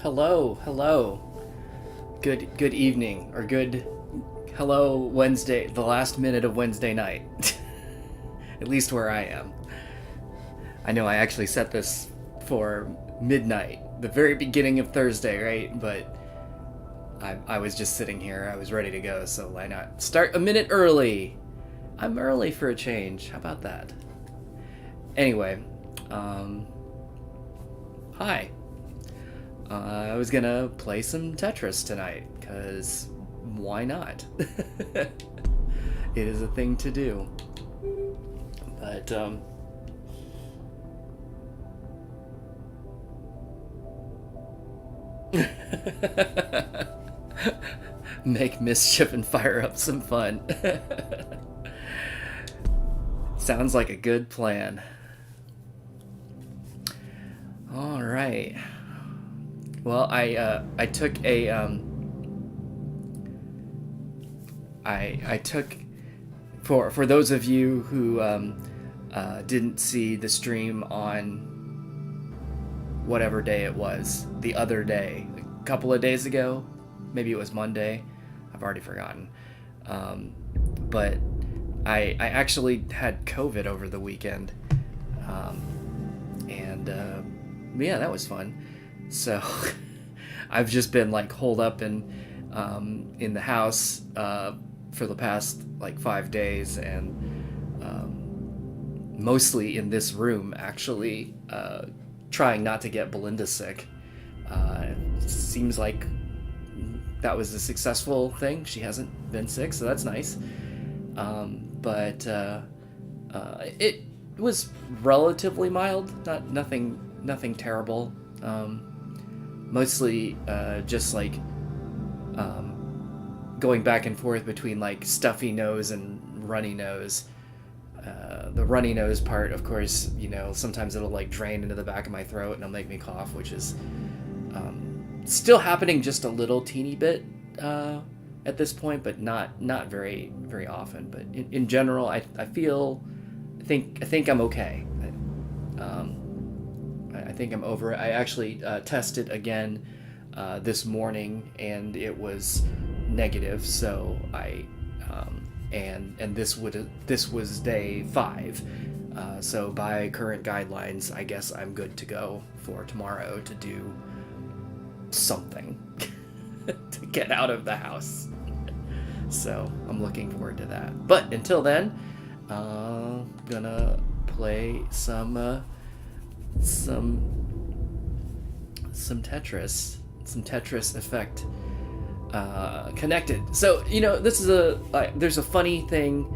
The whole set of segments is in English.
Hello. Good evening, or good hello Wednesday, the last minute of Wednesday night. At least where I am. I know I actually set this for midnight, the very beginning of Thursday, right? But I was just sitting here, I was ready to go, so why not start a minute early? I'm early for a change. How about that? Anyway, hi. I was gonna play some Tetris tonight, because why not? It is a thing to do. But, make mischief and fire up some fun. Sounds like a good plan. All right. Well, I took a I took for those of you who didn't see the stream on whatever day it was, the other day, a couple of days ago, maybe it was Monday, I've already forgotten. But I actually had COVID over the weekend, and yeah, that was fun. So I've just been like holed up in the house for the past like 5 days, and mostly in this room, actually, trying not to get Belinda sick. Seems like that was a successful thing. She hasn't been sick, so that's nice. But it was relatively mild, nothing terrible. Mostly just like going back and forth between like stuffy nose and runny nose. The runny nose part, of course, sometimes it'll like drain into the back of my throat and it'll make me cough, which is still happening just a little teeny bit at this point, but not very very often. But in general, I think I'm okay. I think I'm over it. I actually tested again this morning, and it was negative. So and this was day 5. So by current guidelines, I guess I'm good to go for tomorrow to do something to get out of the house. So I'm looking forward to that. But until then, gonna play some Tetris Effect connected. So this is there's a funny thing.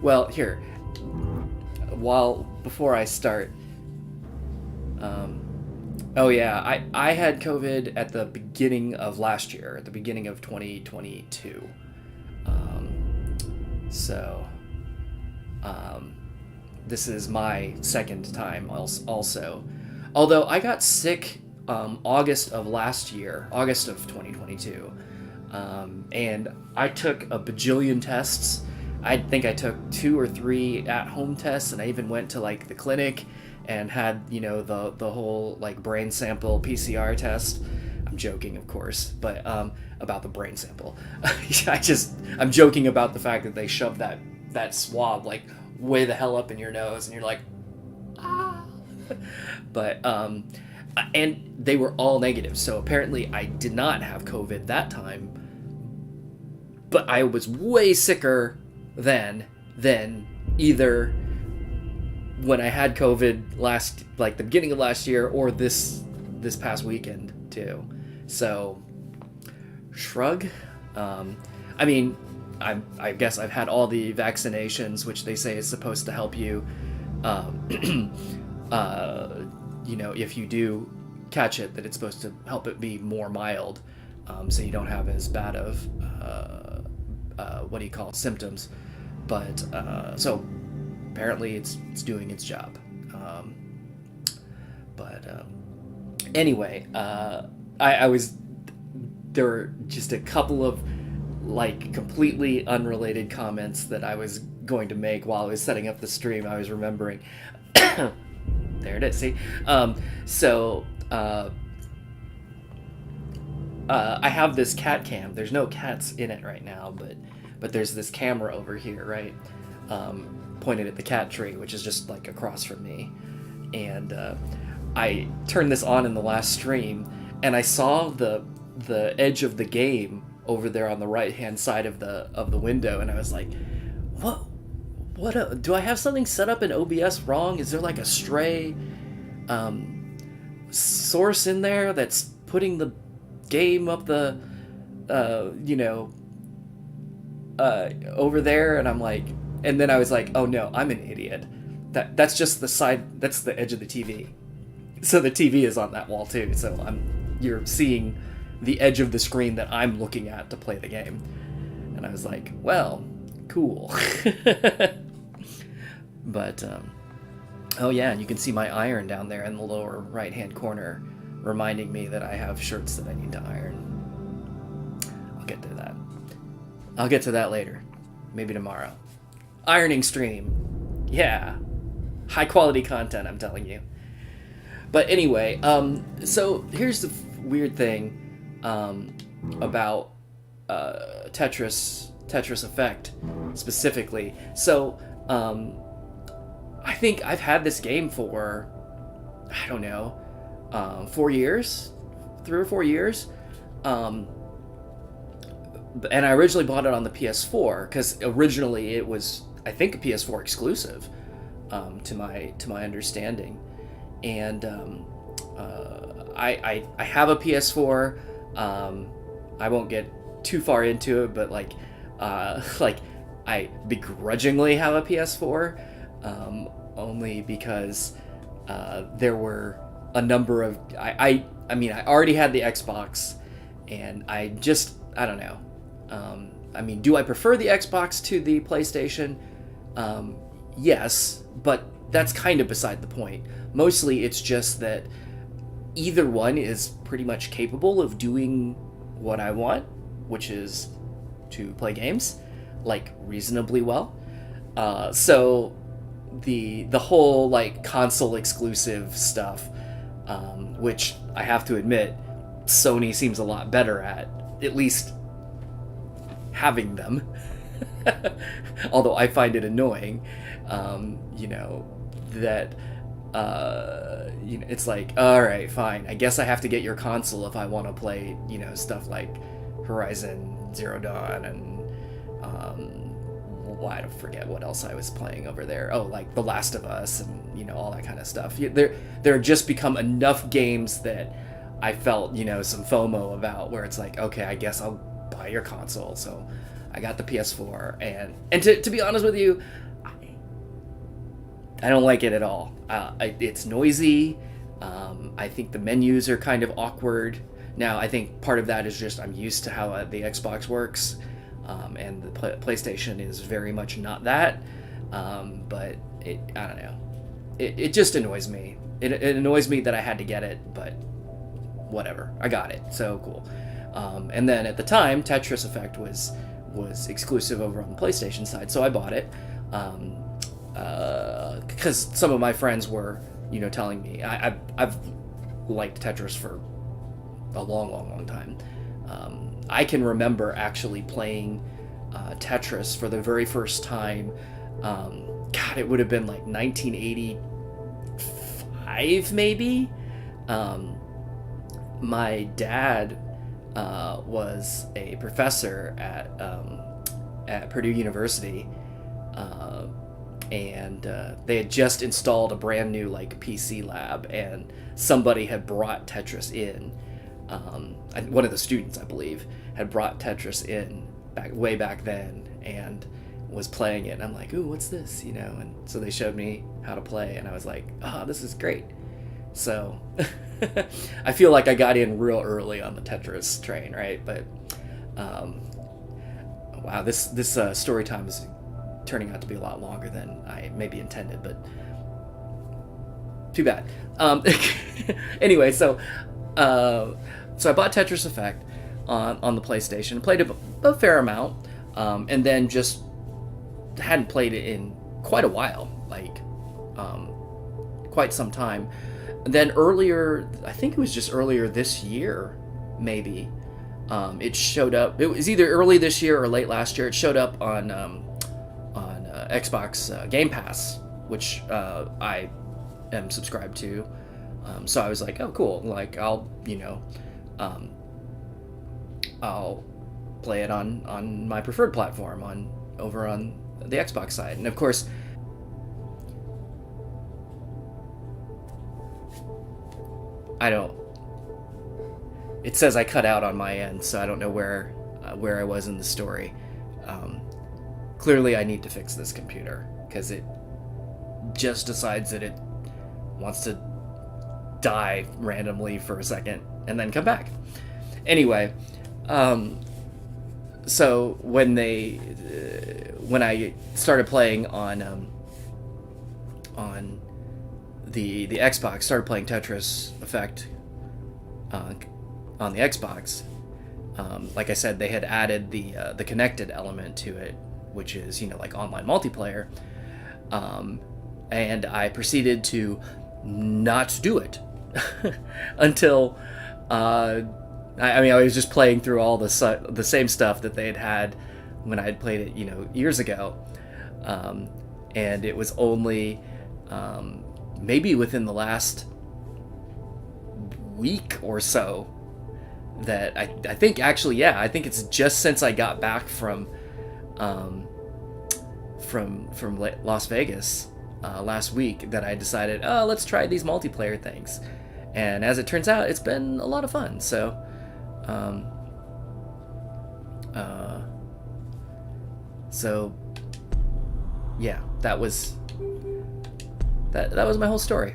Well, here, before I start, oh yeah, I had COVID at the beginning of last year, at the beginning of 2022. So this is my second time also. Although I got sick August of 2022. And I took a bajillion tests. I think I took 2 or 3 at-home tests, and I even went to like the clinic and had the whole like brain sample PCR test. I'm joking, of course, but about the brain sample. I'm joking about the fact that they shoved that swab like way the hell up in your nose, and you're like, ah. But and they were all negative, so apparently I did not have COVID that time. But I was way sicker than either when I had COVID the beginning of last year, or this past weekend too. So shrug. I mean, I guess I've had all the vaccinations, which they say is supposed to help you, if you do catch it, that it's supposed to help it be more mild, so you don't have as bad of symptoms. But so apparently it's doing its job. Anyway, there were just a couple of like completely unrelated comments that I was going to make while I was setting up the stream. I was remembering. There it is. See, I have this cat cam. There's no cats in it right now, but there's this camera over here, right, pointed at the cat tree, which is just like across from me. And I turned this on in the last stream, and I saw the edge of the game over there on the right hand side of the window, and I was like, do I have something set up in OBS wrong? Is there like a stray source in there that's putting the game up the over there? And I'm like, and then I was like, oh no, I'm an idiot. That's just the side, that's the edge of the TV. So the TV is on that wall too. So you're seeing the edge of the screen that I'm looking at to play the game. And I was like, well, cool. But oh yeah, and you can see my iron down there in the lower right hand corner, reminding me that I have shirts that I need to iron. I'll get to that. I'll get to that later. Maybe tomorrow. Ironing stream. Yeah. High quality content, I'm telling you. But anyway, so here's the weird thing about Tetris Effect specifically. So I think I've had this game for, I don't know, 4 years, 3 or 4 years. And I originally bought it on the PS4 because originally it was, I think, a PS4 exclusive, to my understanding. And I have a PS4. I won't get too far into it, but like I begrudgingly have a PS4, only because there were a number of I mean, I already had the Xbox, and I don't know. I mean, do I prefer the Xbox to the PlayStation? Yes, but that's kind of beside the point. Mostly it's just that either one is pretty much capable of doing what I want, which is to play games, like, reasonably well. So the whole, like, console exclusive stuff, which I have to admit, Sony seems a lot better at least having them. Although I find it annoying, that it's like, all right, fine, I guess I have to get your console if I want to play, stuff like Horizon Zero Dawn and I don't forget what else I was playing over there. Oh, like The Last of Us and all that kind of stuff. There just become enough games that I felt some FOMO about, where it's like, okay, I guess I'll buy your console. So I got the PS4, and to be honest with you, I don't like it at all. It's noisy. I think the menus are kind of awkward. Now, I think part of that is just I'm used to how the Xbox works, and the PlayStation is very much not that. But I don't know. It just annoys me. It annoys me that I had to get it, but whatever. I got it, so cool. And then at the time, Tetris Effect was exclusive over on the PlayStation side, so I bought it. Because some of my friends were, telling me I've liked Tetris for a long time. I can remember actually playing Tetris for the very first time. God, it would have been like 1985, maybe. My dad was a professor at Purdue University. And they had just installed a brand new PC lab, and somebody had brought Tetris in. One of the students, I believe, had brought Tetris in way back then and was playing it. And I'm like, ooh, what's this? And so they showed me how to play, and I was like, this is great. So I feel like I got in real early on the Tetris train, right? But wow, this story time is turning out to be a lot longer than I maybe intended, but too bad. Anyway, so I bought Tetris Effect on the PlayStation, played it a fair amount, and then just hadn't played it in quite a while, quite some time. And then earlier, I think it was just earlier this year, maybe, It showed up. It was either early this year or late last year. It showed up on Xbox Game Pass, which I am subscribed to. So I was like, oh, cool. Like, I'll play it on my preferred platform, over on the Xbox side. And of course, it says I cut out on my end, so I don't know where I was in the story. Clearly I need to fix this computer, because it just decides that it wants to die randomly for a second and then come back. Anyway, so when I started playing on the Xbox, started playing Tetris Effect on the Xbox, like I said, they had added the connected element to it, which is, like online multiplayer, and I proceeded to not do it until I was just playing through all the same stuff that they had when I had played it, years ago, and it was only maybe within the last week or so that I think it's just since I got back from Las Vegas last week that I decided, let's try these multiplayer things, and as it turns out, it's been a lot of fun. So yeah, that was my whole story.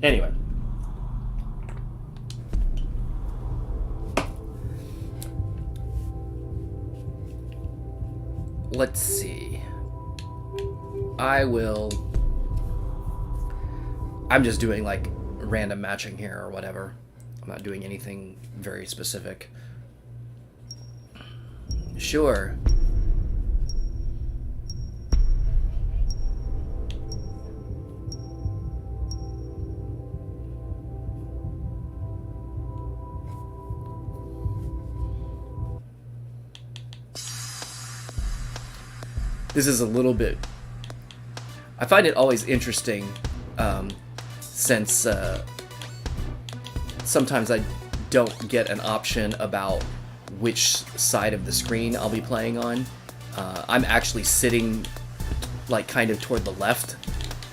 Anyway, let's see. I'm just doing like random matching here or whatever. I'm not doing anything very specific. Sure. This is a little bit... I find it always interesting, since sometimes I don't get an option about which side of the screen I'll be playing on. I'm actually sitting like kind of toward the left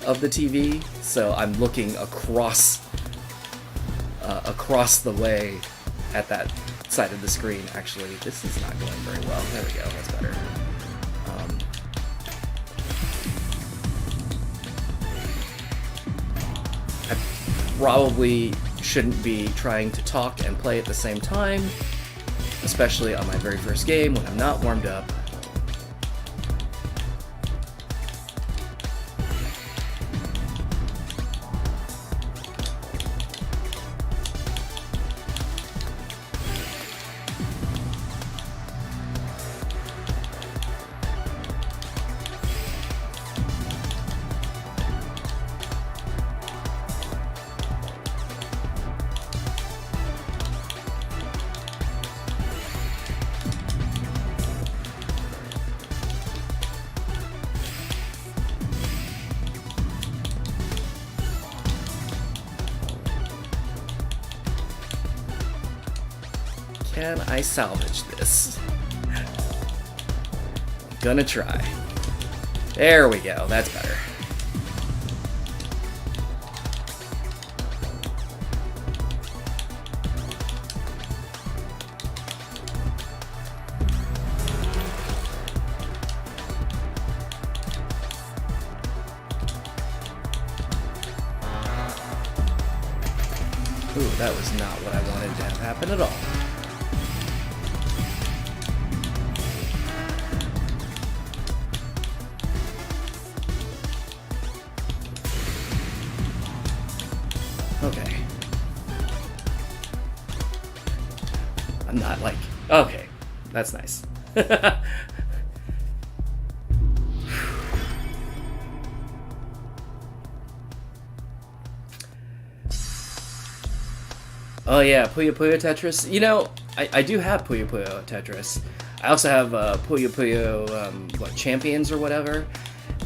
of the TV, so I'm looking across the way at that side of the screen. Actually, this is not going very well. There we go, that's better. I probably shouldn't be trying to talk and play at the same time, especially on my very first game when I'm not warmed up. Can I salvage this? Gonna try. There we go, that's better. Ooh, that was not what I wanted to have happen at all. Okay. I'm not like... Okay, that's nice. Oh yeah, Puyo Puyo Tetris. You know, I do have Puyo Puyo Tetris. I also have Puyo Puyo what Champions or whatever.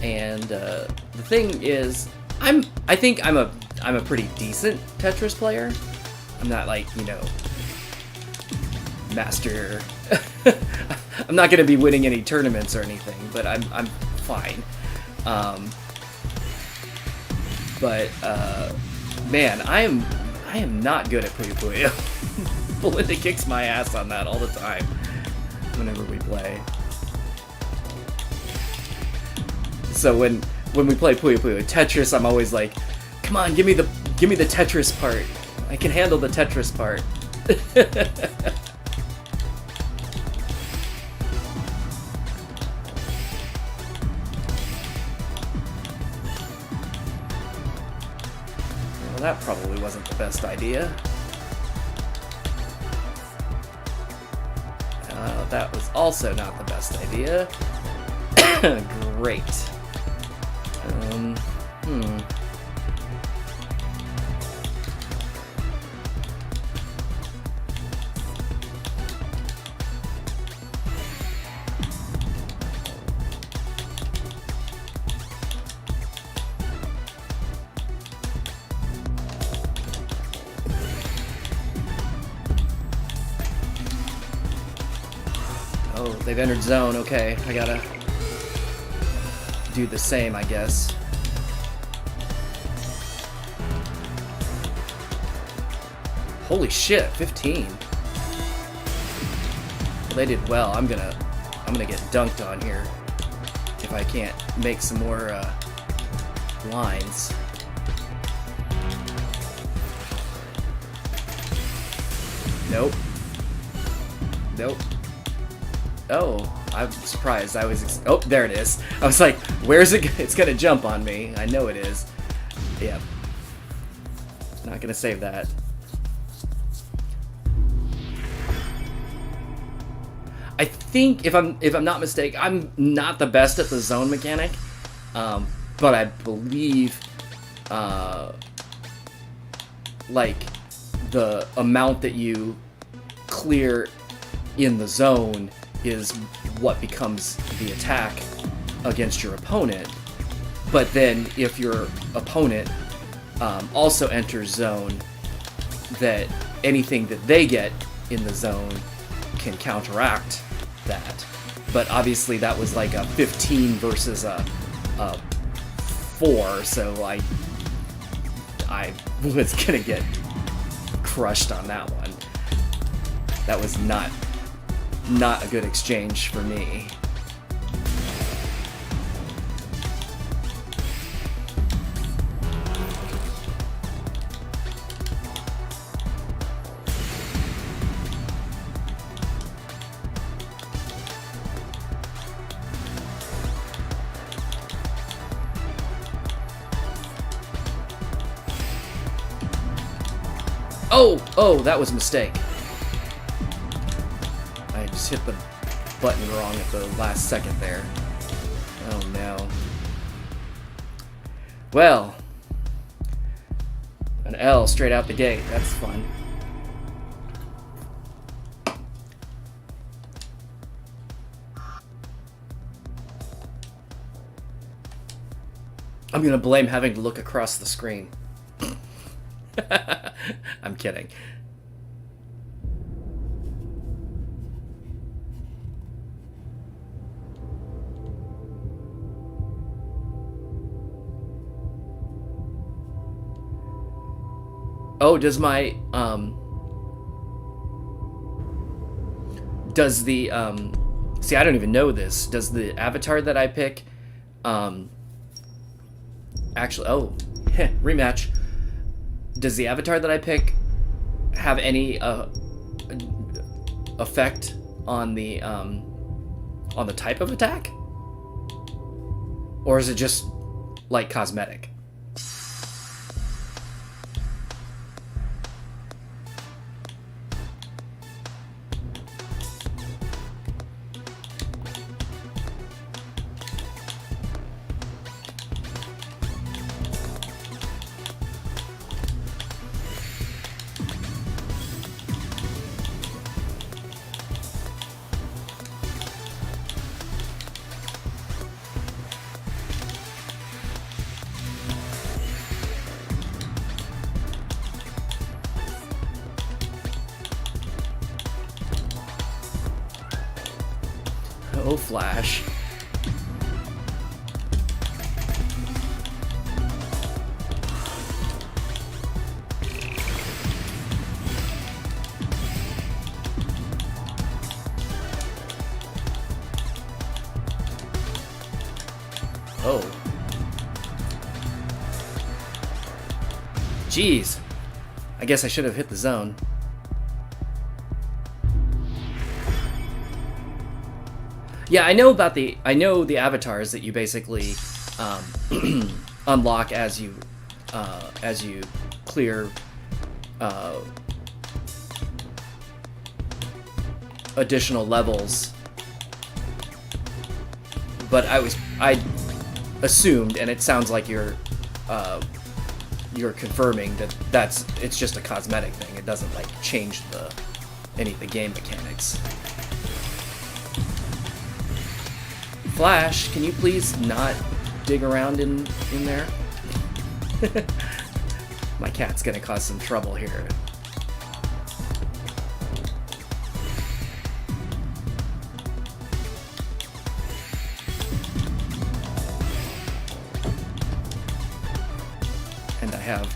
And the thing is, I think I'm a pretty decent Tetris player. I'm not like, you know, master. I'm not gonna be winning any tournaments or anything, but I'm fine. But man, I am not good at Puyo Puyo. Belinda kicks my ass on that all the time whenever we play. So when we play Puyo Puyo Tetris, I'm always like, come on, give me the Tetris part. I can handle the Tetris part. Well, that probably wasn't the best idea. That was also not the best idea. Great. Oh, they've entered zone. Okay, I gotta do the same, I guess. Holy shit, 15. Well, they did well. I'm gonna get dunked on here if I can't make some more lines. Nope. Nope. Oh, I'm surprised. Oh, there it is. I was like, where's it? It's gonna jump on me. I know it is. Yeah. Not gonna save that. I think, if I'm not mistaken, I'm not the best at the zone mechanic, but I believe, like, the amount that you clear in the zone is what becomes the attack against your opponent. But then if your opponent also enters zone, that anything that they get in the zone can counteract that. But obviously that was like a 15 versus a 4, so I was gonna get crushed on that one. That was not a good exchange for me. Oh, that was a mistake. I just hit the button wrong at the last second there. Oh no. Well, an L straight out the gate. That's fun. I'm gonna blame having to look across the screen. I'm kidding. Oh, does my does the see, I don't even know this. Does the avatar that I pick actually, oh, rematch. Does the avatar that I pick have any effect on the type of attack? Or is it just like cosmetic? Oh, Flash. Oh. Jeez. I guess I should have hit the zone. Yeah, I know the avatars that you basically unlock as you clear additional levels. But I assumed, and it sounds like you're confirming that it's just a cosmetic thing. It doesn't like change any of the game mechanics. Flash, can you please not dig around in there? My cat's gonna cause some trouble here. And I have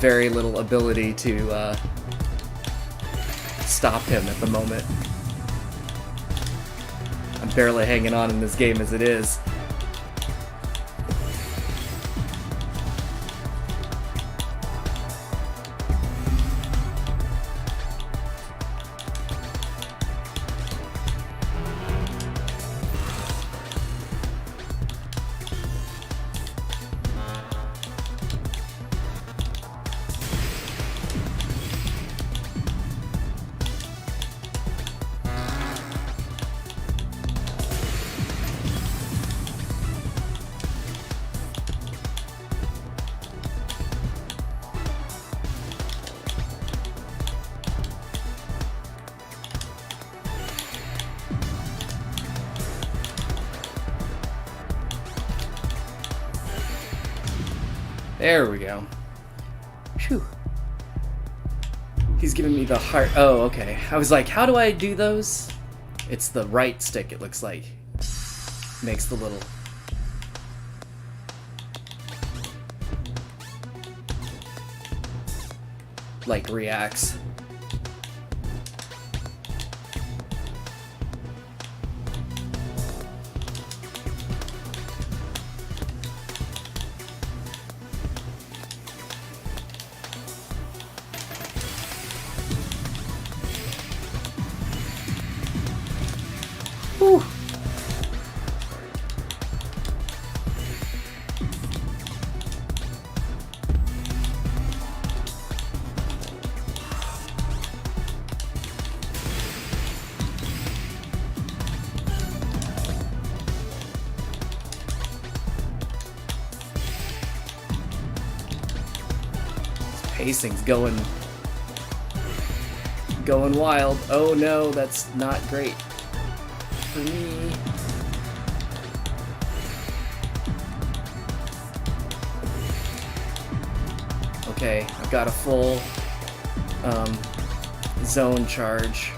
very little ability to stop him at the moment. I'm barely hanging on in this game as it is. There we go. Phew. He's giving me the heart. Oh, okay. I was like, how do I do those? It's the right stick, it looks like. Makes the little... like, reacts. Whew. Pacing's going wild. Oh no, that's not great for me. Okay, I've got a full zone charge.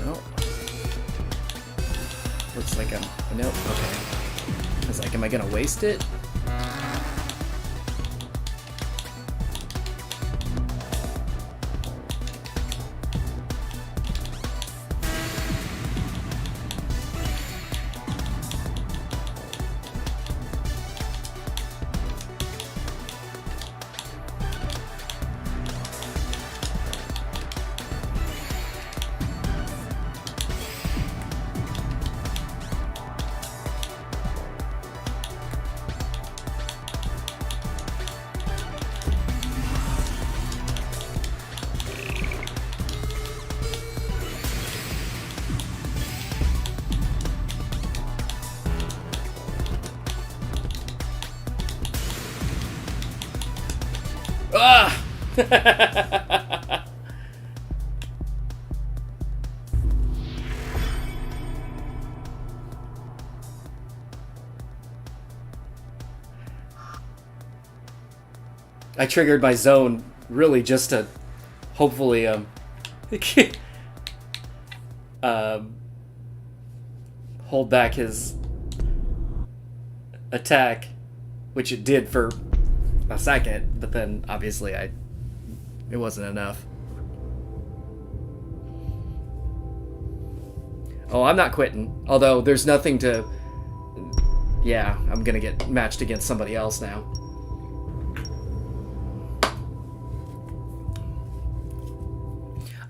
Nope. Looks like nope, okay. I was like, am I gonna waste it? Ah! I triggered my zone really just to hopefully um, hold back his attack, which it did for a second, but then obviously it wasn't enough. Oh, I'm not quitting. Although there's nothing to... Yeah, I'm gonna get matched against somebody else now.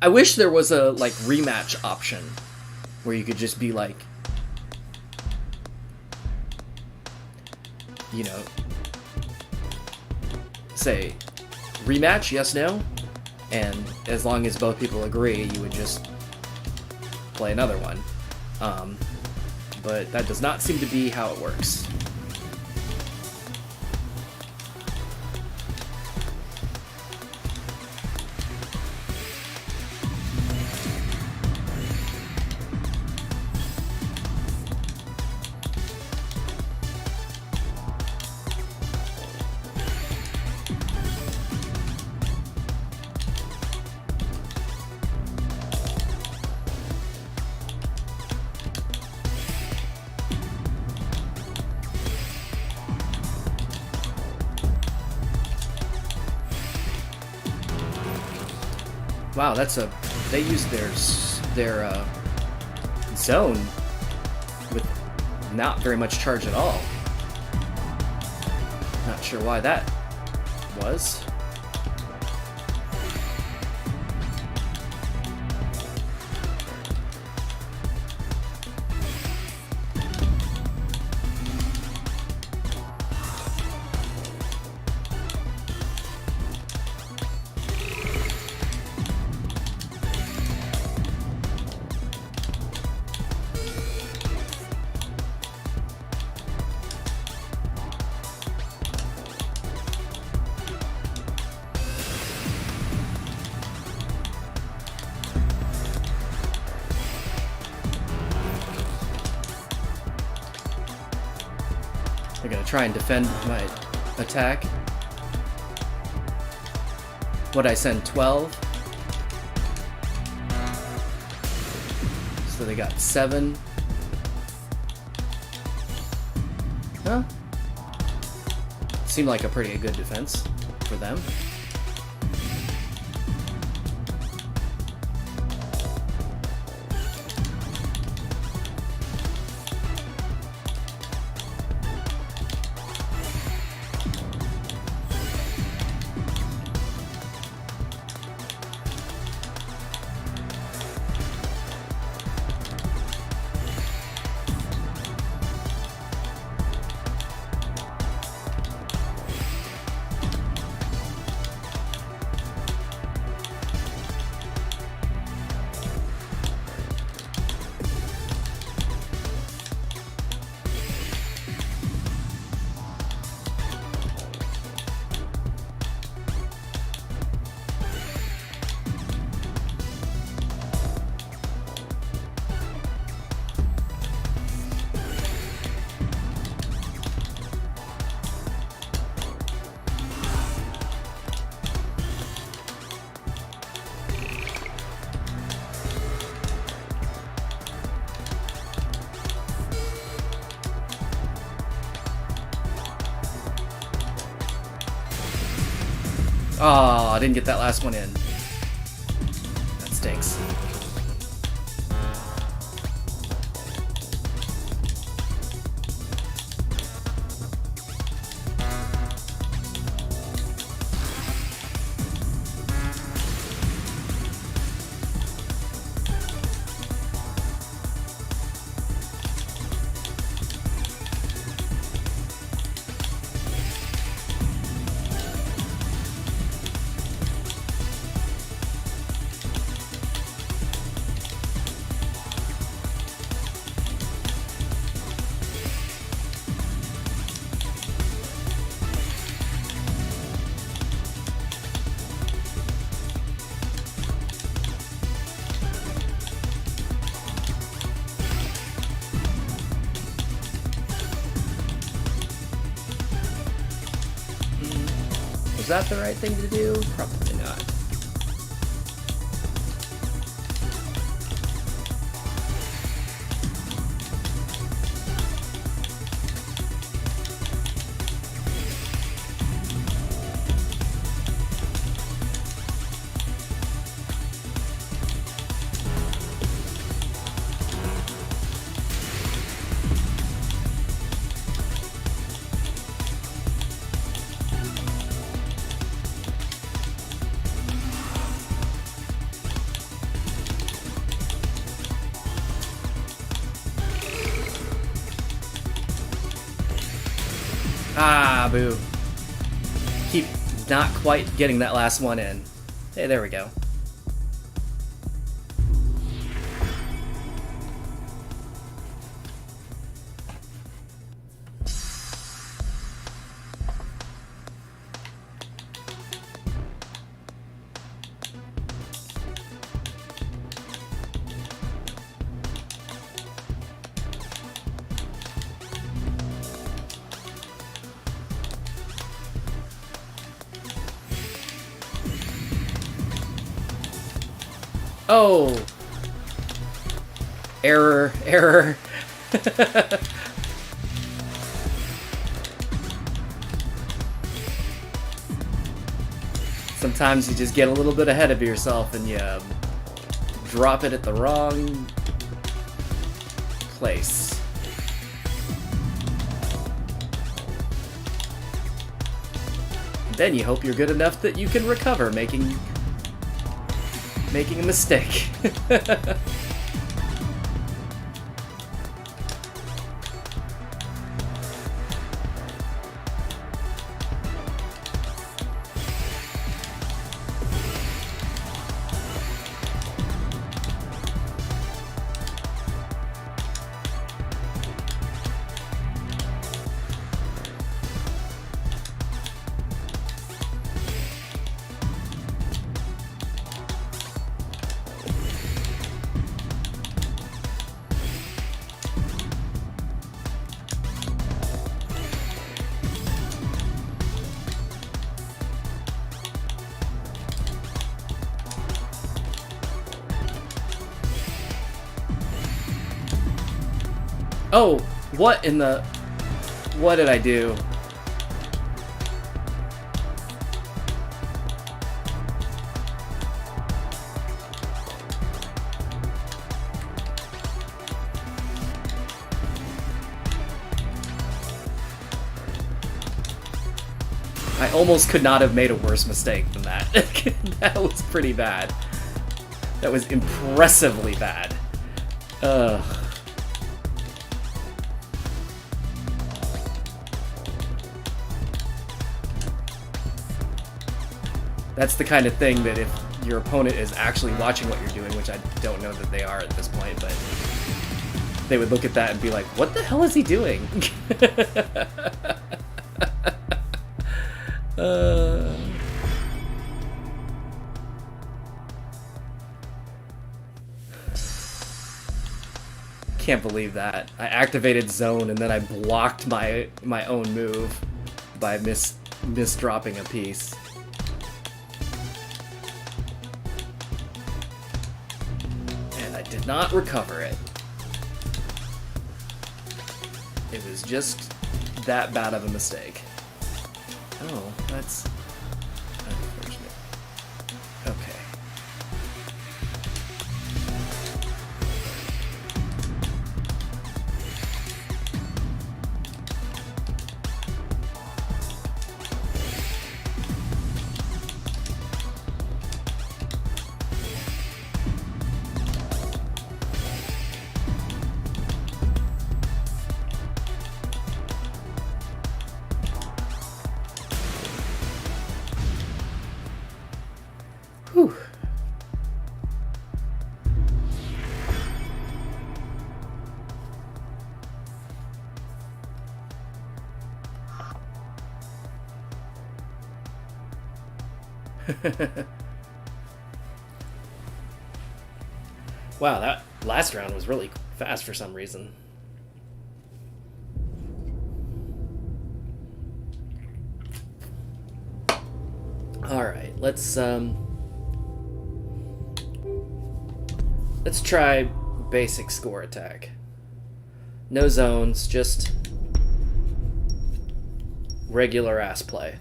I wish there was a, like, rematch option where you could just be like, you know, say, rematch, yes, no? And as long as both people agree, you would just play another one. But that does not seem to be how it works. Wow, that's a... They used their zone with not very much charge at all. Not sure why that was. They're gonna try and defend my attack. What'd I send? 12? So they got 7. Huh? Seemed like a pretty good defense for them. Oh, I didn't get that last one in. That stinks. Was that the right thing to do? Probably not. Ah, boo. Keep not quite getting that last one in. Hey, there we go. Oh! Error, error. Sometimes you just get a little bit ahead of yourself and you drop it at the wrong place. Then you hope you're good enough that you can recover, making a mistake. Oh, what in the... What did I do? I almost could not have made a worse mistake than that. That was pretty bad. That was impressively bad. Ugh. That's the kind of thing that if your opponent is actually watching what you're doing, which I don't know that they are at this point, but they would look at that and be like, what the hell is he doing? Can't believe that. I activated zone and then I blocked my own move by misdropping a piece. Did not recover it. It was just that bad of a mistake. Oh, that's unfortunate. Okay. Whew. Wow, that last round was really fast for some reason. let's try basic score attack. No zones, just regular ass play.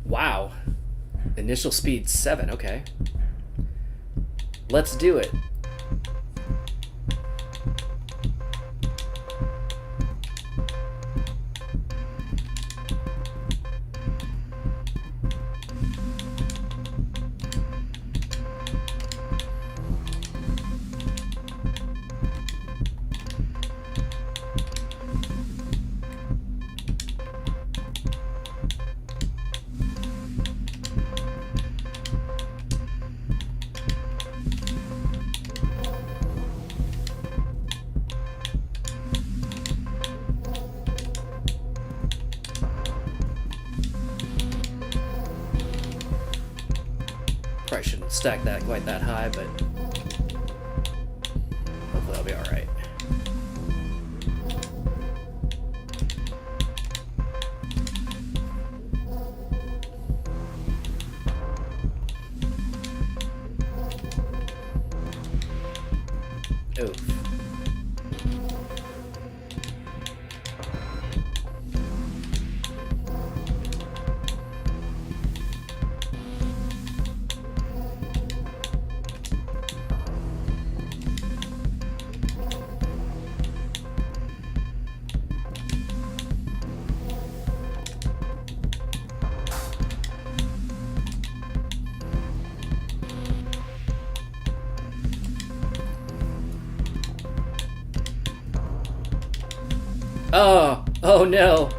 Wow. Initial speed 7, okay. Let's do it. Probably shouldn't stack that quite that high, but hopefully I'll be alright. Oof. Oh no.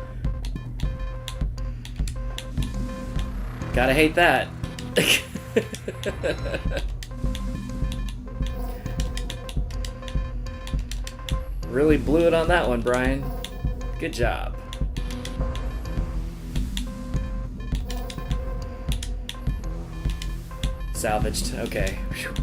Gotta hate that. Really blew it on that one, Brian. Good job. Salvaged, okay. Whew.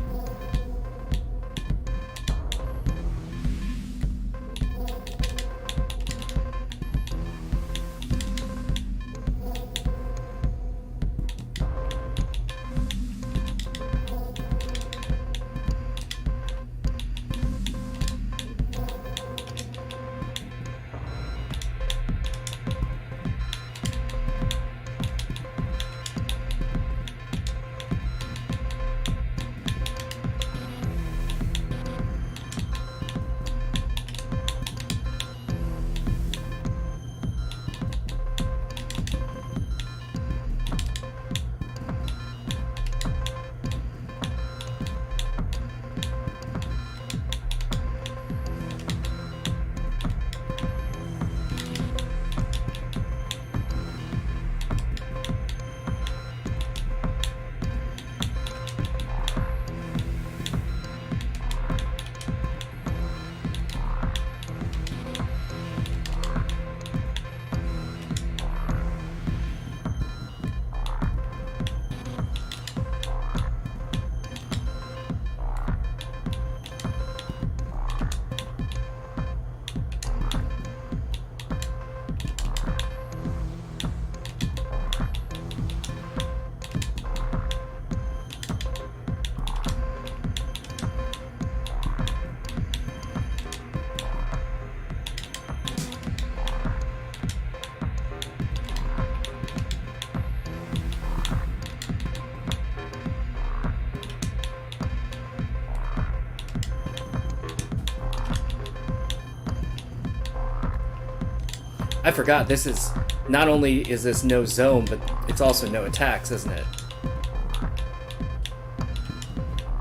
I forgot this is, not only is this no zone, but it's also no attacks, isn't it?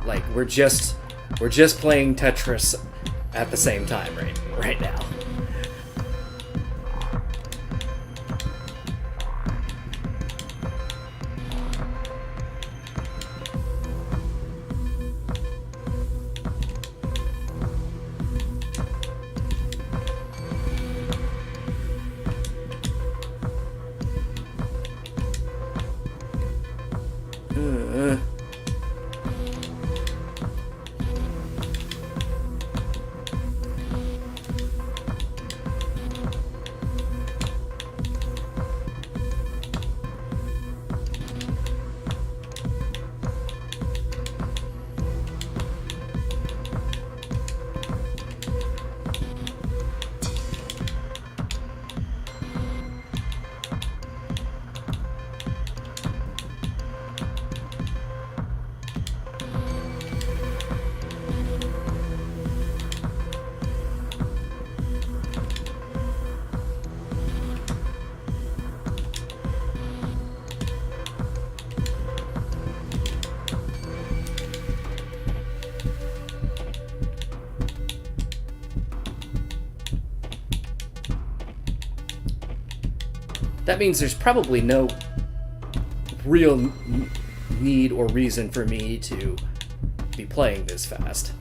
Like, we're just playing Tetris at the same time right now. that means there's probably no real need or reason for me to be playing this fast.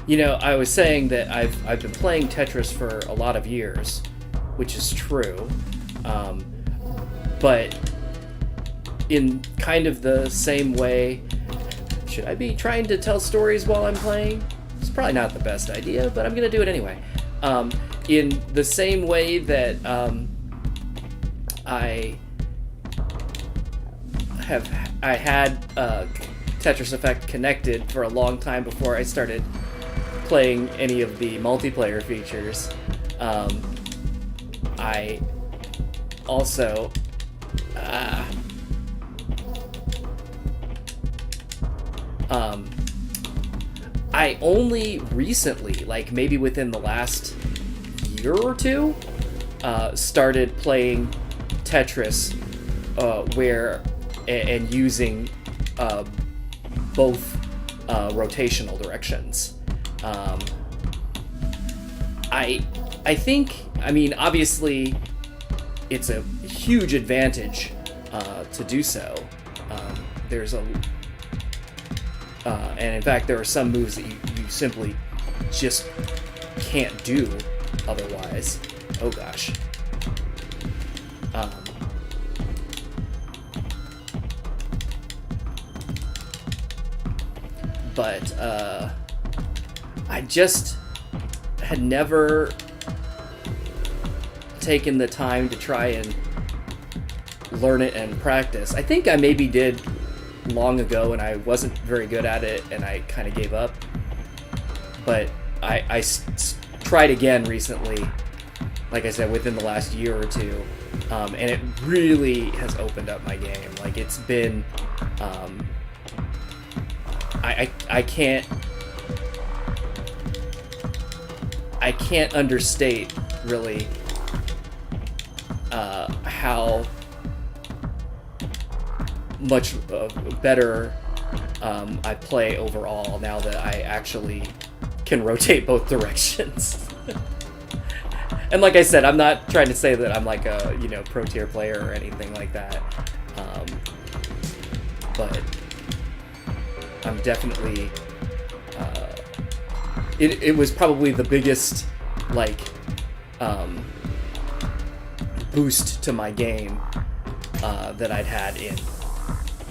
You know, I was saying that I've been playing Tetris for a lot of years, which is true, but in kind of the same way. Should I be trying to tell stories while I'm playing? It's probably not the best idea, but I'm gonna do it anyway. In the same way that I had Tetris Effect connected for a long time before I started playing any of the multiplayer features. I also I only recently, like maybe within the last year or two, started playing Tetris and using both rotational directions. I think, I mean, obviously, it's a huge advantage to do so. And in fact, there are some moves that you simply just can't do otherwise. Oh gosh. But I just had never taken the time to try and learn it and practice. I think I maybe did long ago and I wasn't very good at it and I kind of gave up. But I tried again recently, like I said, within the last year or two, and it really has opened up my game. Like, it's been, I can't understate really how much better I play overall now that I actually can rotate both directions. And like I said, I'm not trying to say that I'm like a, you know, pro tier player or anything like that, but I'm definitely it was probably the biggest like boost to my game that I'd had in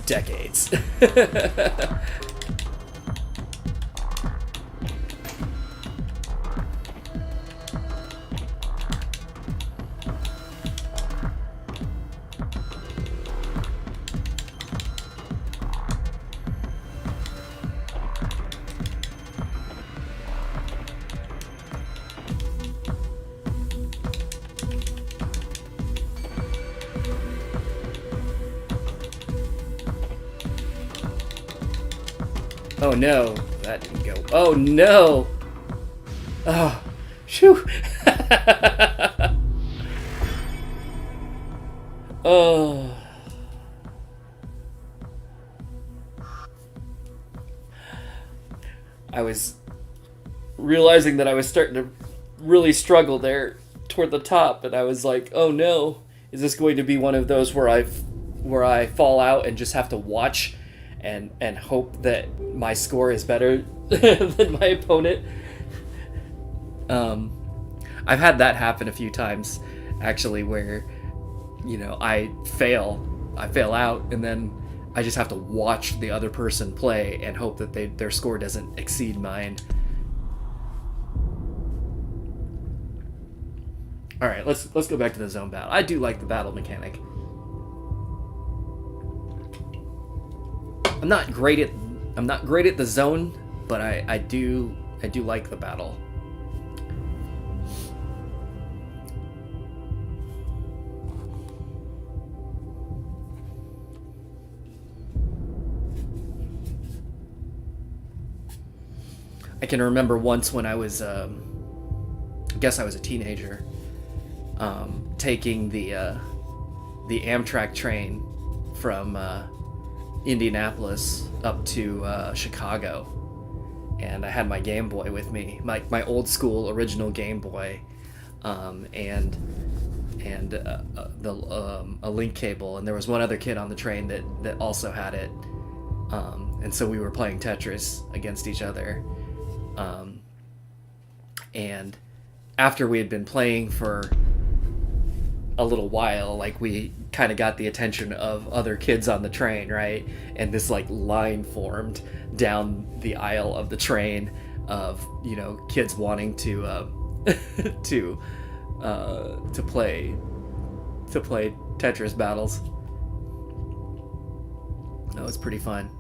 decades. Oh no, that didn't go. Oh no! Oh, shoo! Oh. I was realizing that I was starting to really struggle there toward the top, and I was like, oh no, is this going to be one of those where I fall out and just have to watch and hope that my score is better than my opponent? I've had that happen a few times, actually, where I fail out, and then I just have to watch the other person play and hope that their score doesn't exceed mine. All right, let's go back to the zone battle. I do like the battle mechanic. I'm not great at the zone, but I do like the battle. I can remember once when I was, I guess I was a teenager, taking the Amtrak train from Indianapolis up to Chicago, and I had my Game Boy with me, my old school original Game Boy, and a link cable, and there was one other kid on the train that also had it, and so we were playing Tetris against each other. And after we had been playing for a little while, like, we kind of got the attention of other kids on the train, right? And this like line formed down the aisle of the train of kids wanting to play Tetris battles. That was pretty fun.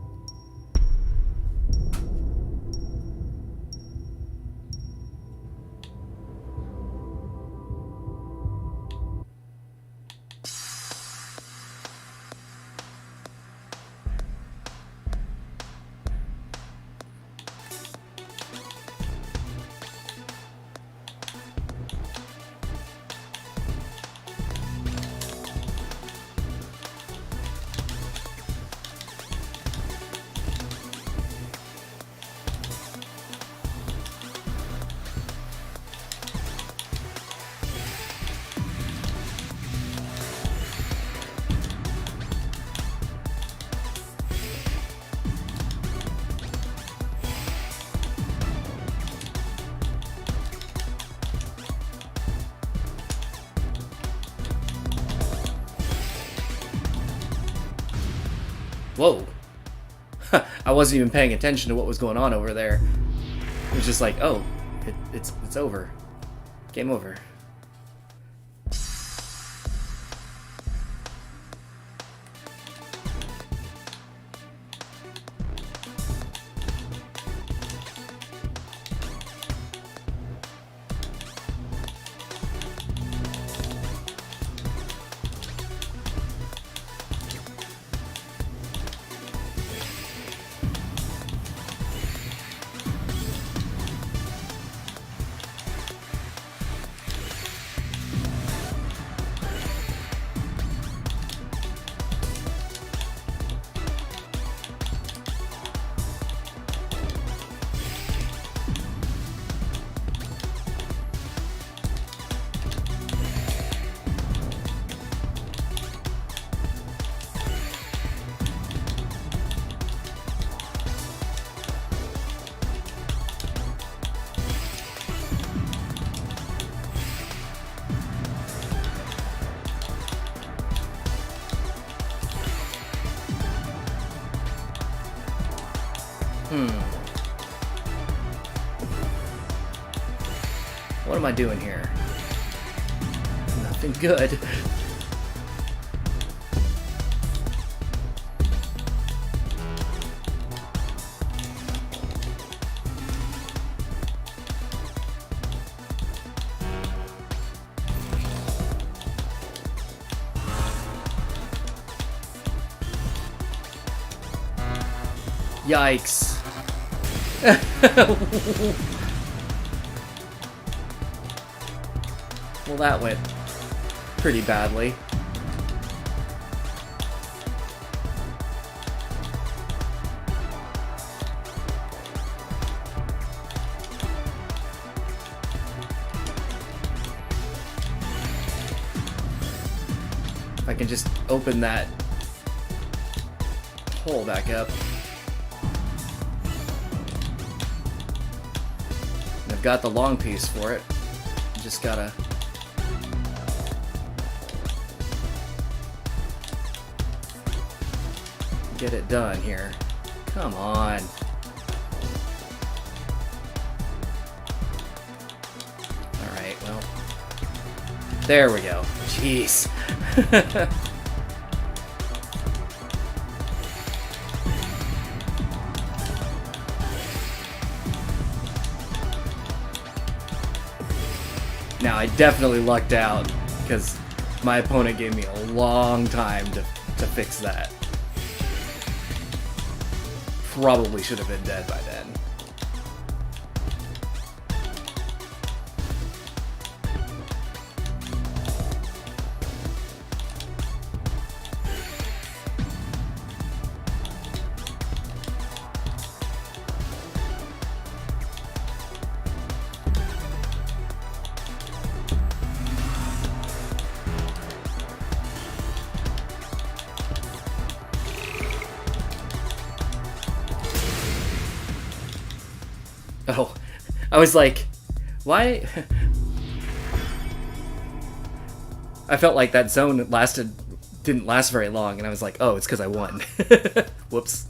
Whoa. I wasn't even paying attention to what was going on over there. It was just like, oh, it's over. Game over. What am I doing here? Nothing good. Yikes. Well, that went pretty badly. If I can just open that hole back up. I've got the long piece for it. Just gotta get it done here. Come on. Alright, well. There we go. Jeez. Now, I definitely lucked out, because my opponent gave me a long time to fix that. Probably should have been dead by then. Oh, I was like, why? I felt like that zone didn't last very long, and I was like, oh, it's because I won. Whoops.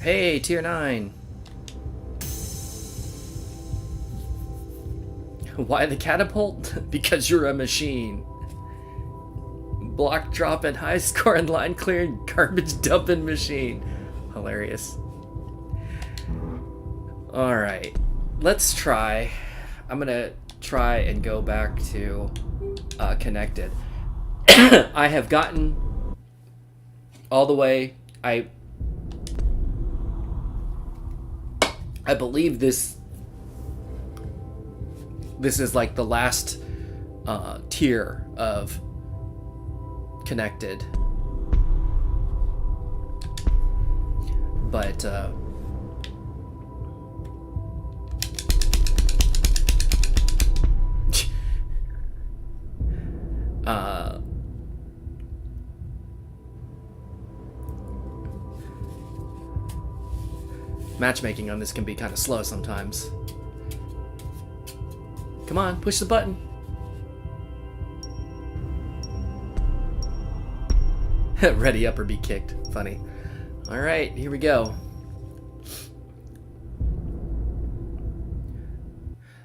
Hey, tier 9. Why the catapult? Because you're a machine. Block dropping, high scoring, line clearing, garbage dumping machine. Hilarious. Alright, let's try. I'm gonna try and go back to connected. I have gotten all the way. I believe this is like the last tier of connected, but matchmaking on this can be kind of slow sometimes. Come on, push the button. Ready up or be kicked. Funny. Alright, here we go.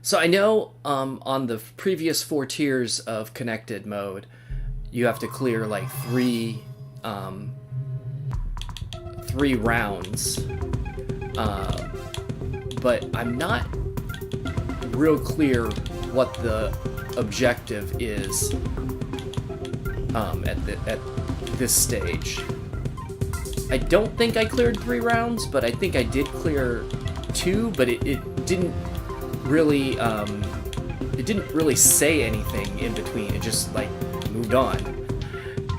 So I know on the previous 4 tiers of connected mode, you have to clear like 3 rounds. But I'm not real clear what the objective is at this stage. I don't think I cleared 3 rounds, but I think I did clear 2, but it didn't really say anything in between. It just like moved on.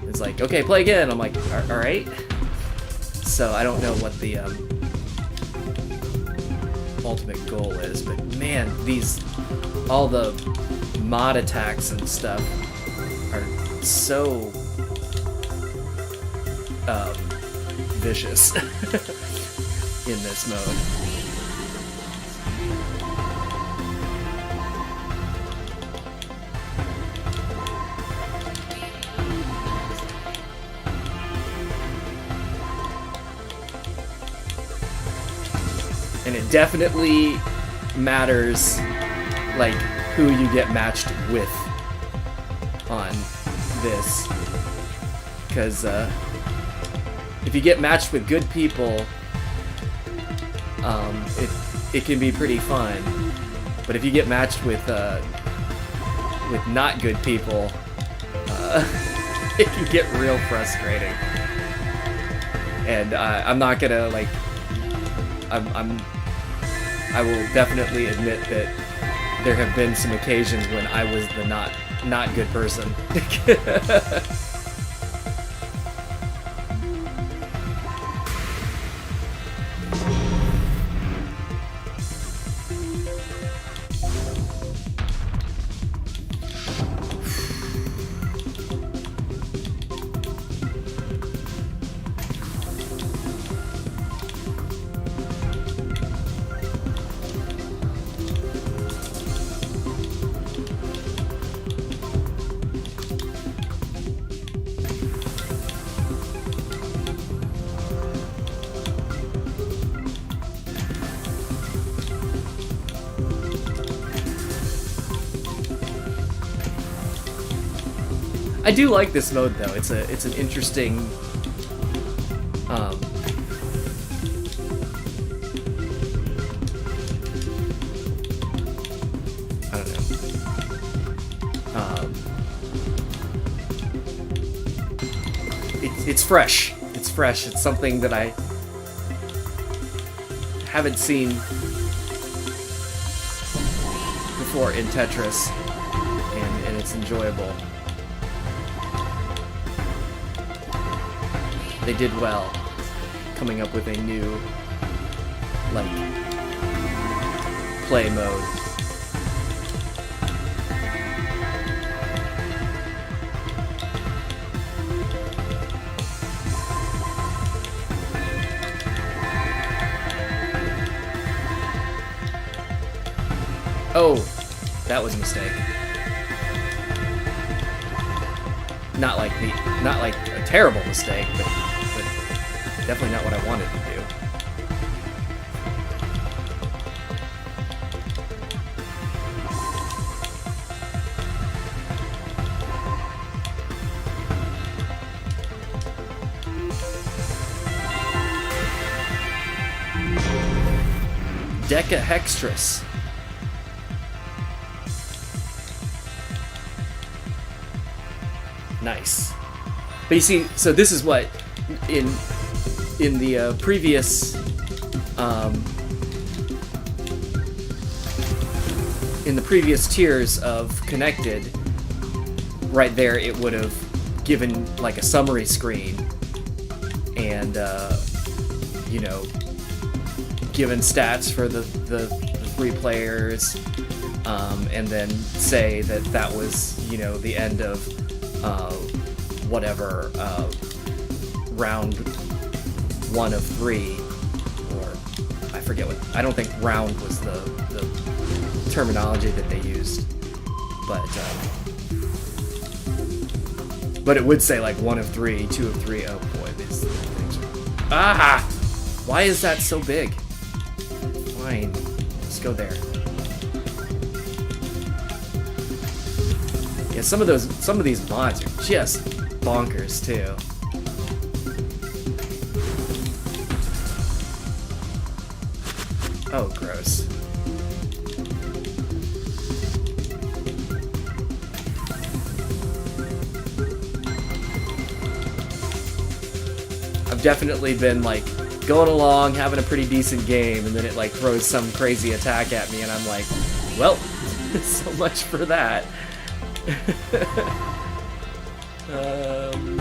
It's like, okay, play again. I'm like, all right. So I don't know what the ultimate goal is, but man, all the mod attacks and stuff are so vicious in this mode. And it definitely matters, like, who you get matched with on this. Because if you get matched with good people, it can be pretty fun. But if you get matched with not good people, it can get real frustrating. And I'm not gonna like. I will definitely admit that there have been some occasions when I was the not good person. I do like this mode though. It's an interesting. I don't know. It's fresh. It's fresh. It's something that I haven't seen before in Tetris, and it's enjoyable. They did well coming up with a new, like, play mode. Oh, that was a mistake. Not like a terrible mistake, but definitely not what I wanted to do. Decahextrous. Nice. But you see, so this is what in the previous in the previous tiers of Connected, right there it would have given like a summary screen and you know, given stats for the 3 players, and then say that was, you know, the end of whatever round 1 of 3, or I forget what. I don't think round was the terminology that they used, but it would say like 1 of 3, 2 of 3. Oh boy, these things are... Why is that so big? Fine, let's go there. Yeah, some of these mods are just bonkers too. Oh, gross. I've definitely been like going along, having a pretty decent game, and then it like throws some crazy attack at me, and I'm like, well, so much for that.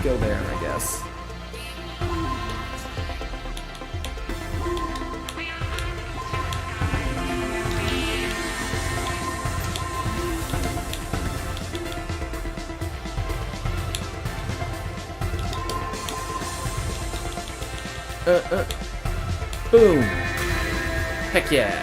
Go there, I guess. Boom. Heck yeah.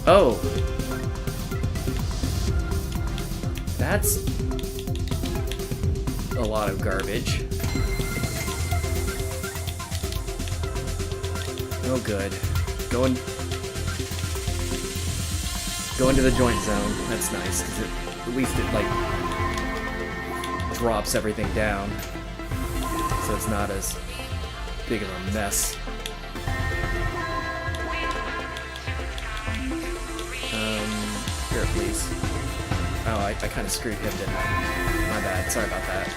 Oh. That's a lot of garbage. Oh, good. Going to the joint zone. That's nice, because at least it, like, drops everything down. So it's not as big of a mess. Here, please. Oh, I kind of screwed him, didn't I? My bad. Sorry about that.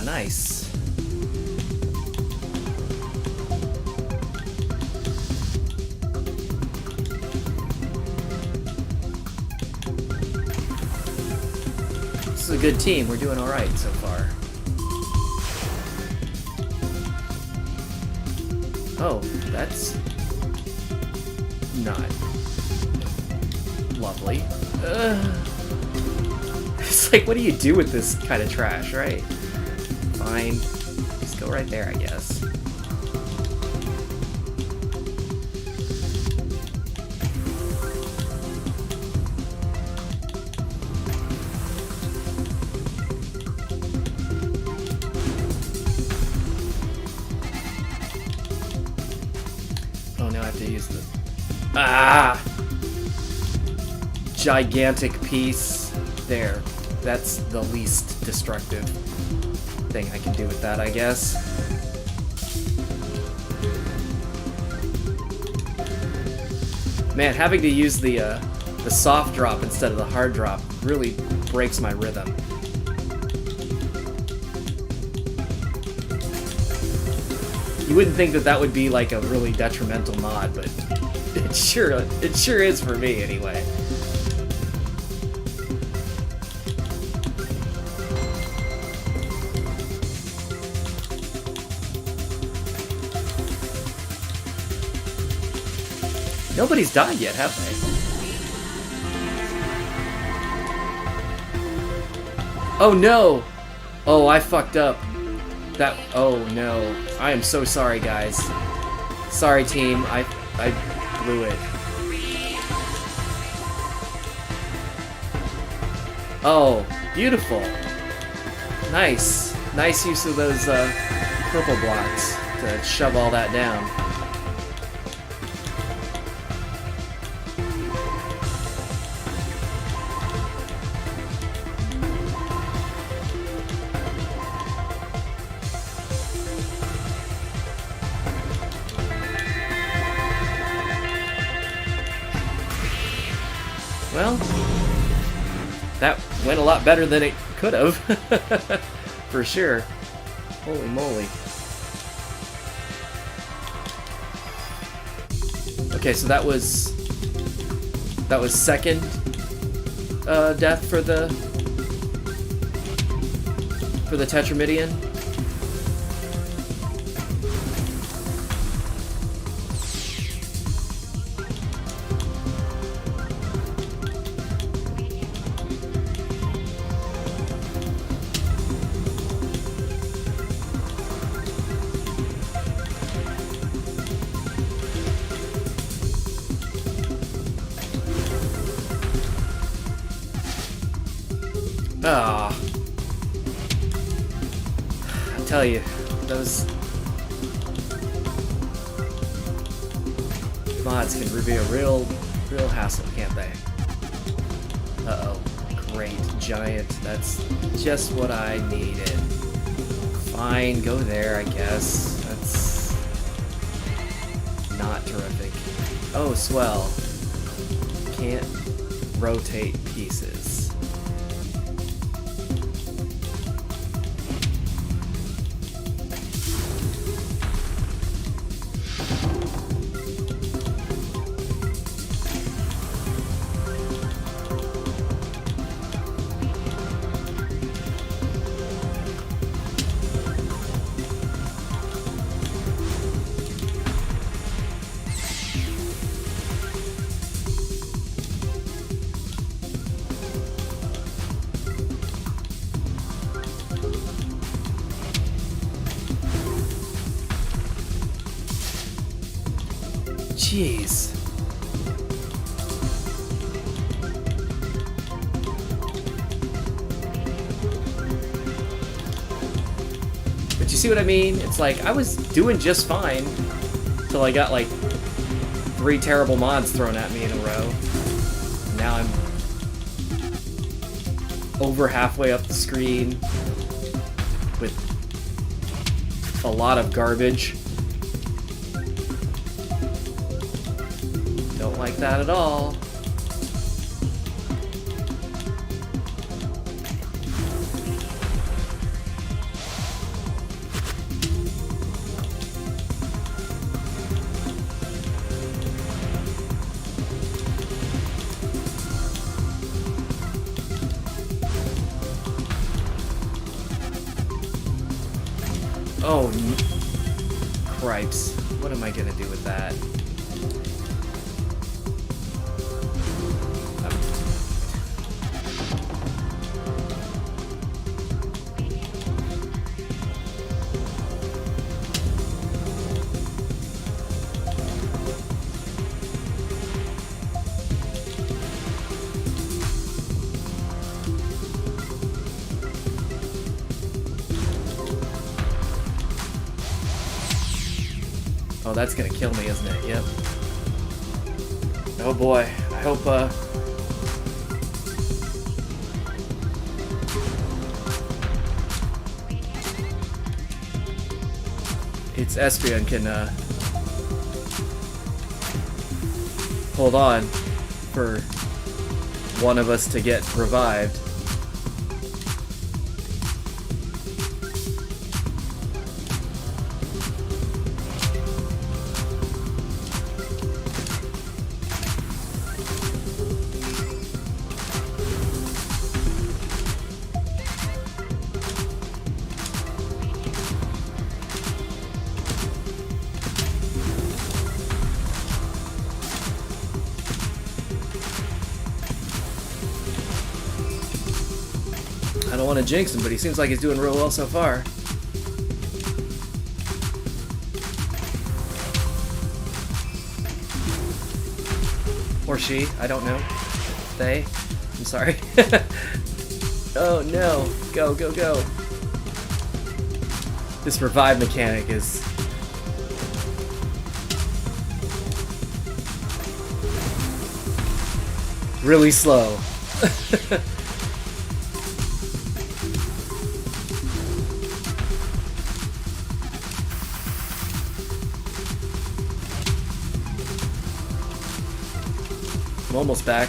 Yeah, nice. This is a good team. We're doing alright so far. Oh, that's not lovely. It's like, what do you do with this kind of trash, right? Fine. Just go right there, I guess. Oh, now I have to use the... Ah! Gigantic piece. There. That's the least destructive thing I can do with that, I guess. Man, having to use the soft drop instead of the hard drop really breaks my rhythm. You wouldn't think that that would be like a really detrimental mod, but it sure is for me anyway. Nobody's died yet, have they? Oh no! Oh, I fucked up. That... Oh no. I am so sorry, guys. Sorry, team. I blew it. Oh, beautiful. Nice. Nice use of those purple blocks to shove all that down. Well, that went a lot better than it could have, for sure. Holy moly. Okay, so that was second death for the Tetramidian. Ah, I tell you, those mods can be a real hassle, can't they? Uh-oh, great, giant, that's just what I needed. Fine, go there, I guess. That's not terrific. Oh, swell. Can't rotate pieces. Jeez. But you see what I mean? It's like, I was doing just fine till I got like 3 terrible mods thrown at me in a row. Now I'm over halfway up the screen with a lot of garbage. Don't like that at all. Oh, cripes. What am I gonna do with that? Oh, that's gonna kill me, isn't it? Yep. Oh boy. I hope, it's Espion can, hold on for one of us to get revived. I don't want to jinx him, but he seems like he's doing real well so far. Or she, I don't know. They? I'm sorry. Oh no. Go, go, go. This revive mechanic is... really slow. I'm almost back.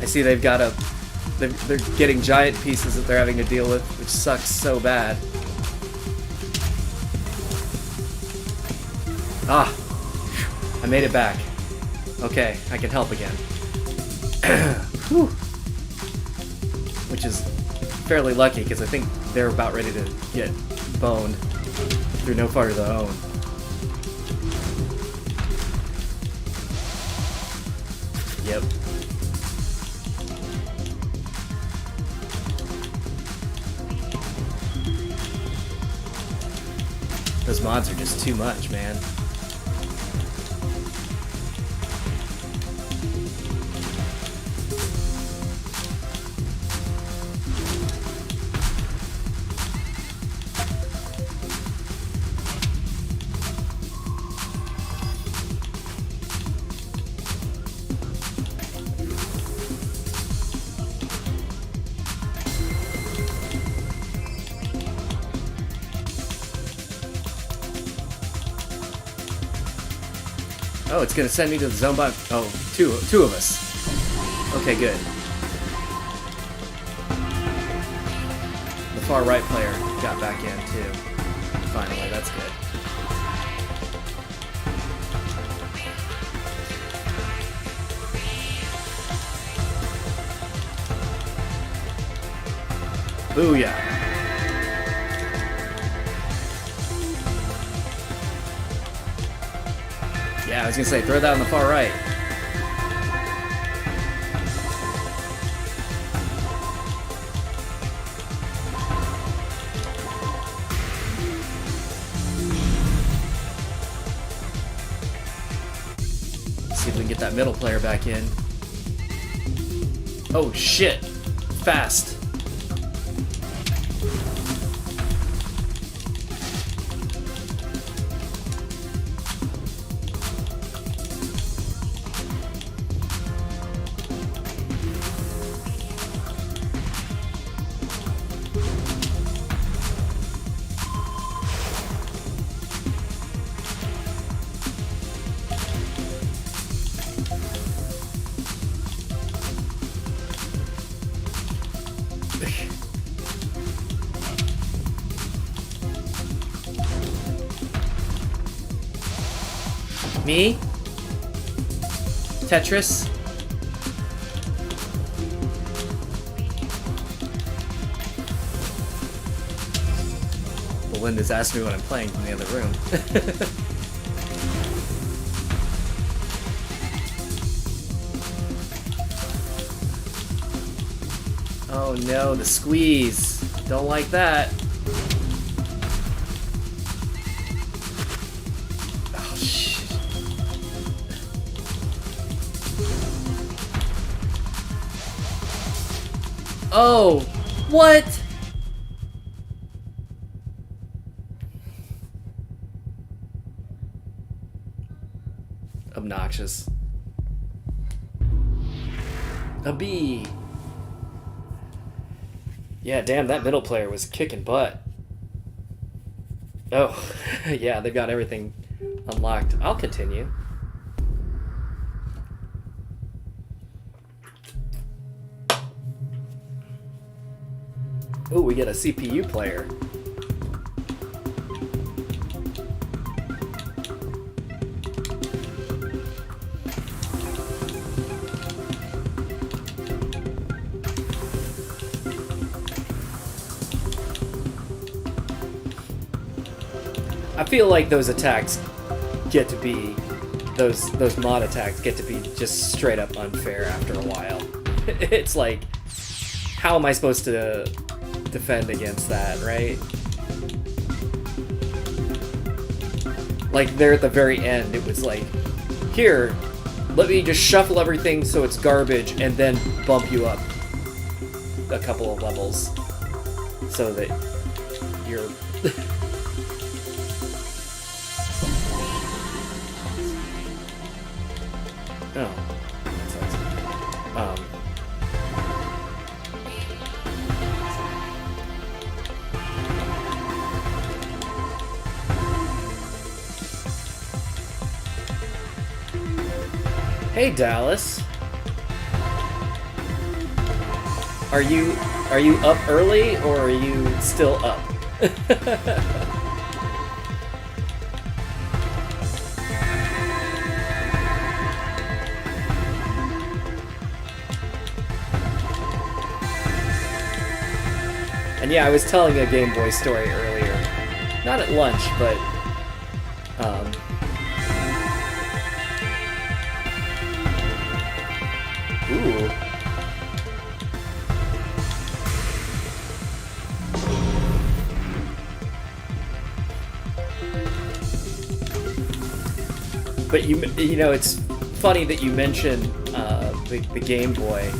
I see they've got a... They're getting giant pieces that they're having to deal with, which sucks so bad. Ah! I made it back. Okay, I can help again. Whew. Which is fairly lucky, because I think they're about ready to get boned through no fault of their own. Yep. Those mods are just too much, man. Oh, it's gonna send me to the zone by... Oh, two of us. Okay, good. The far right player got back in, too. Finally, that's good. Booyah. Yeah, I was gonna say, throw that on the far right. Let's see if we can get that middle player back in. Oh shit! Fast. Me? Tetris? Belinda's asked me what I'm playing from the other room. Oh no, the squeeze. Don't like that. Oh shit. Oh, what? Obnoxious. A bee. Yeah, damn, that middle player was kicking butt. Oh, yeah, they've got everything unlocked. I'll continue. Ooh, we get a CPU player. I feel like those attacks get to be, those mod attacks get to be just straight up unfair after a while. It's like, how am I supposed to defend against that, right? Like, there at the very end, it was like, here, let me just shuffle everything so it's garbage and then bump you up a couple of levels so that you're... Oh, that sucks. Hey, Dallas. Are you up early or are you still up? And yeah, I was telling a Game Boy story earlier. Not at lunch, but... Ooh. But you know, it's funny that you mentioned the Game Boy,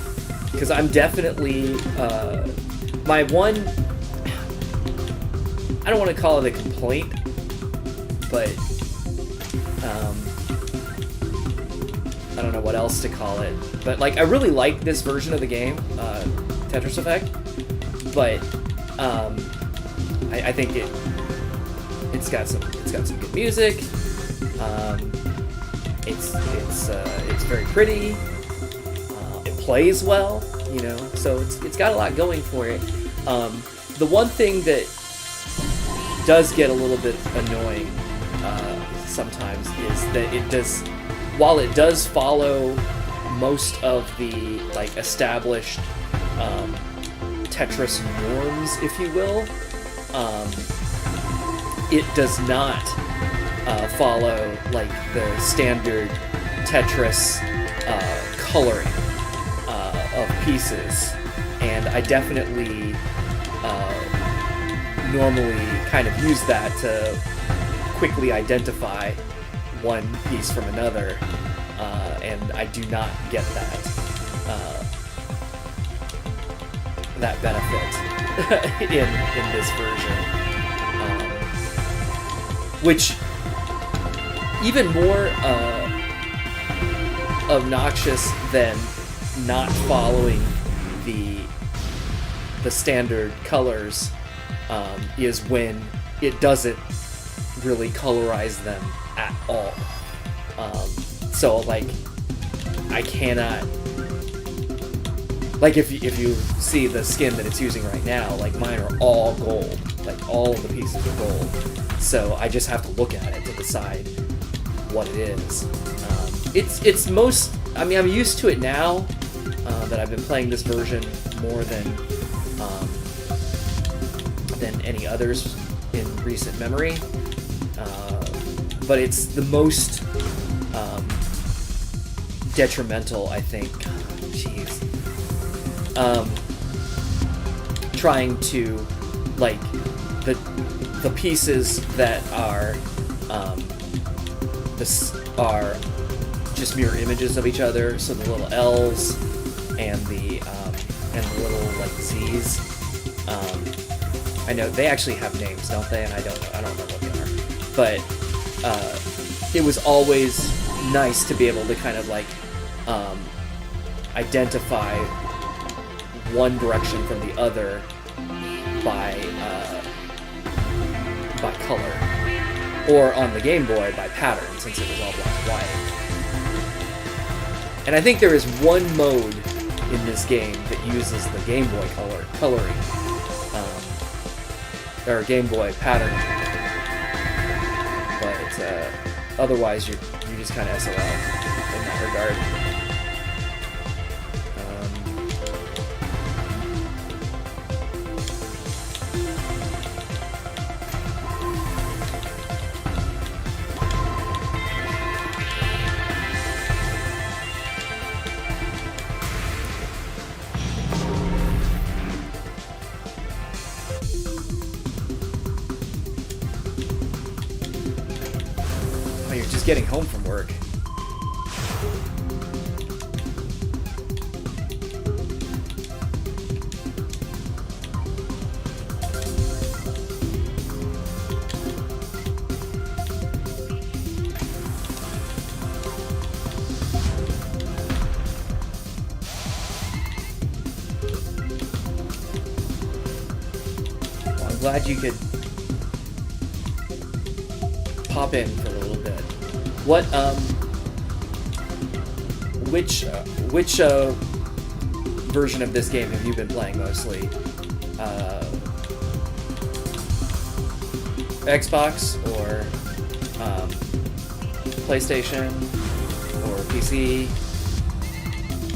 because I'm definitely... my one, I don't want to call it a complaint, but I don't know what else to call it. But like, I really like this version of the game, Tetris Effect. But I think it's got some good music. It's very pretty. It plays well. You know, so it's got a lot going for it. The one thing that does get a little bit annoying sometimes is that while it does follow most of the like established Tetris norms, if you will, it does not follow like the standard Tetris coloring of pieces, and I definitely normally kind of use that to quickly identify one piece from another, and I do not get that benefit in this version, which even more obnoxious than not following the standard colors is when it doesn't really colorize them at all. So like, I cannot, like, if you see the skin that it's using right now, like mine are all gold, like all of the pieces are gold. So I just have to look at it to decide what it is. It's most, I mean, I'm used to it now that I've been playing this version more than any others in recent memory, but it's the most detrimental, I think. Jeez. Trying to, like, the pieces that are are just mirror images of each other. So the little L's and the little like Z's. I know they actually have names, don't they? And I don't know what they are. But it was always nice to be able to kind of like identify one direction from the other by color, or on the Game Boy by pattern, since it was all black and white. And I think there is one mode in this game that uses the Game Boy coloring, or Game Boy pattern, but otherwise you just kind of SOL in that regard. Getting home from work. Well, I'm glad you could pop in for a little bit. What which version of this game have you been playing mostly? Xbox or PlayStation or PC?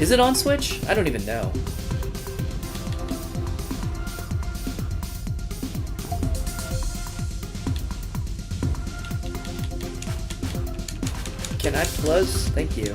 Is it on Switch? I don't even know. Can I plus? Thank you.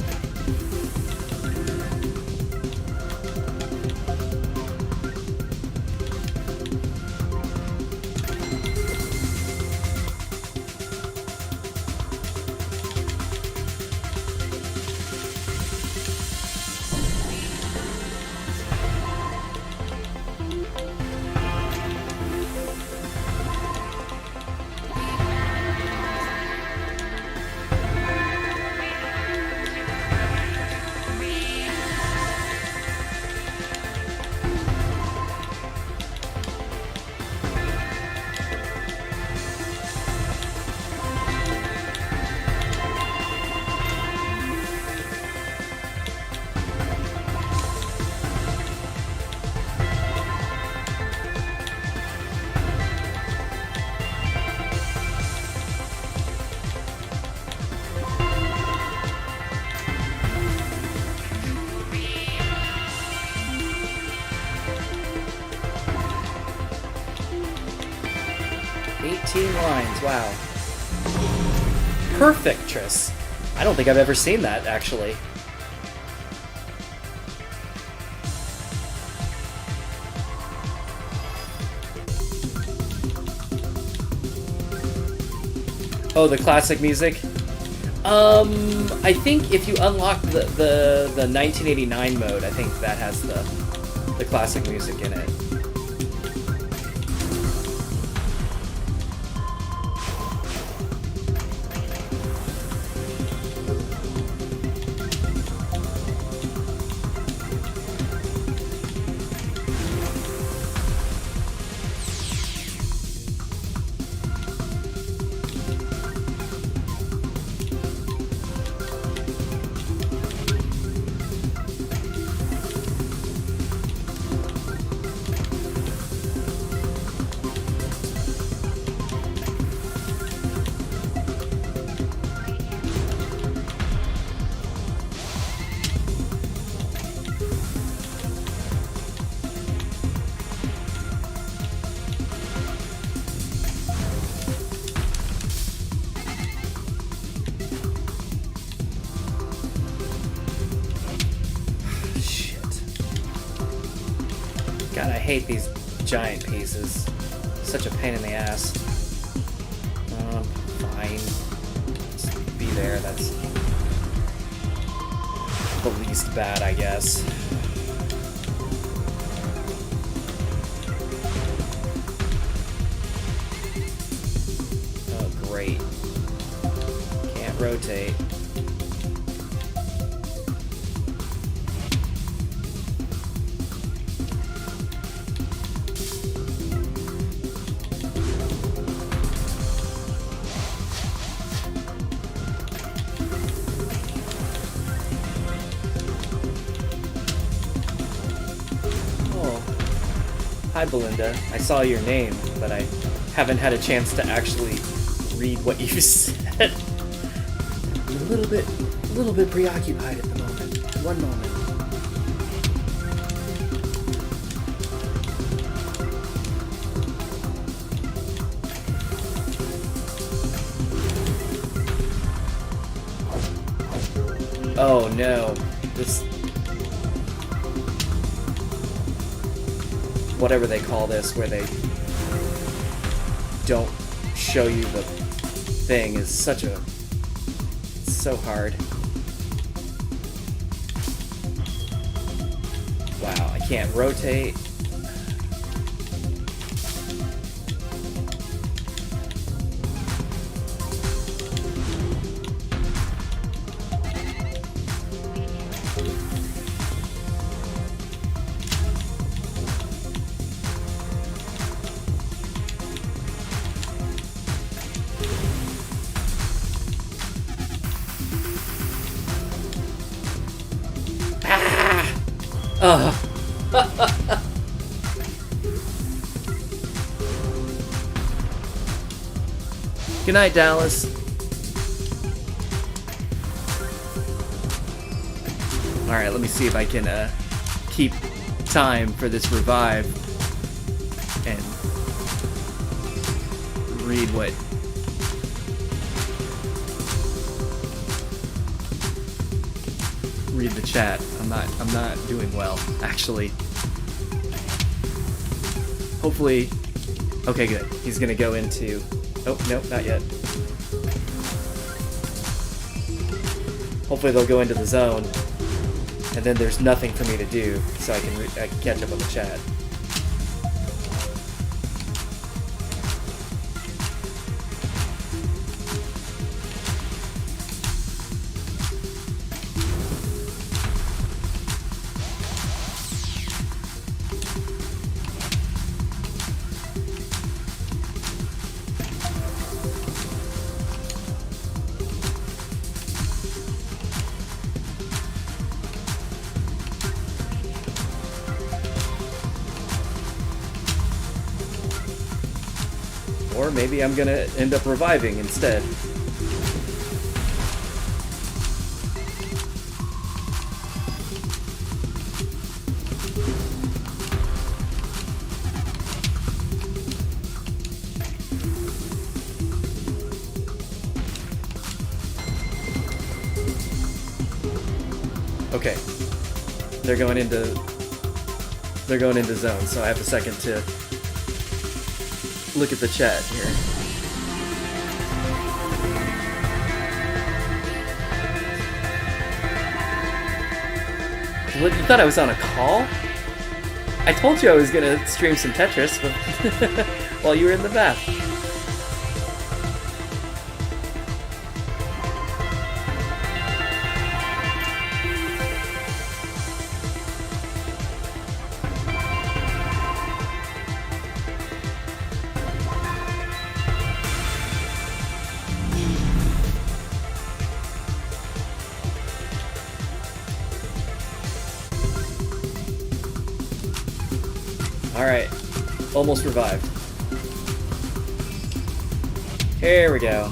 Lines, wow. Perfect, Tris. I don't think I've ever seen that, actually. Oh, the classic music? I think if you unlock the 1989 mode, I think that has the classic music in it. hate these giant pieces. Such a pain in the ass. Fine. Just be there, that's the least bad, I guess. Oh, great. Can't rotate. Hi, Belinda. I saw your name, but I haven't had a chance to actually read what you said. I'm a little bit preoccupied at the moment. One moment. Oh no, this... whatever they call this, where they don't show you the thing, is such a... it's so hard. Wow, I can't rotate. Good night, Dallas. Alright, let me see if I can keep time for this revive and read what... read the chat. I'm not doing well, actually. Hopefully... okay, good. He's gonna go into... oh, nope, not yet. Hopefully they'll go into the zone, and then there's nothing for me to do, so I can catch up on the chat. Or maybe I'm gonna end up reviving instead. Okay. They're going into zone, so I have a second to look at the chat here. What, you thought I was on a call? I told you I was gonna stream some Tetris while you were in the bath. Alright, almost revived. Here we go.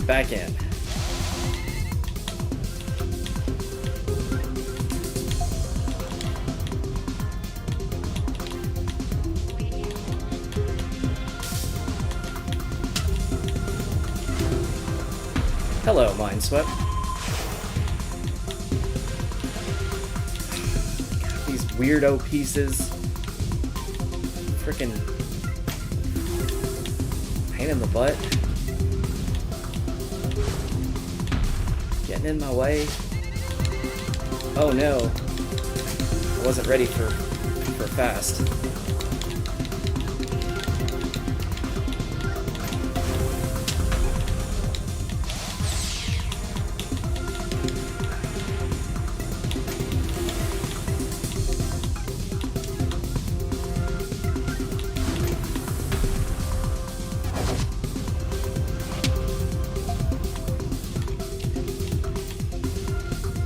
Back in. Hello, Mindswept. These weirdo pieces. freaking pain in the butt. Getting in my way. Oh no. I wasn't ready for fast.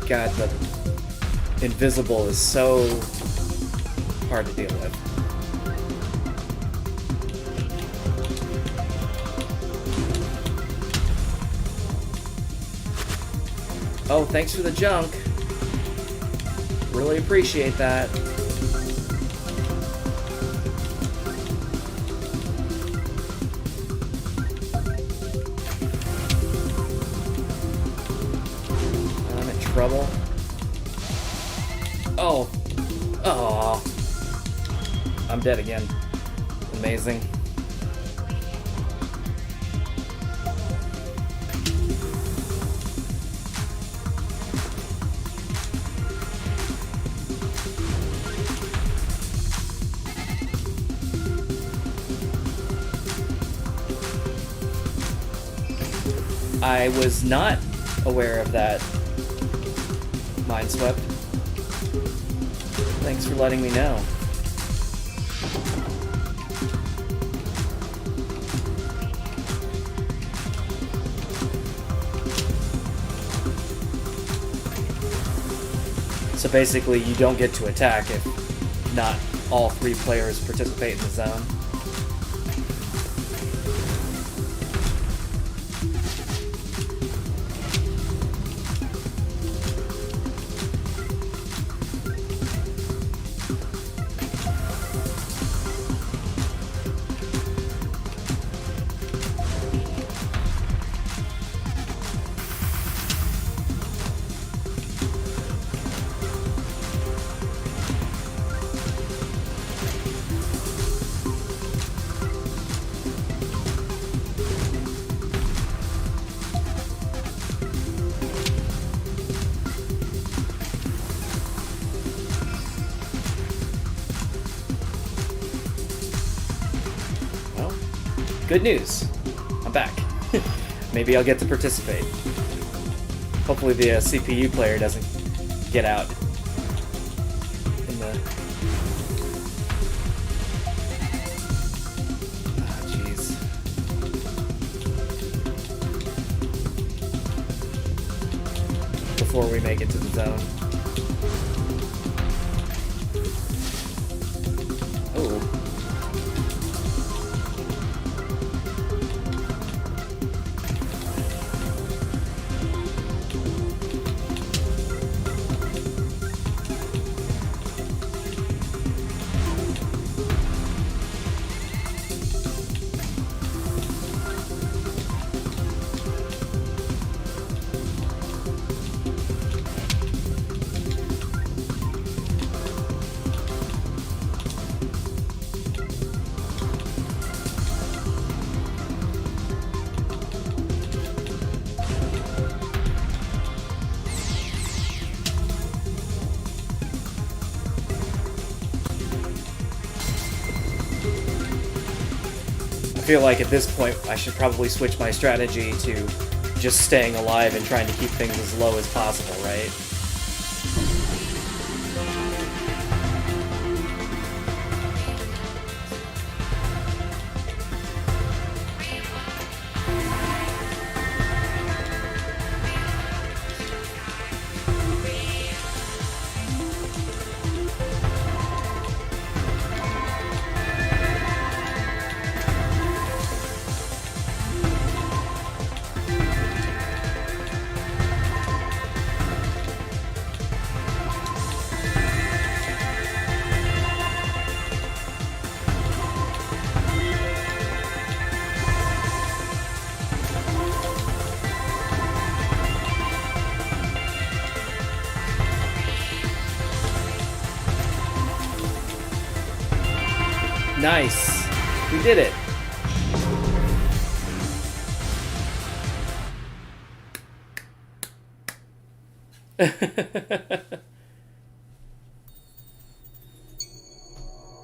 God, the invisible is so hard to deal with. Oh, thanks for the junk. Really appreciate that. I'm in trouble. Oh. Oh. I'm dead again. Amazing. I was not aware of that mind swept. Thanks for letting me know. So basically, you don't get to attack if not all 3 players participate in the zone. Good news. I'm back. Maybe I'll get to participate. Hopefully the CPU player doesn't get out in the... Ah, jeez. Before we make it to the zone. Oh. I feel like at this point I should probably switch my strategy to just staying alive and trying to keep things as low as possible, right? Nice. We did it.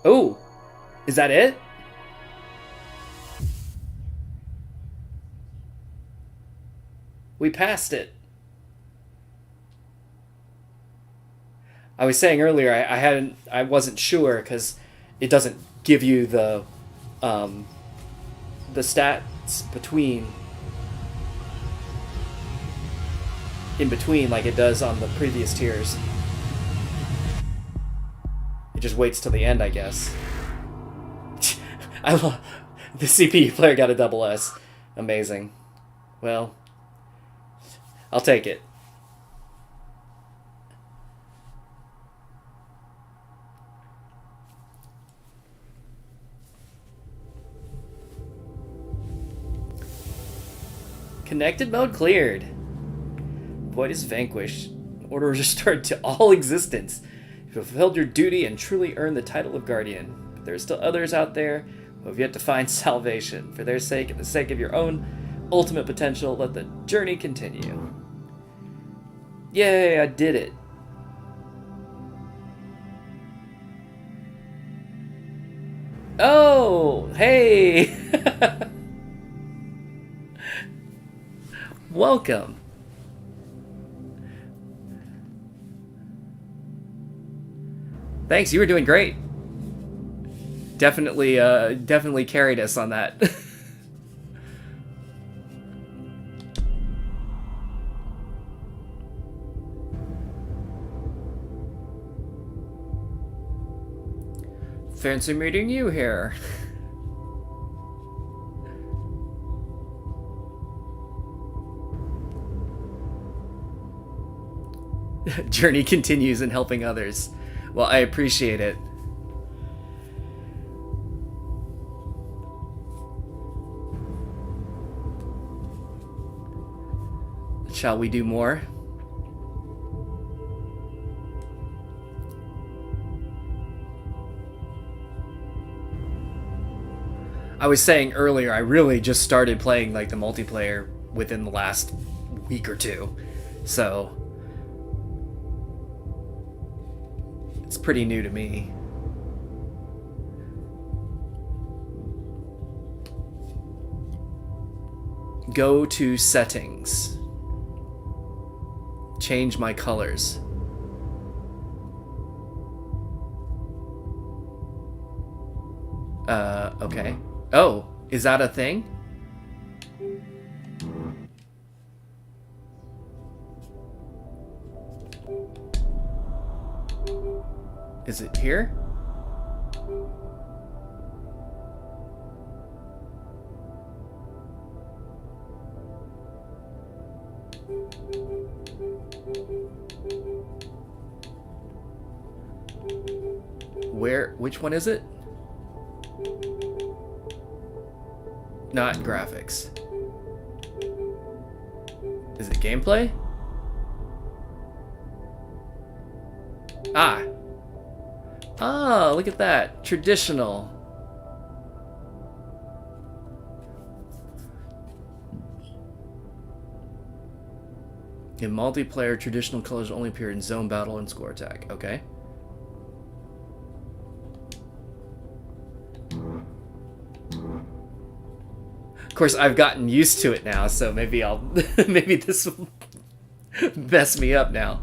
Oh, is that it? We passed it. I was saying earlier I wasn't sure because it doesn't give you the stats in between like it does on the previous tiers. It just waits till the end, I guess. I love the CPU player got a double S. Amazing. Well, I'll take it. Connected mode cleared. Void is vanquished. Order is restored to all existence. You fulfilled your duty and truly earned the title of Guardian. But there are still others out there who have yet to find salvation. For their sake and the sake of your own ultimate potential, let the journey continue. Yay, I did it. Oh, hey! Welcome. Thanks, you were doing great. Definitely carried us on that. Fancy meeting you here. Journey continues in helping others. Well, I appreciate it. Shall we do more? I was saying earlier, I really just started playing like the multiplayer within the last week or two, so it's pretty new to me. Go to settings. Change my colors. Okay. Oh, is that a thing? Is it here? Which one is it? Not graphics. Is it gameplay? Ah. Oh, look at that. Traditional. In multiplayer, traditional colors only appear in zone battle and score attack. Okay. Of course, I've gotten used to it now, so maybe maybe this will mess me up now.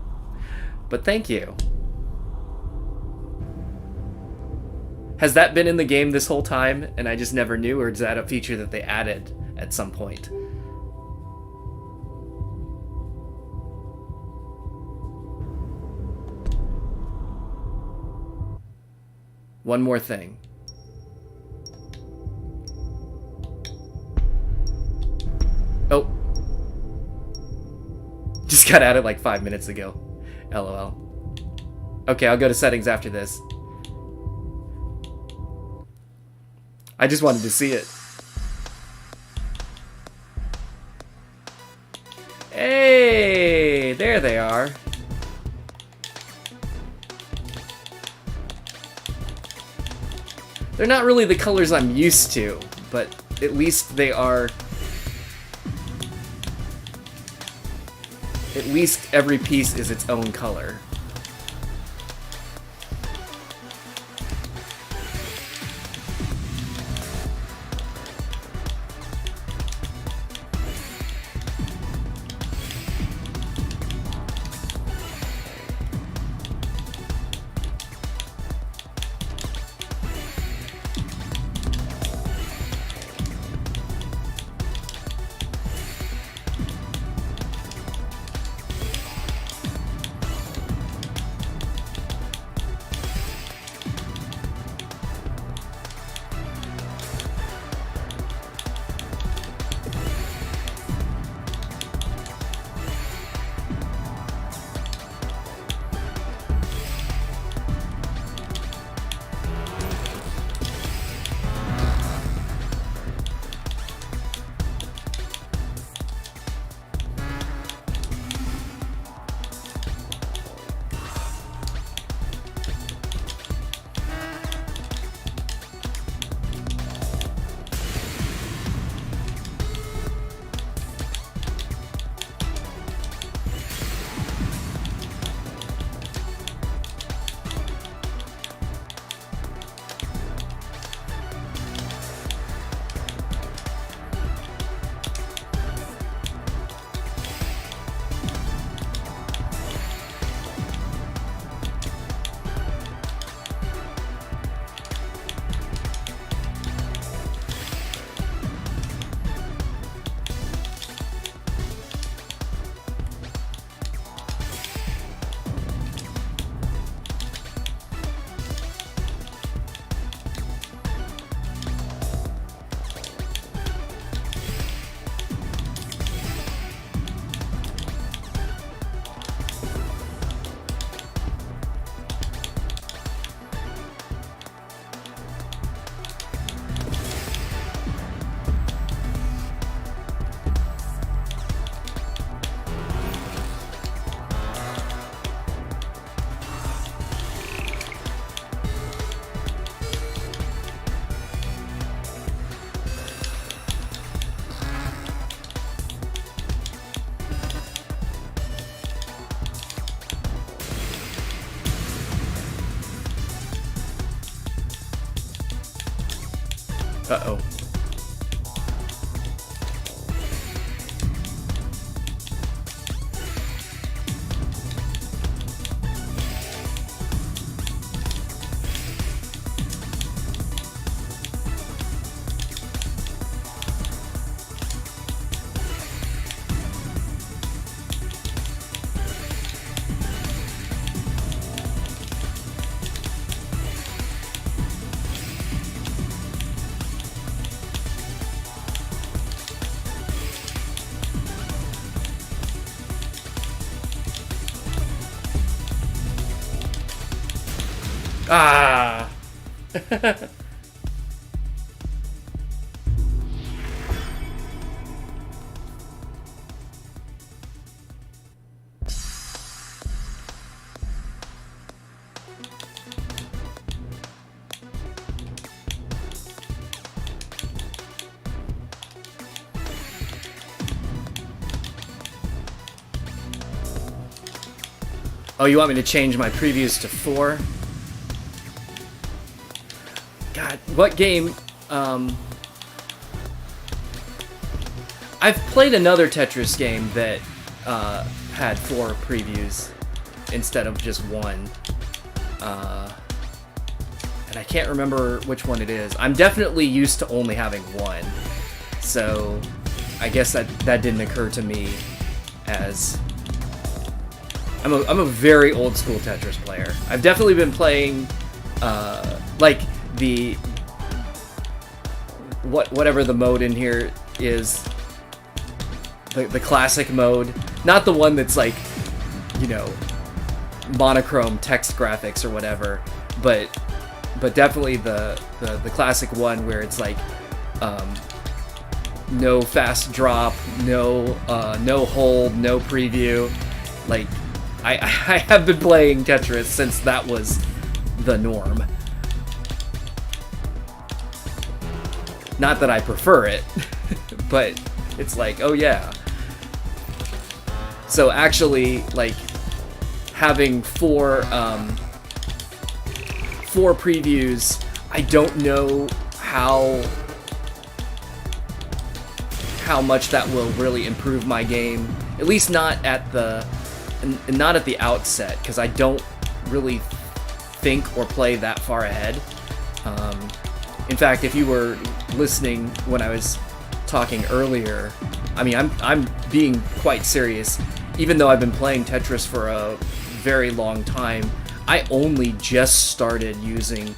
But thank you. Has that been in the game this whole time and I just never knew, or is that a feature that they added at some point? One more thing. Oh. Just got added like 5 minutes ago. LOL. Okay, I'll go to settings after this. I just wanted to see it. Hey, there they are. They're not really the colors I'm used to, but at least they are... At least every piece is its own color. Uh-oh. Ah! Oh, you want me to change my previews to 4? God, what game? I've played another Tetris game that had 4 previews instead of just 1. And I can't remember which one it is. I'm definitely used to only having 1. So I guess that didn't occur to me as... I'm a very old school Tetris player. I've definitely been playing like the whatever the mode in here is, the classic mode, not the one that's like, you know, monochrome text graphics or whatever, but definitely the classic one where it's like no fast drop, no hold, no preview. Like I have been playing Tetris since that was the norm. Not that I prefer it, but it's like, oh yeah. So actually, like, having four previews, I don't know how much that will really improve my game. At least not at the outset, because I don't really think or play that far ahead. In fact, if you were listening when I was talking earlier, I mean, I'm being quite serious. Even though I've been playing Tetris for a very long time, I only just started using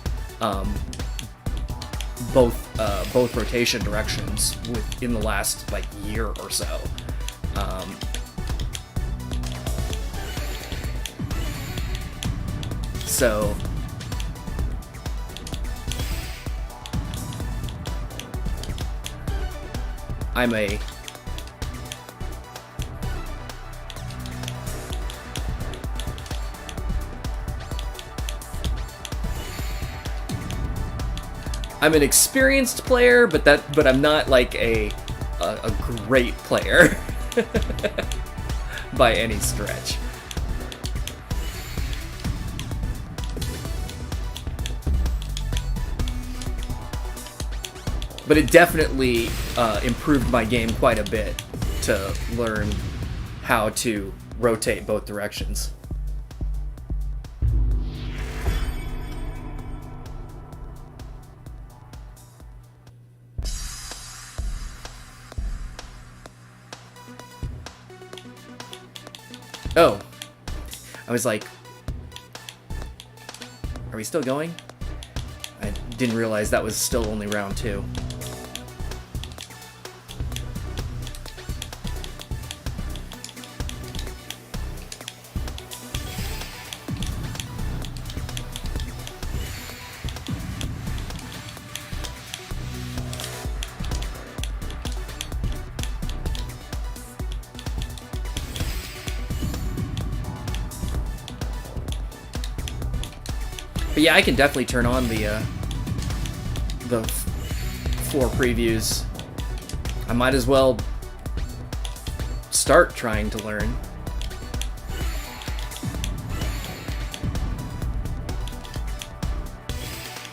both rotation directions within the last like year or so. So I'm an experienced player, but I'm not like a great player by any stretch. But it definitely improved my game quite a bit to learn how to rotate both directions. Oh, I was like, are we still going? I didn't realize that was still only round 2. But yeah, I can definitely turn on the 4 previews. I might as well start trying to learn.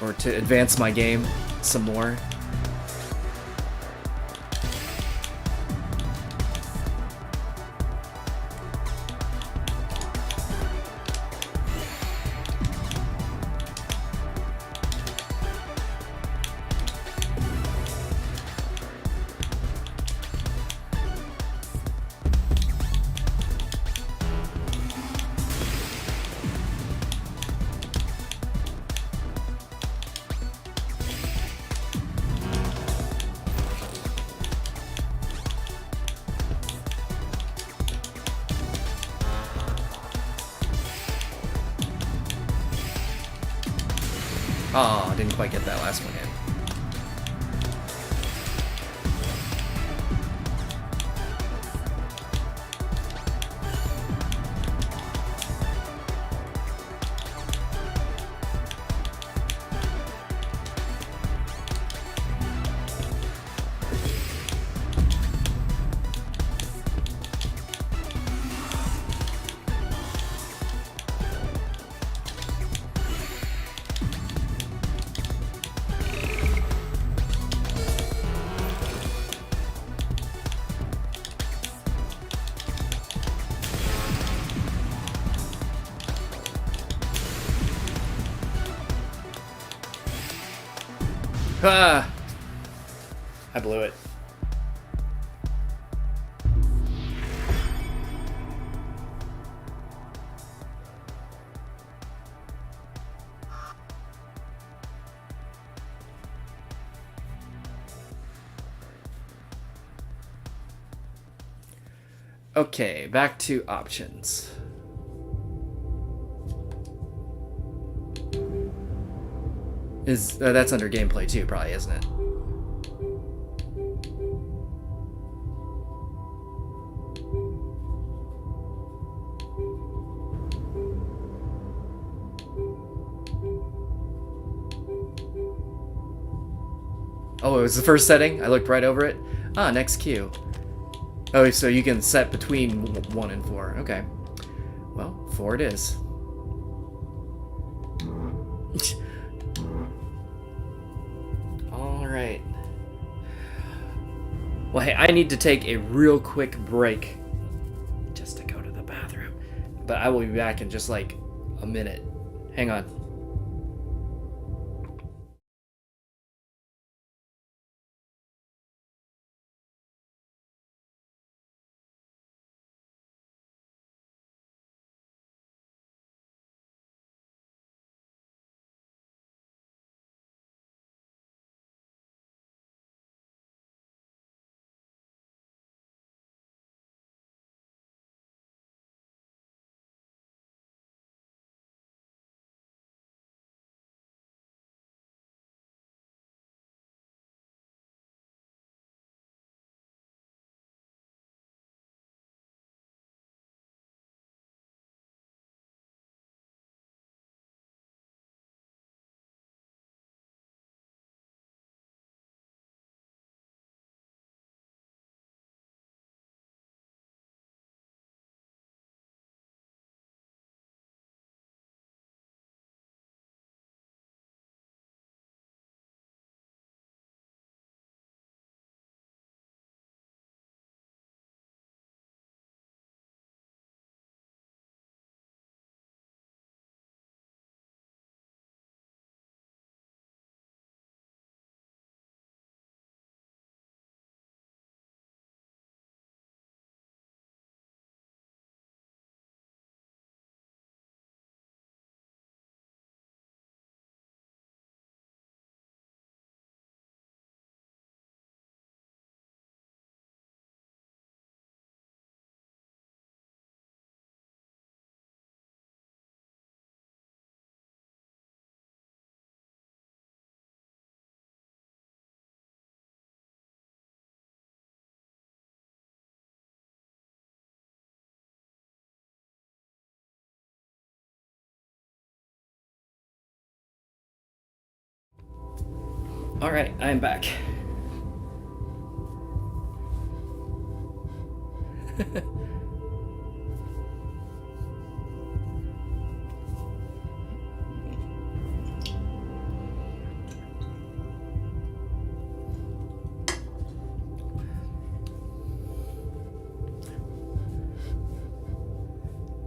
Or to advance my game some more. Oh, didn't quite get that last one in. Ah! I blew it. Okay, back to options. That's under gameplay too, probably, isn't it? Oh, it was the first setting? I looked right over it. Ah, next queue. Oh, so you can set between 1 and 4. Okay. Well, 4 it is. Alright. Well, hey, I need to take a real quick break just to go to the bathroom. But I will be back in just like a minute. Hang on. Alright, I'm back.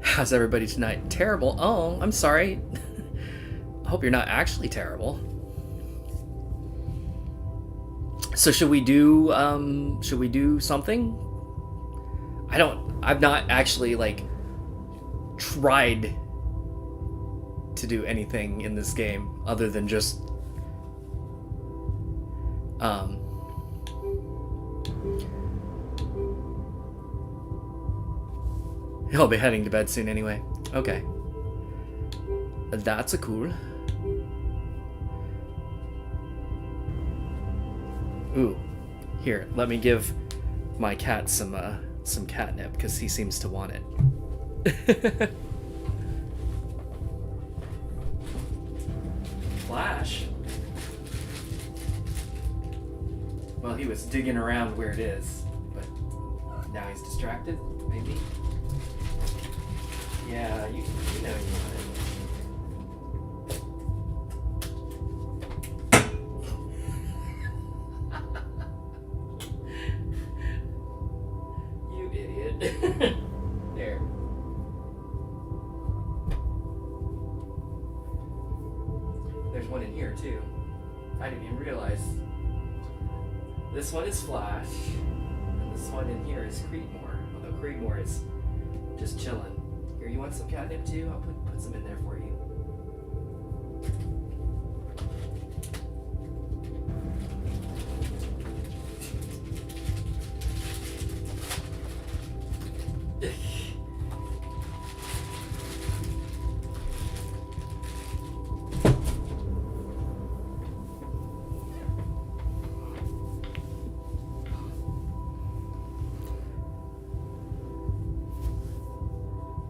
How's everybody tonight? Terrible? Oh, I'm sorry. I hope you're not actually terrible. So should we do something? I've not actually like tried to do anything in this game other than just I'll be heading to bed soon anyway. Okay. That's a cool. Ooh. Here, let me give my cat some catnip because he seems to want it. Flash. Well, he was digging around where it is, but now he's distracted, maybe. Yeah, you know you want it. You idiot. There. There's one in here too. I didn't even realize. This one is Flash, and this one in here is Creedmoor. Although Creedmoor is just chilling. Here, you want some catnip too? I'll put some in there for you.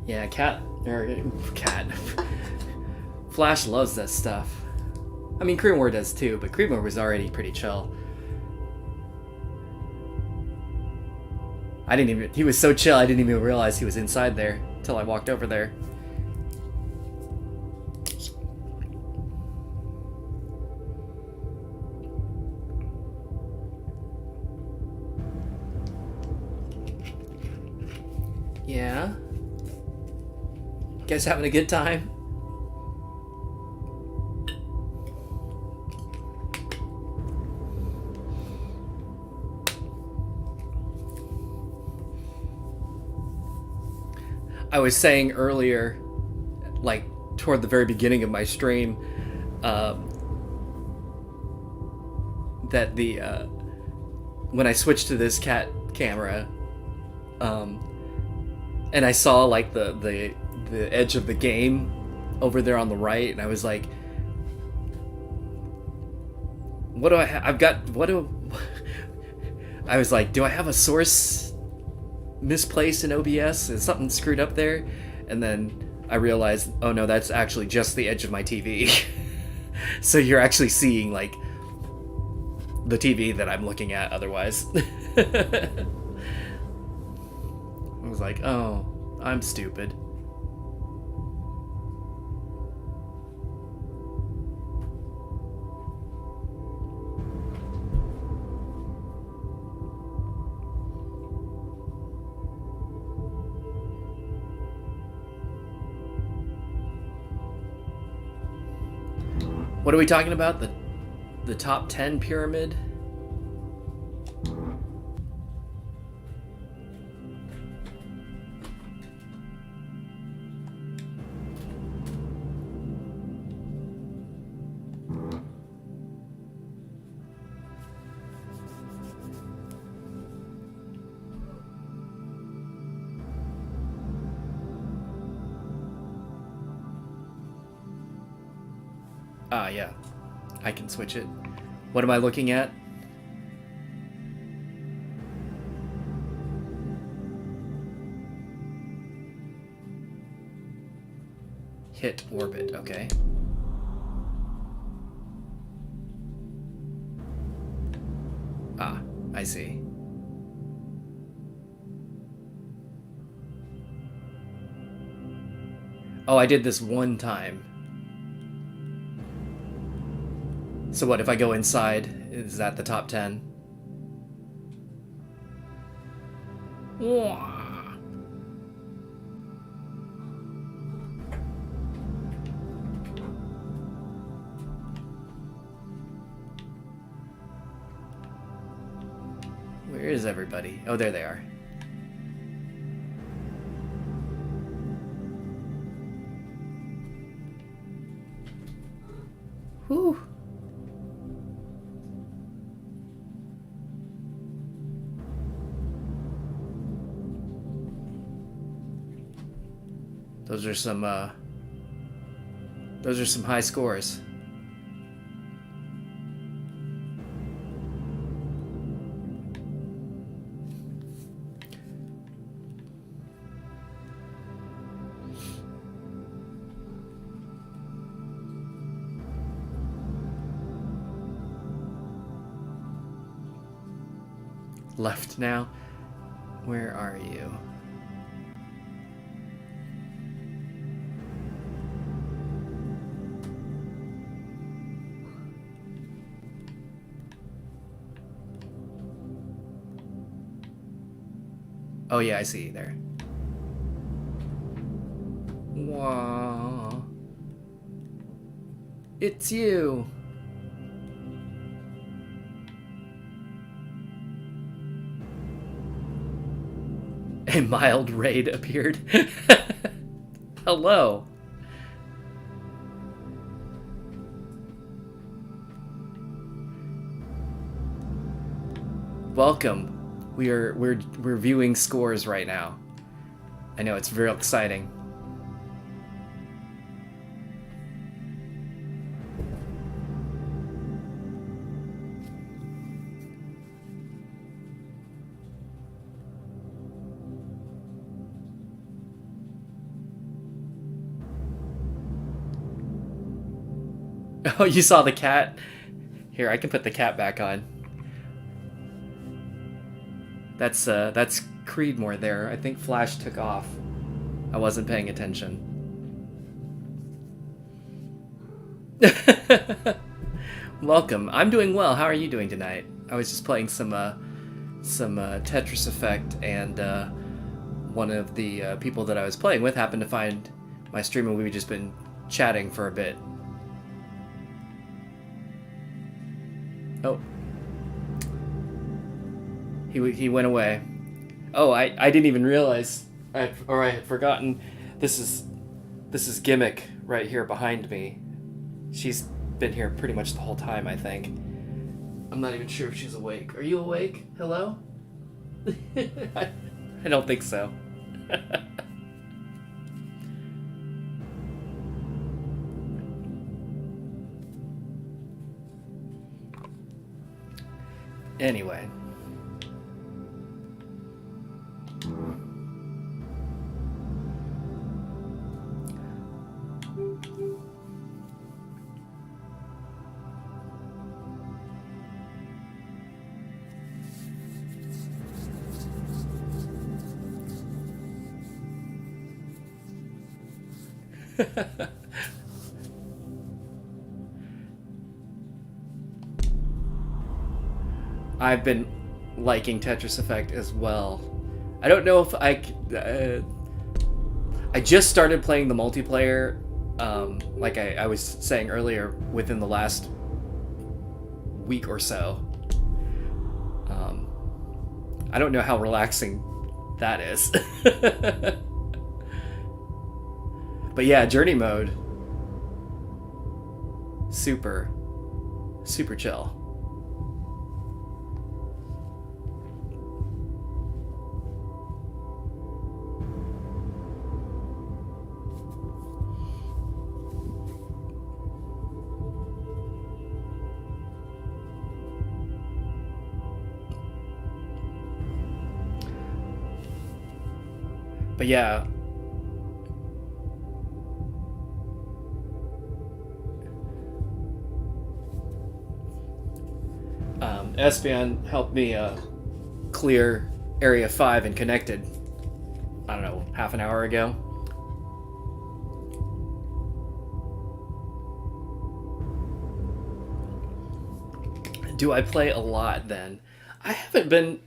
Yeah, cat. Flash loves that stuff. I mean, Creedmoor does too, but Creedmoor was already pretty chill. I didn't even. He was so chill. I didn't even realize he was inside there until I walked over there. Yeah. You guys having a good time? I was saying earlier, like toward the very beginning of my stream, that the when I switched to this cat camera, and I saw like the edge of the game over there on the right, and I was like, what do I have? I was like, do I have a source misplaced in OBS? Is something screwed up there? And then I realized, oh no, that's actually just the edge of my TV. So you're actually seeing like the TV that I'm looking at otherwise. I was like, oh, I'm stupid. What are we talking about? The top 10 pyramid? Ah, yeah. I can switch it. What am I looking at? Hit orbit, okay. Ah, I see. Oh, I did this one time. So what, if I go inside, is that the top 10? Where is everybody? Oh, there they are. Whew. Those are some high scores. Left now? Where are you? Oh yeah, I see you there. Wow. It's you. A mild raid appeared. Hello. Welcome. We're viewing scores right now. I know, it's very exciting. Oh, you saw the cat? Here, I can put the cat back on. That's Creedmoor there. I think Flash took off. I wasn't paying attention. Welcome. I'm doing well. How are you doing tonight? I was just playing some Tetris Effect, and one of the people that I was playing with happened to find my stream, and we've just been chatting for a bit. Oh. He went away. Oh, I didn't even realize, I had forgotten. This is Gimmick right here behind me. She's been here pretty much the whole time, I think. I'm not even sure if she's awake. Are you awake? Hello? I don't think so. Anyway. I've been liking Tetris Effect as well. I don't know if I just started playing the multiplayer, like I was saying earlier, within the last week or so. I don't know how relaxing that is. But yeah, journey mode. Super chill. But yeah. Espion helped me clear Area 5 and connected, I don't know, half an hour ago. Do I play a lot then? I haven't been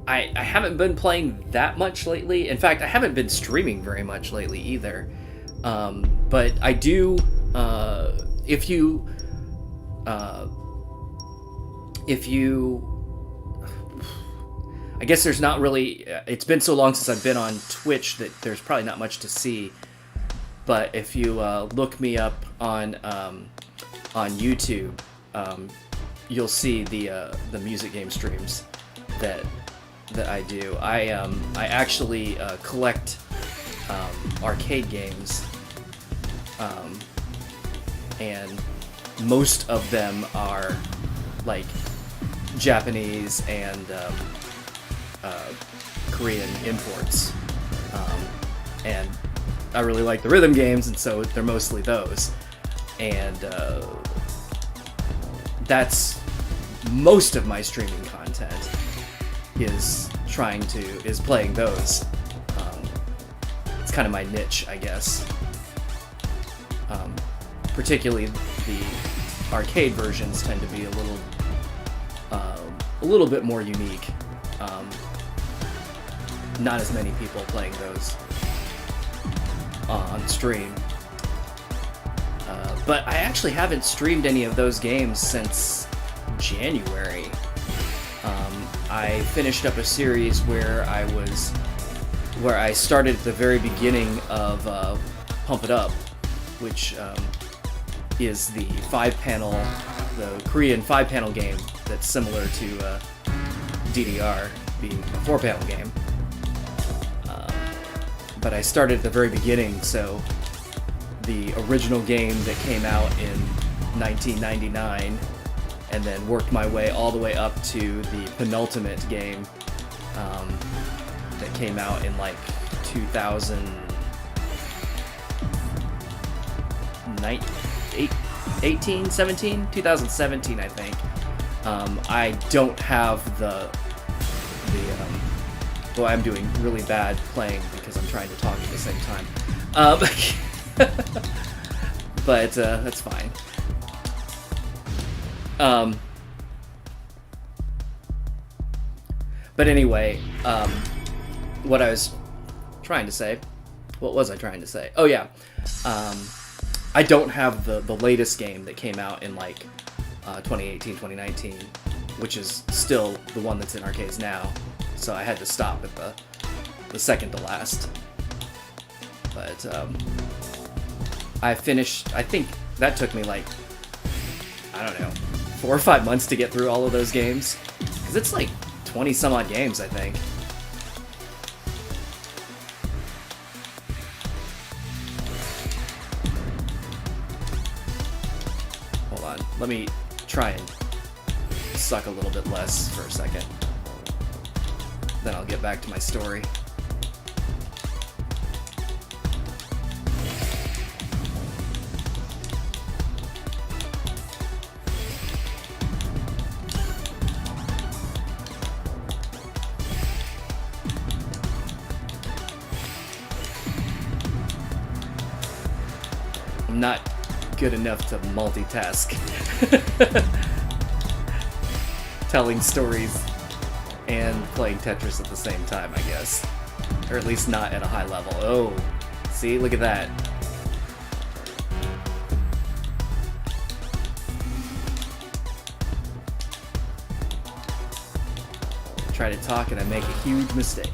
I haven't been playing that much lately. In fact, I haven't been streaming very much lately either. But I do, if you, I guess there's not really, it's been so long since I've been on Twitch that there's probably not much to see. But if you look me up on YouTube, you'll see the music game streams that I do. I actually collect arcade games, and most of them are like Japanese and Korean imports, and I really like the rhythm games, and so they're mostly those, and that's most of my streaming content is playing those. It's kind of my niche, I guess. Particularly the arcade versions tend to be a little bit more unique. Not as many people playing those on stream. But I actually haven't streamed any of those games since January. I finished up a series where I started at the very beginning of Pump It Up, which is the Korean 5-panel game that's similar to DDR being a 4-panel game. But I started at the very beginning, so the original game that came out in 1999, and then worked my way all the way up to the penultimate game that came out in like 2017, I think. I don't have the the well, I'm doing really bad playing because I'm trying to talk at the same time. Um, but that's fine. But anyway, what I was trying to say, what was I trying to say? Oh yeah, I don't have the latest game that came out in like 2018, 2019, which is still the one that's in arcades now. So I had to stop at the second to last. But I finished. I think that took me like, I don't know, 4 or 5 months to get through all of those games, because it's like 20 some odd games, I think. Hold on, let me try and suck a little bit less for a second. Then I'll get back to my story. I'm not good enough to multitask. Telling stories and playing Tetris at the same time, I guess. Or at least not at a high level. Oh, see, look at that. Try to talk and I make a huge mistake.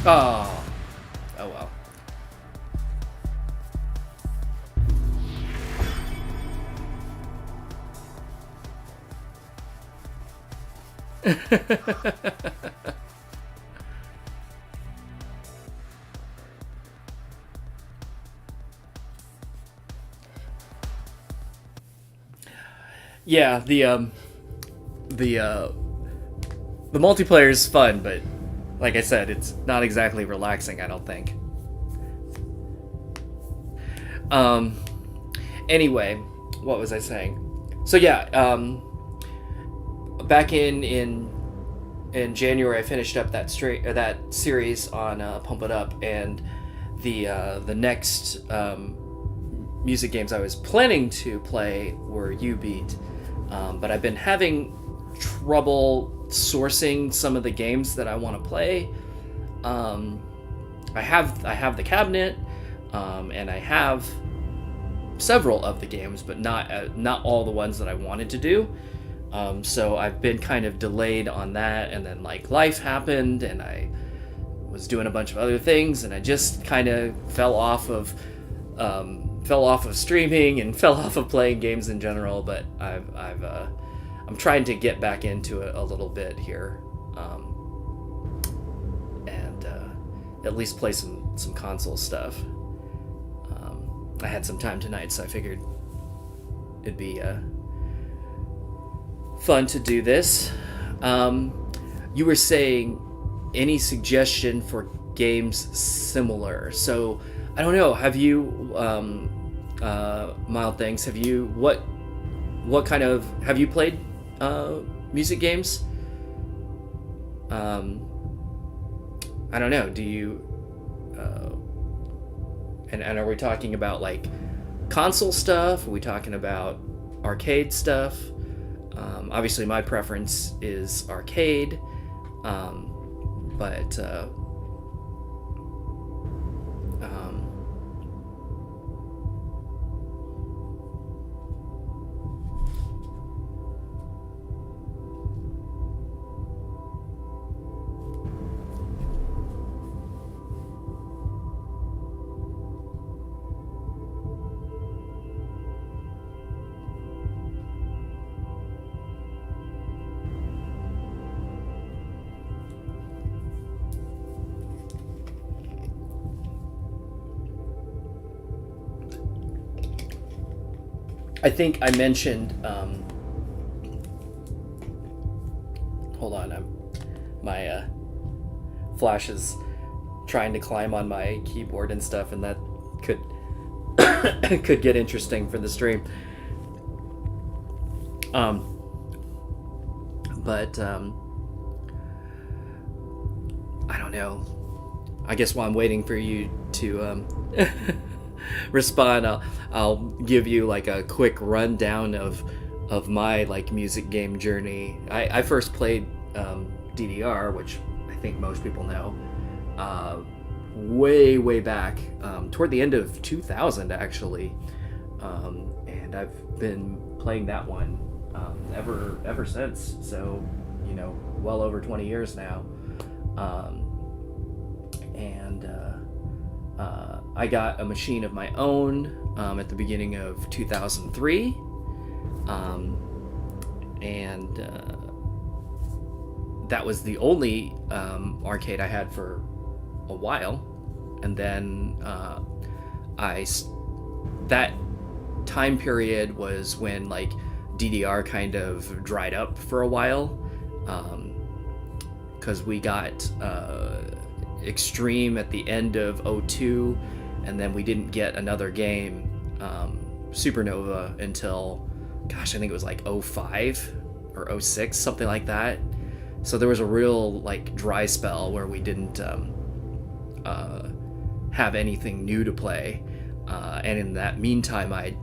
Oh. Oh well. Yeah, the multiplayer is fun, but like I said, it's not exactly relaxing, I don't think. Anyway, what was I saying? So yeah, back in January, I finished up that series on Pump It Up, and the next music games I was planning to play were U-Beat, but I've been having trouble sourcing some of the games that I want to play. I have the cabinet, and I have several of the games, but not all the ones that I wanted to do. So I've been kind of delayed on that, and then like life happened, and I was doing a bunch of other things, and I just kind of fell off of streaming and fell off of playing games in general. But I'm trying to get back into it a little bit here, and at least play some console stuff. I had some time tonight, so I figured it'd be fun to do this. You were saying any suggestion for games similar. So I don't know. Have you, Mild Things? Have you what kind of have you played music games? I don't know. Do you? And are we talking about like console stuff? Are we talking about arcade stuff? Obviously, my preference is arcade, but um, I think I mentioned. Hold on, my Flash is trying to climb on my keyboard and stuff, and that could could get interesting for the stream. But I don't know. I guess while I'm waiting for you to respond, I'll give you like a quick rundown of my like music game journey. I first played DDR, which I think most people know, way back, toward the end of 2000 actually, and I've been playing that one ever since. So well over 20 years now, and I got a machine of my own at the beginning of 2003, and that was the only arcade I had for a while. And then that time period was when like DDR kind of dried up for a while, because we got Extreme at the end of 2002, and then we didn't get another game, Supernova, until, gosh, I think it was like 2005 or 2006, something like that. So there was a real like dry spell where we didn't have anything new to play, and in that meantime I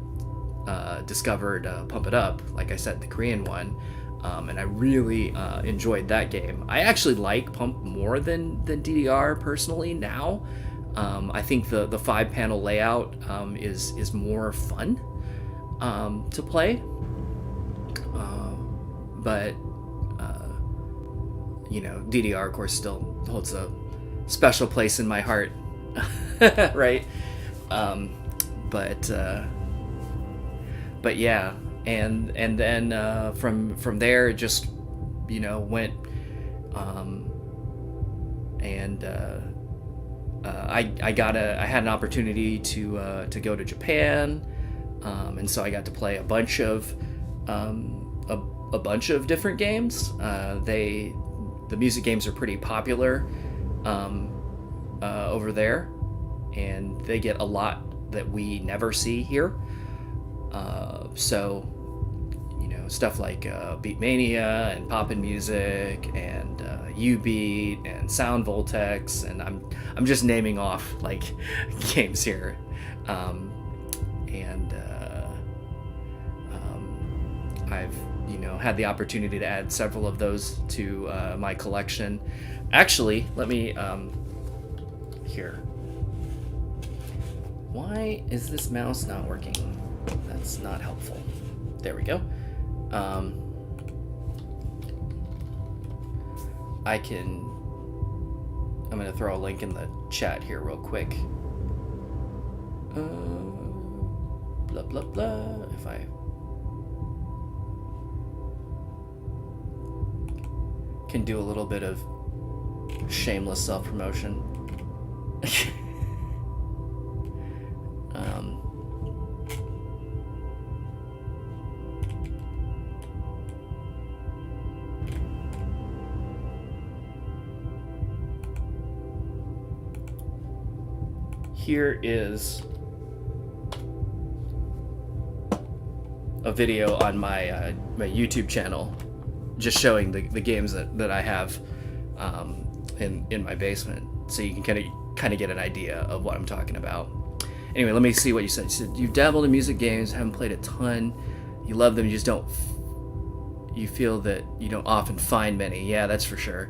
discovered Pump It Up, like I said, the Korean one, and I really enjoyed that game. I actually like Pump more than DDR personally now. I think the 5-panel layout is more fun to play, but DDR of course still holds a special place in my heart. Right? But yeah, and then from there it just went, and I had an opportunity to go to Japan, and so I got to play a bunch of different games. The music games are pretty popular over there, and they get a lot that we never see here. So stuff like Beatmania and Poppin' Music and U-Beat and Sound Voltex, and I'm just naming off like games here, and I've had the opportunity to add several of those to my collection. Actually, let me here. Why is this mouse not working? That's not helpful. There we go. I'm going to throw a link in the chat here real quick. Blah, blah, blah. If I can do a little bit of shameless self-promotion. Here is a video on my my YouTube channel, just showing the games that I have in my basement, so you can kind of get an idea of what I'm talking about. Anyway, let me see what you said. You said you've dabbled in music games, haven't played a ton. You love them, you just don't you feel that you don't often find many. Yeah, that's for sure.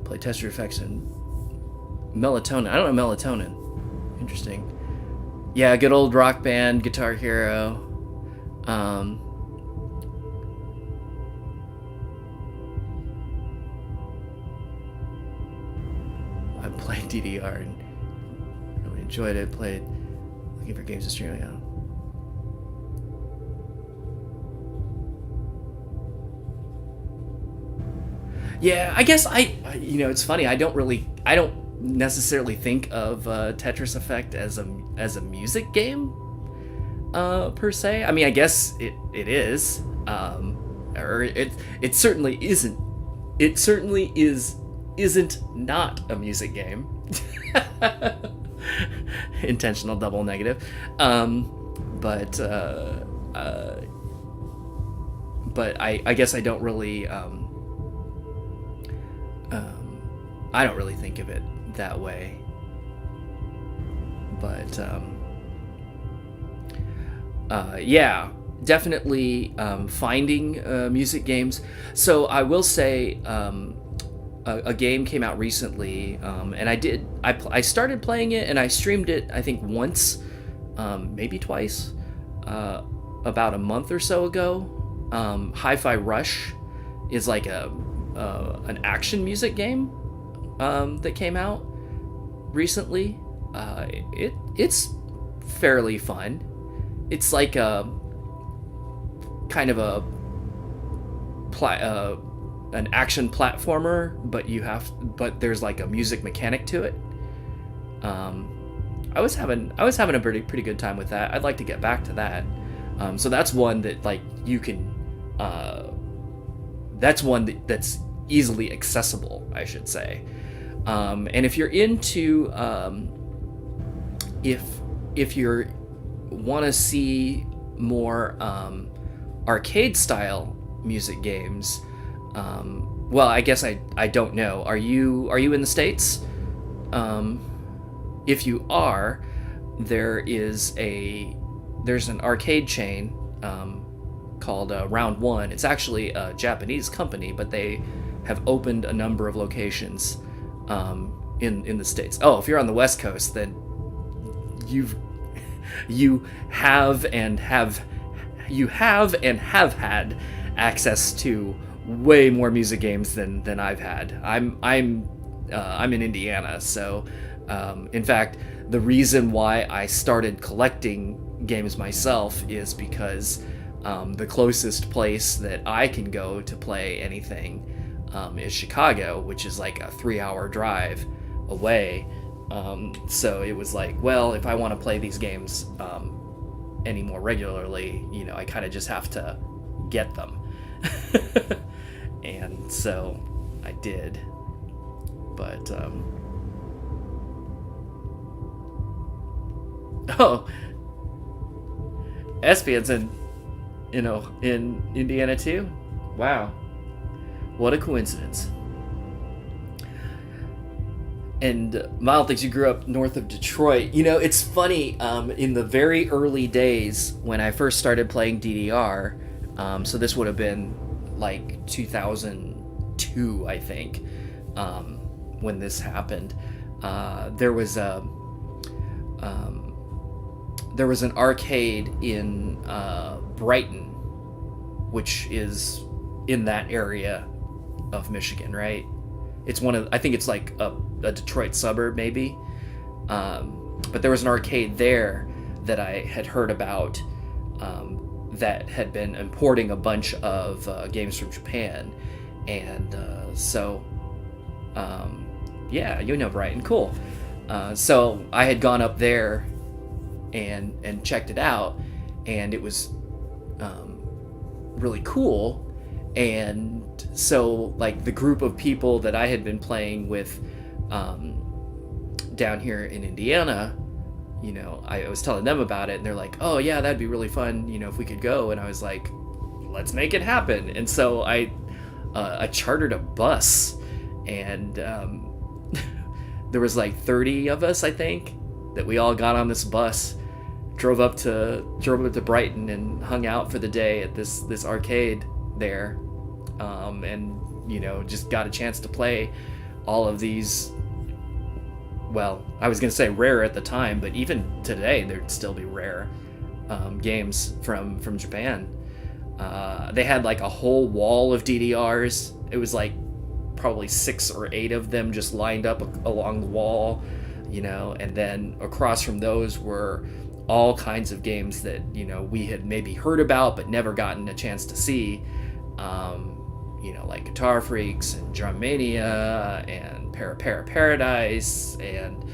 Play Tetris Effects and Melatonin. I don't know Melatonin. Interesting. Yeah, good old Rock Band, Guitar Hero. I played DDR and really enjoyed it. Played looking for games to stream now. Yeah, I guess it's funny. I don't necessarily think of Tetris Effect as a music game per se. I mean, I guess it is, or it certainly isn't. It certainly isn't not a music game. Intentional double negative, but I guess I don't really. I don't really think of it that way, but yeah, definitely finding music games. So I will say a game came out recently, and I started playing it and I streamed it I think once, maybe twice, about a month or so ago. Hi-Fi Rush is like an action music game that came out recently. It's fairly fun. It's like a kind of an action platformer, but there's like a music mechanic to it. I was having a pretty good time with that. I'd like to get back to that. So that's one that like you can. That's one that's easily accessible, I should say. And if you're into, if you want to see more arcade style music games, well, I guess I don't know. Are you in the States? If you are, there's an arcade chain called Round One. It's actually a Japanese company, but they have opened a number of locations in the States. Oh, if you're on the West Coast, then you have had access to way more music games than I've had. I'm in Indiana, so in fact, the reason why I started collecting games myself is because the closest place that I can go to play anything is Chicago, which is like a 3-hour drive away. So it was like, well, if I want to play these games any more regularly, I kind of just have to get them. And so I did. But Espian's in Indiana too? Wow. What a coincidence. And Miles thinks you grew up north of Detroit. It's funny, in the very early days when I first started playing DDR, so this would have been like 2002, I think, when this happened, there was an arcade in Brighton, which is in that area of Michigan, right? It's I think it's like a Detroit suburb, maybe. But there was an arcade there that I had heard about, that had been importing a bunch of games from Japan. And so, yeah, Brighton, cool. So I had gone up there and checked it out, and it was really cool. And so, like, the group of people that I had been playing with down here in Indiana, I was telling them about it, and they're like, oh yeah, that'd be really fun, if we could go. And I was like, let's make it happen. And so I chartered a bus, and there was like 30 of us, I think, that we all got on this bus, drove up to Brighton, and hung out for the day at this arcade there. and just got a chance to play all of these. Well, I was gonna say rare at the time, but even today there'd still be rare games from Japan. They had like a whole wall of DDRs. It was like probably 6 or 8 of them just lined up along the wall, and then across from those were all kinds of games that we had maybe heard about but never gotten a chance to see, like Guitar Freaks and Drum Mania and Para Paradise and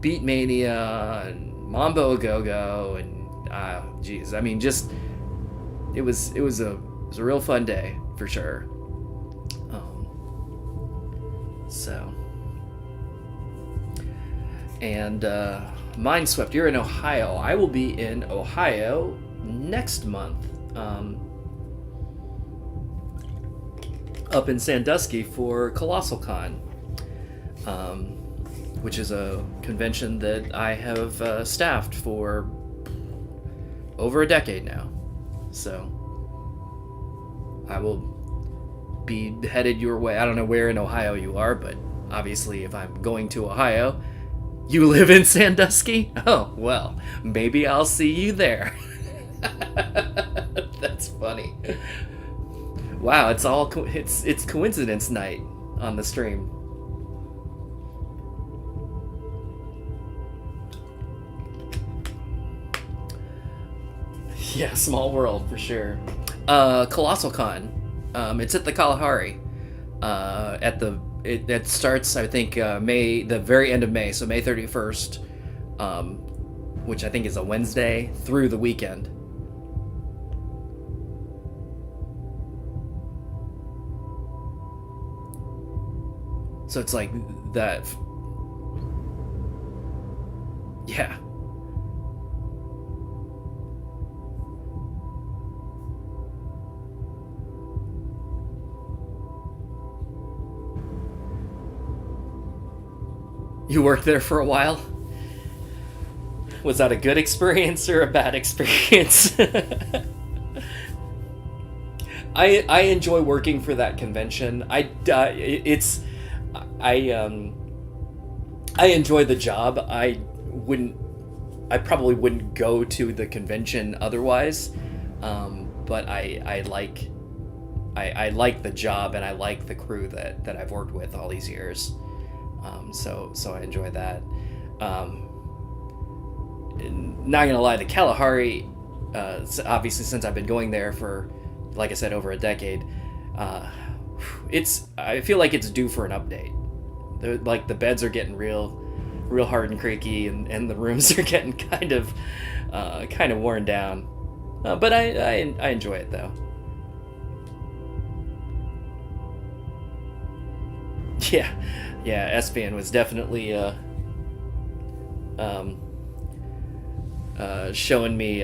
Beat Mania and Mambo Go-Go and geez, I mean, just it was a real fun day for sure. And Mindswept, you're in Ohio. I will be in Ohio next month, up in Sandusky for Colossal Con, which is a convention that I have staffed for over a decade now. So I will be headed your way. I don't know where in Ohio you are, but obviously if I'm going to Ohio, you live in Sandusky? Oh, well, maybe I'll see you there. That's funny. Wow, it's coincidence night on the stream. Yeah, small world for sure. Colossal Con. It's at the Kalahari. It starts, I think, the very end of May, so May 31st, which I think is a Wednesday, through the weekend. So it's like that. Yeah. You worked there for a while? Was that a good experience or a bad experience? I enjoy working for that convention. I enjoy the job. I probably wouldn't go to the convention otherwise. But I like the job, and I like the crew that I've worked with all these years. So I enjoy that. Not gonna lie, the Kalahari, obviously since I've been going there for, like I said, over a decade, I feel like it's due for an update. Like the beds are getting real hard and creaky, and the rooms are getting kind of worn down. But I enjoy it though. Yeah, Espion was definitely showing me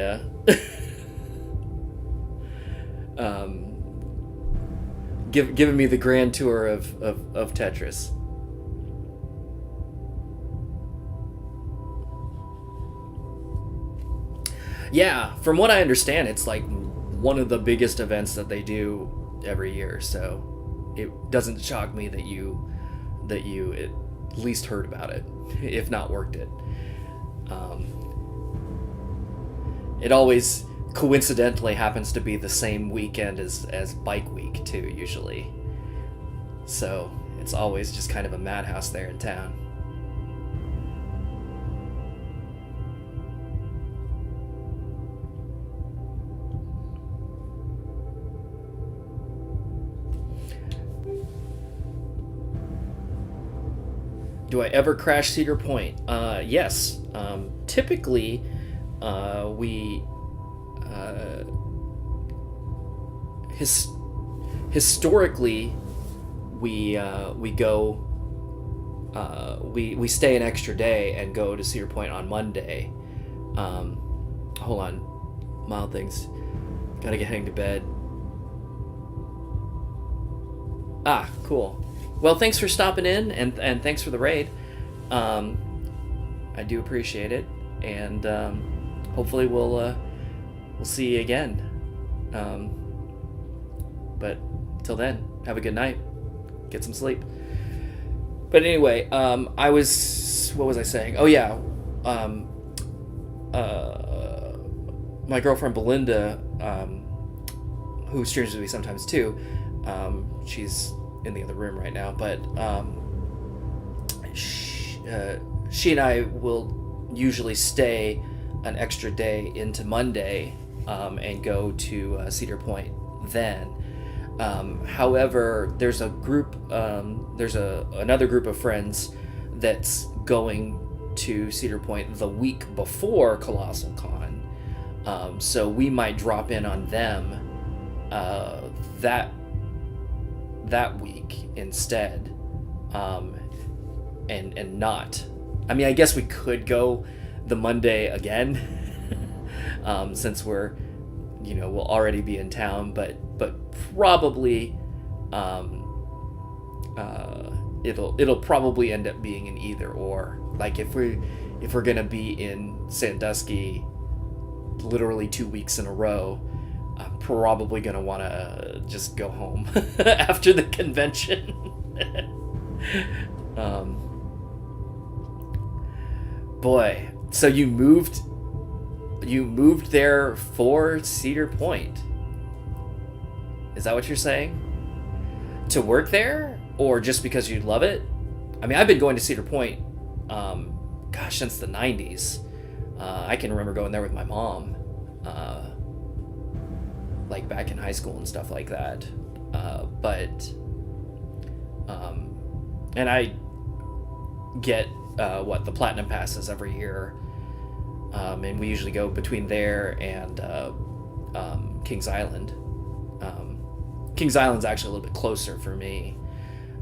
giving me the grand tour of Tetris. Yeah, from what I understand, it's like one of the biggest events that they do every year, so it doesn't shock me that you at least heard about it, if not worked it. It always coincidentally happens to be the same weekend as Bike Week too, usually. So it's always just kind of a madhouse there in town. Do I ever crash Cedar Point? Yes. Typically, we historically we go we stay an extra day and go to Cedar Point on Monday. Hold on, mild things. Gotta get heading to bed. Ah, cool. Well, thanks for stopping in, and thanks for the raid. I do appreciate it, and hopefully we'll see you again. But till then, have a good night. Get some sleep. But anyway, what was I saying? Oh yeah, my girlfriend Belinda, who streams with me sometimes too, she's in the other room right now, but she and I will usually stay an extra day into Monday and go to Cedar Point then. However, there's a group, another group of friends that's going to Cedar Point the week before Colossal Con. So we might drop in on them that week instead, and not. I mean, I guess we could go the Monday again, since we'll already be in town, but probably it'll probably end up being an either or. Like if we're gonna be in Sandusky literally 2 weeks in a row, I'm probably gonna want to just go home after the convention. Boy, so you moved there for Cedar Point. Is that what you're saying? To work there, or just because you love it? I mean, I've been going to Cedar Point, since the 90s. I can remember going there with my mom, like back in high school and stuff like that. And I get the platinum passes every year, and we usually go between there and Kings Island. Kings Island's actually a little bit closer for me,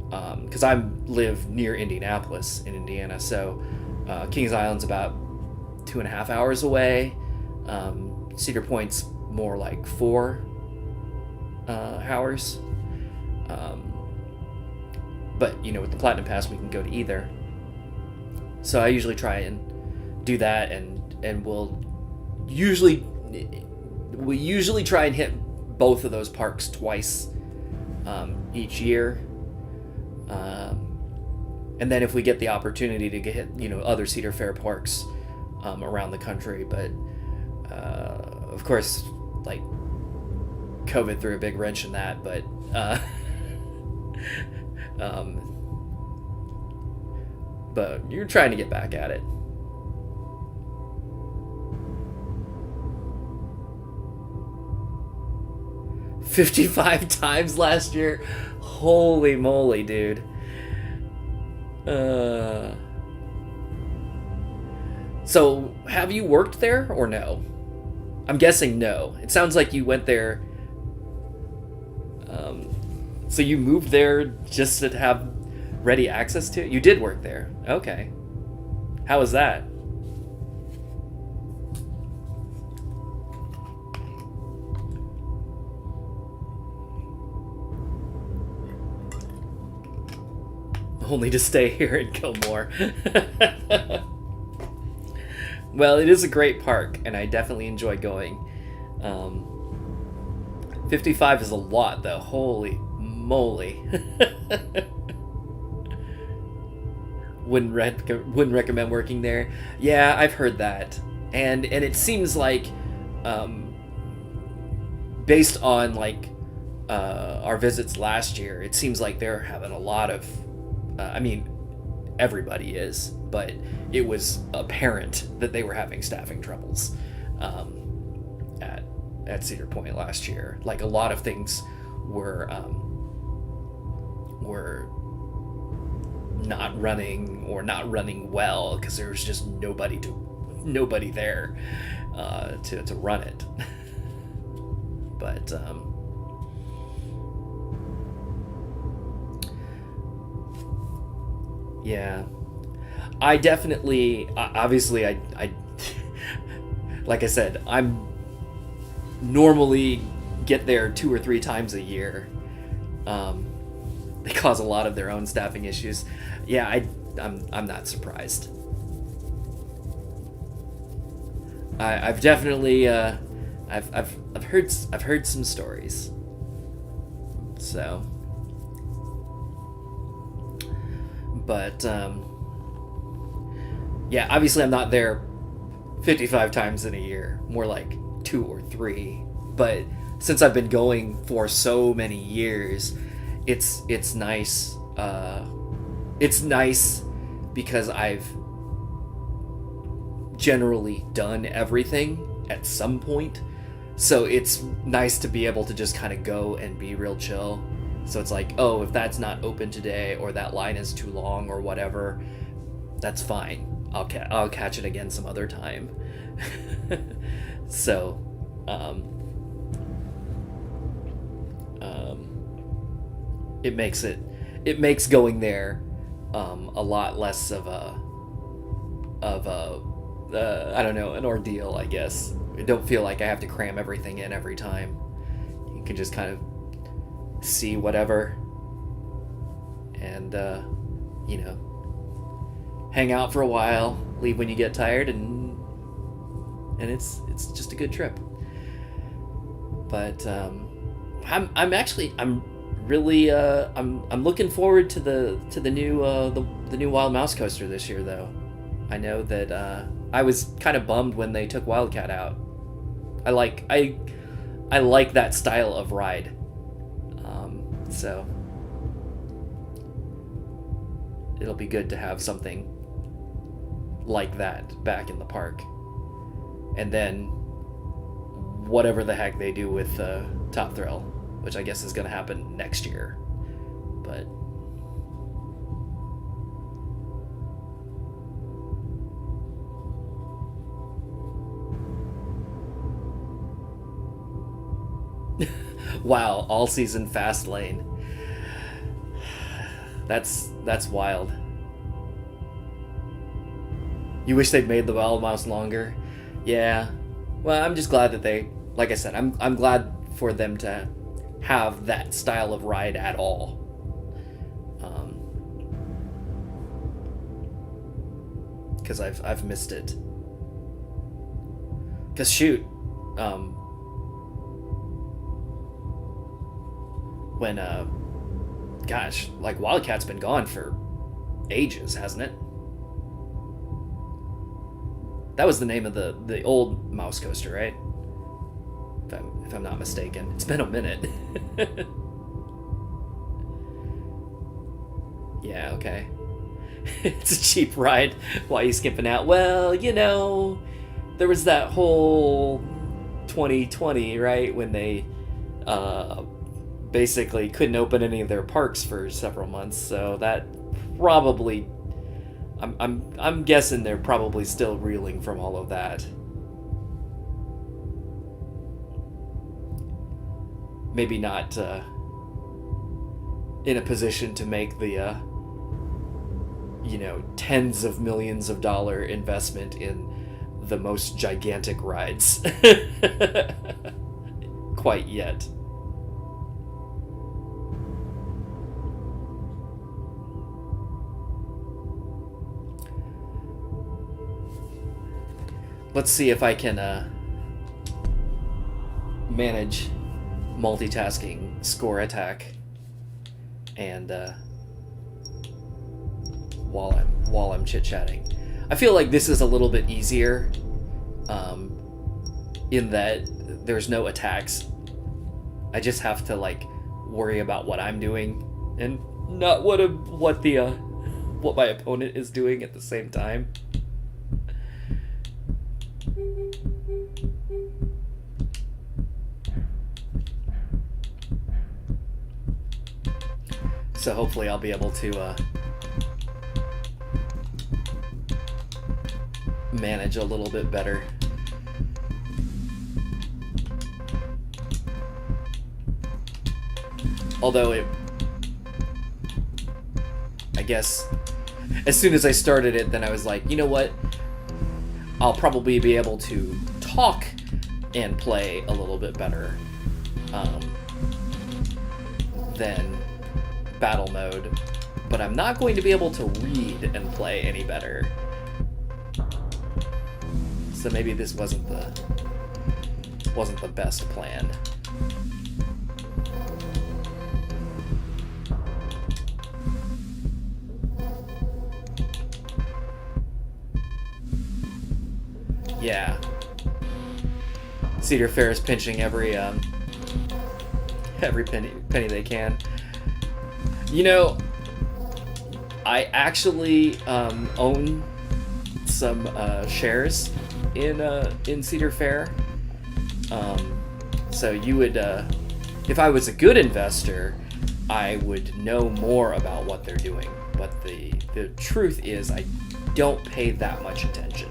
because I live near Indianapolis in Indiana, so Kings Island's about 2.5 hours away. Cedar Point's more like 4 hours. But with the Platinum Pass, we can go to either. So I usually try and do that, and we'll usually try and hit both of those parks twice each year. And then if we get the opportunity to hit other Cedar Fair parks around the country, but of course, like, COVID threw a big wrench in that, but you're trying to get back at it. $55 times last year? Holy moly, dude. So, have you worked there or no? I'm guessing no. It sounds like you went there. So you moved there just to have ready access to it? You did work there. Okay. How was that? Only to stay here and go more. Well, it is a great park, and I definitely enjoy going. 55 is a lot, though. Holy moly. Wouldn't recommend working there. Yeah, I've heard that. And it seems like, based on, like, our visits last year, it seems like they're having a lot of... everybody is, but it was apparent that they were having staffing troubles at Cedar Point last year. Like, a lot of things were not running or not running well because there was just nobody there to run it. But yeah, I definitely, obviously, I like I said, I'm normally get there 2 or 3 times a year. They cause a lot of their own staffing issues. Yeah, I'm not surprised. I've definitely I've heard some stories. So, but yeah, obviously I'm not there 55 times in a year, more like 2 or 3. But since I've been going for so many years, it's nice. It's nice because I've generally done everything at some point. So it's nice to be able to just kind of go and be real chill. So it's like, oh, if that's not open today, or that line is too long, or whatever, that's fine. I'll catch it again some other time. So, it makes going there a lot less of a I don't know, an ordeal, I guess. I don't feel like I have to cram everything in every time. You can just kind of see whatever and hang out for a while, leave when you get tired, and it's just a good trip. But I'm really I'm looking forward to the new Wild Mouse coaster this year, though. I know that I was kind of bummed when they took Wildcat out. I like that style of ride. So it'll be good to have something like that back in the park. And then whatever the heck they do with Top Thrill, which I guess is going to happen next year. But wow, all season fast lane. That's wild. You wish they'd made the Wild Mouse longer? Yeah. Well, I'm just glad that they, like I said, I'm glad for them to have that style of ride at all. Because I've missed it. Because shoot, when gosh, like Wildcat's been gone for ages, hasn't it? That was the name of the old mouse coaster, right? If I'm not mistaken. It's been a minute. Yeah, okay. It's a cheap ride. Why are you skipping out? Well, there was that whole 2020, right, when they basically couldn't open any of their parks for several months, so that probably, I'm guessing they're probably still reeling from all of that. Maybe not in a position to make the tens of millions of dollar investment in the most gigantic rides quite yet. Let's see if I can manage multitasking score attack and while I'm chit-chatting. I feel like this is a little bit easier in that there's no attacks. I just have to worry about what I'm doing and not what my opponent is doing at the same time. So hopefully I'll be able to manage a little bit better. Although I guess as soon as I started it, then I was like, you know what? I'll probably be able to talk and play a little bit better than battle mode, but I'm not going to be able to read and play any better. So maybe this wasn't the best plan. Yeah. Cedar Fair is pinching every penny they can. You know, I actually own some shares in Cedar Fair. So you would, if I was a good investor, I would know more about what they're doing. But the truth is, I don't pay that much attention.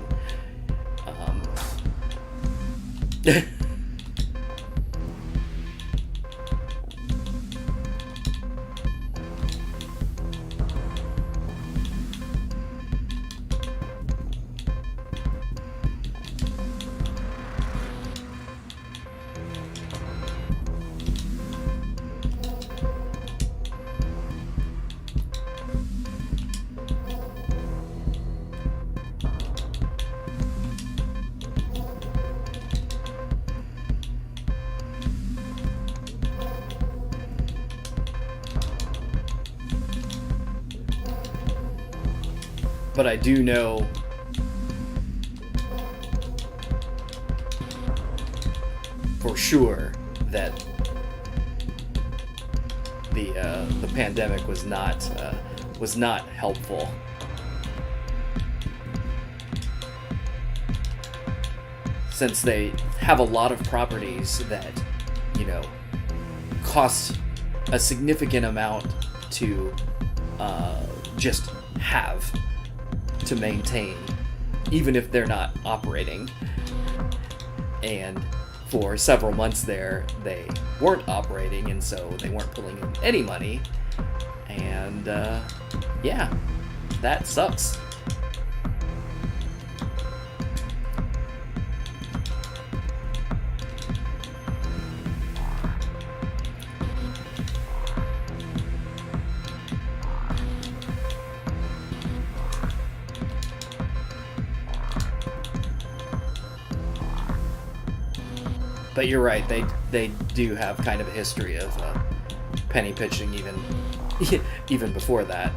But I do know for sure that the pandemic was not helpful. Since they have a lot of properties that, you know, cost a significant amount to just have to maintain, even if they're not operating. And for several months there, they weren't operating, and so they weren't pulling in any money. And yeah, that sucks. But you're right, they do have kind of a history of penny pitching even before that.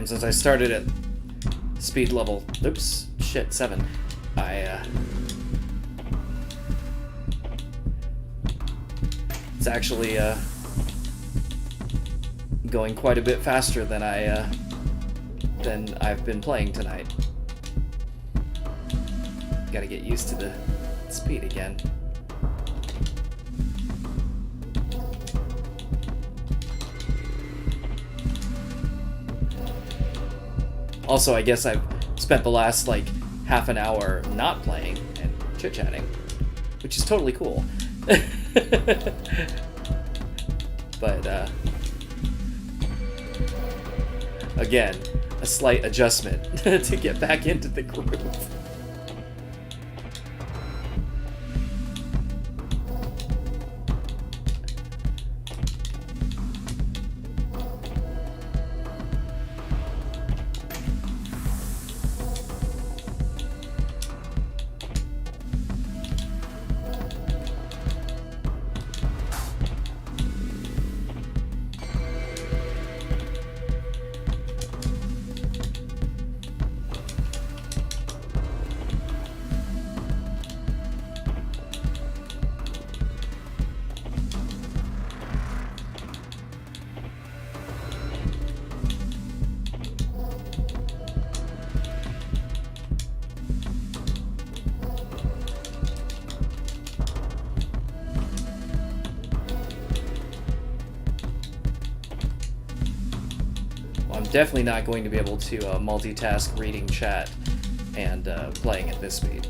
since I started at speed level, oops, shit, 7, it's actually going quite a bit faster than I've been playing tonight. Gotta get used to the speed again. Also, I guess I've spent the last, like, half an hour not playing and chit-chatting, which is totally cool. But, again, a slight adjustment to get back into the groove. Definitely not going to be able to multitask reading chat and playing at this speed.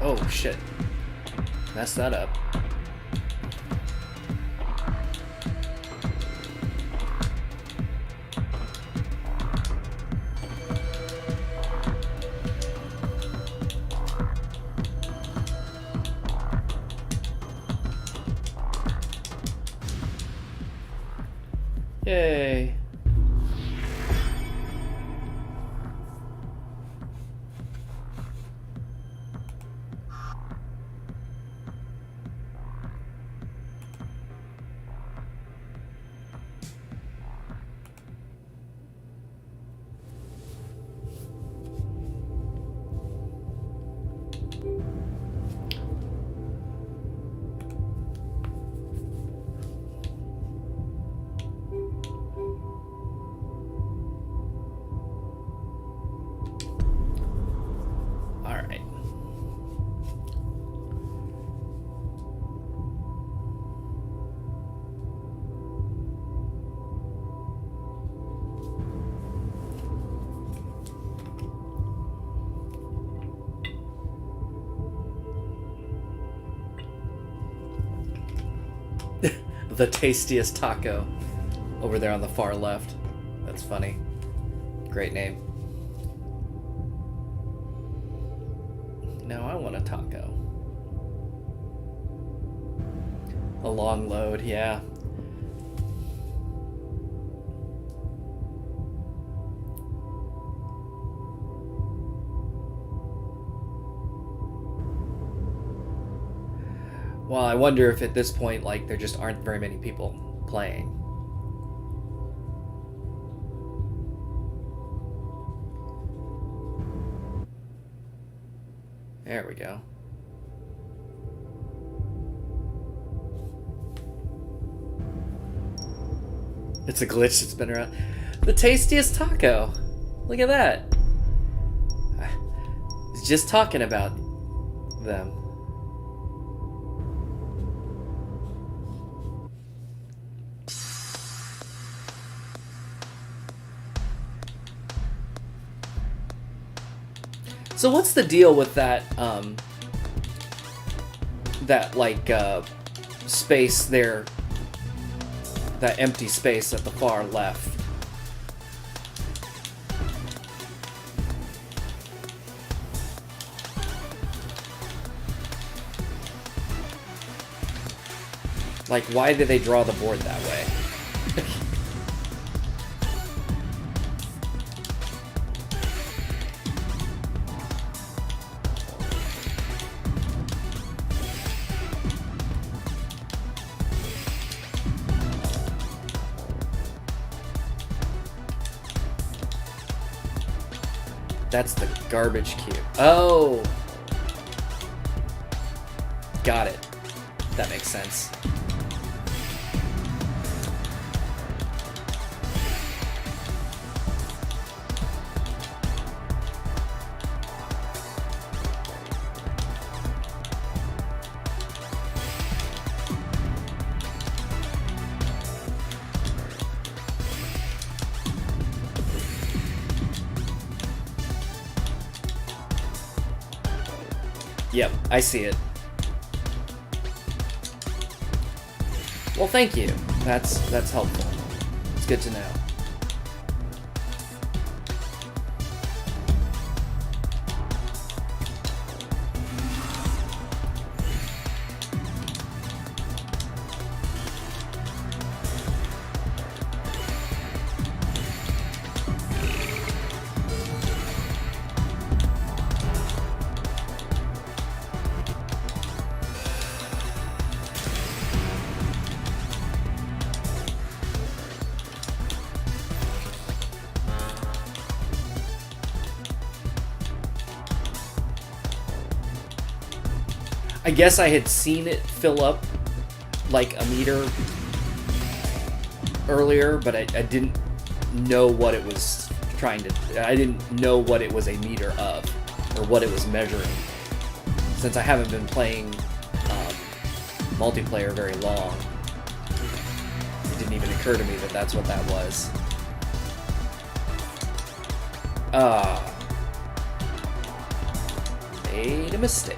Oh shit. Messed that up. Yay. The tastiest taco over there on the far left. That's funny. Great name. Now I want a taco. A long load, yeah. Well, I wonder if at this point, like, there just aren't very many people playing. There we go. It's a glitch that's been around. The tastiest taco. Look at that. I was just talking about them. So what's the deal with that, that, like, space there, that empty space at the far left? Like, why did they draw the board that way? That's the garbage cube. Oh! Got it. That makes sense. Yep, I see it. Well, thank you. That's helpful. It's good to know. I guess I had seen it fill up like a meter earlier, but I didn't know what it was trying to... I didn't know what it was a meter of, or what it was measuring. Since I haven't been playing multiplayer very long, it didn't even occur to me that that's what that was. Made a mistake.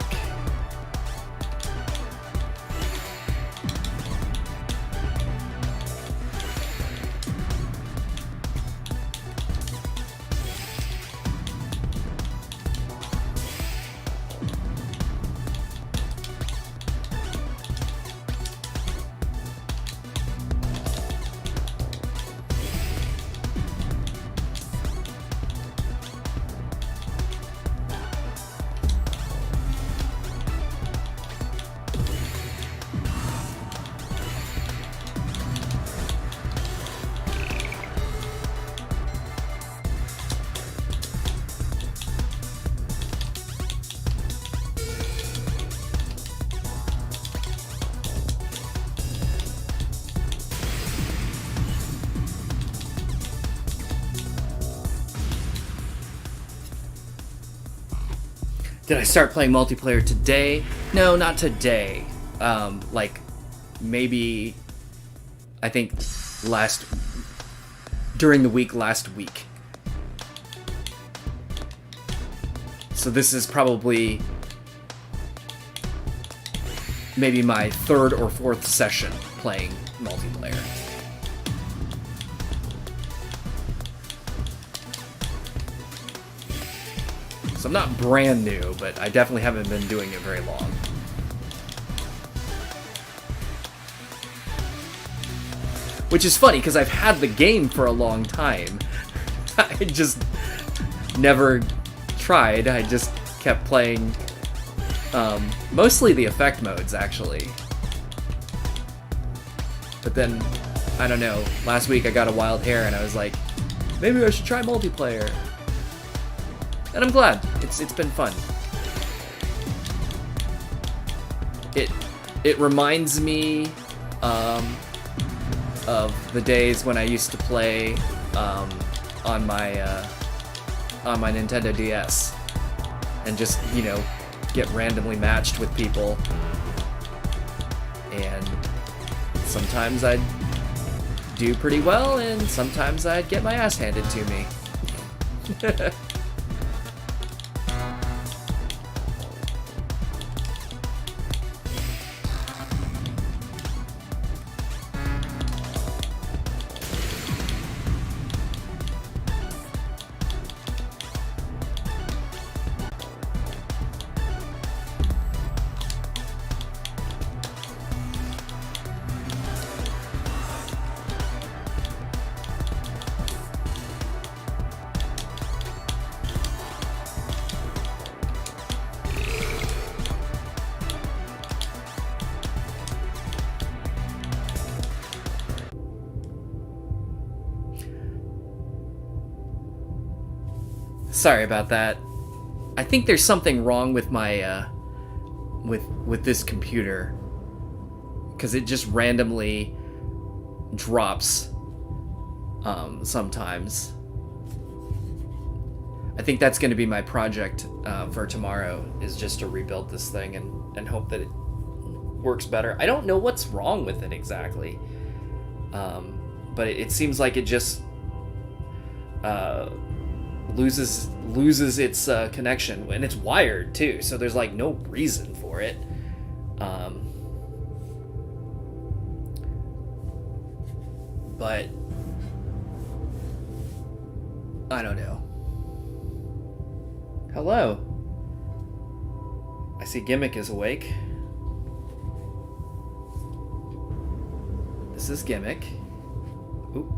Did I start playing multiplayer today? No, not today. Like, maybe, I think during the week last week. So this is probably maybe my third or fourth session playing multiplayer. So I'm not brand new, but I definitely haven't been doing it very long. Which is funny, because I've had the game for a long time. I just never tried. I just kept playing mostly the effect modes, actually. But then, I don't know, last week I got a wild hair and I was like, maybe I should try multiplayer. And I'm glad. It's been fun. It reminds me of the days when I used to play on my Nintendo DS and just, you know, get randomly matched with people, and sometimes I'd do pretty well and sometimes I'd get my ass handed to me. Sorry about that. I think there's something wrong with my with this computer, because it just randomly drops sometimes. I think that's going to be my project for tomorrow, is just to rebuild this thing and hope that it works better. I don't know what's wrong with it exactly, but it seems like it just loses its connection, and it's wired too, so there's like no reason for it. But I don't know. Hello. I see Gimmick is awake. This is Gimmick. Oop.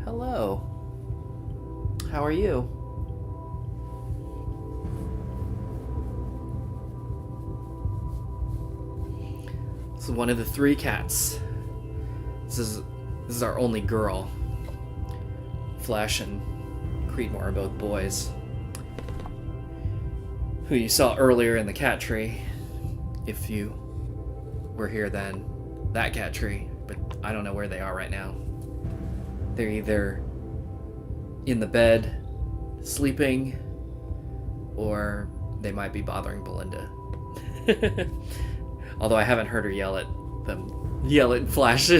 Hello. How are you? This is one of the 3 cats. This is our only girl. Flash and Creedmoor are both boys, who you saw earlier in the cat tree, if you were here then. That cat tree, but I don't know where they are right now. They're either in the bed, sleeping, or they might be bothering Belinda. Although I haven't heard her yell at Flash,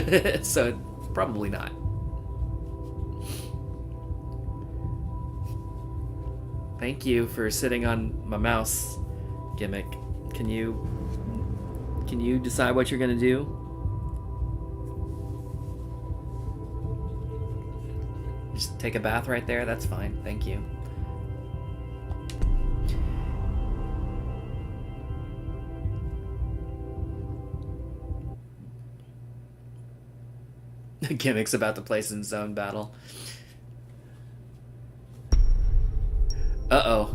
so probably not. Thank you for sitting on my mouse, Gimmick. Can you decide what you're gonna do? Just take a bath right there? That's fine. Thank you. Gimmick's about to play some zone battle. Uh-oh.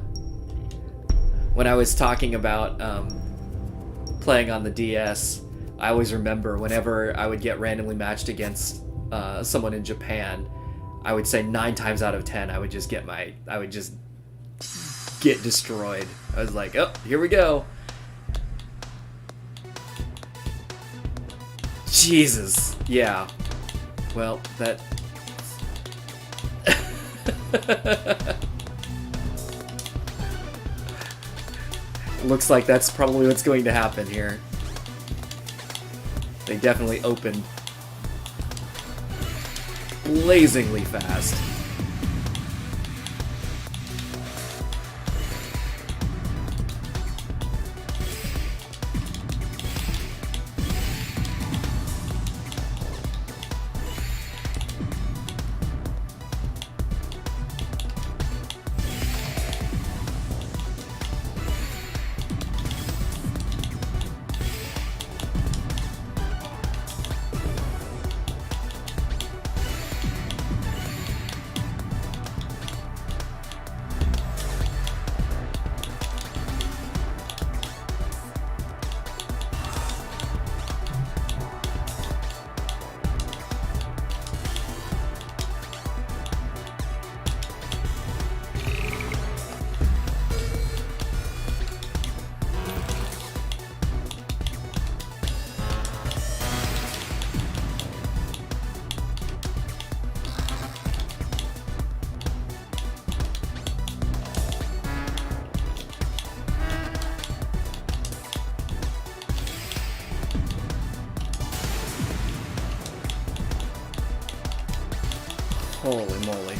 When I was talking about playing on the DS, I always remember whenever I would get randomly matched against someone in Japan, I would say 9 times out of 10 I would just get destroyed. I was like, oh, here we go. Jesus. Yeah. Well, that... Looks like that's probably what's going to happen here. They definitely opened blazingly fast. Holy moly.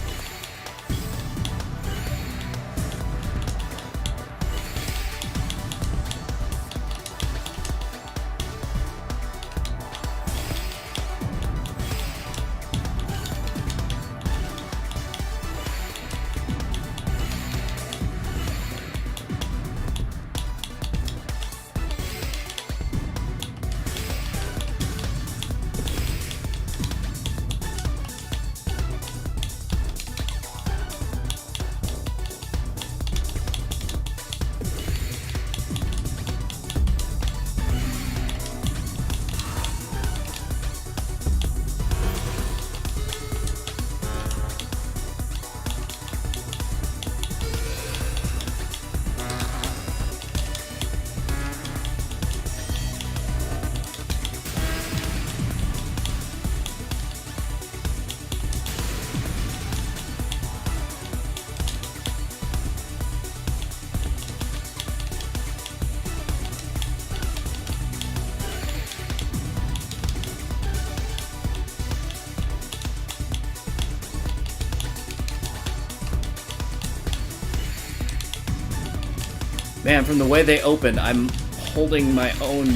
Man, from the way they open, I'm holding my own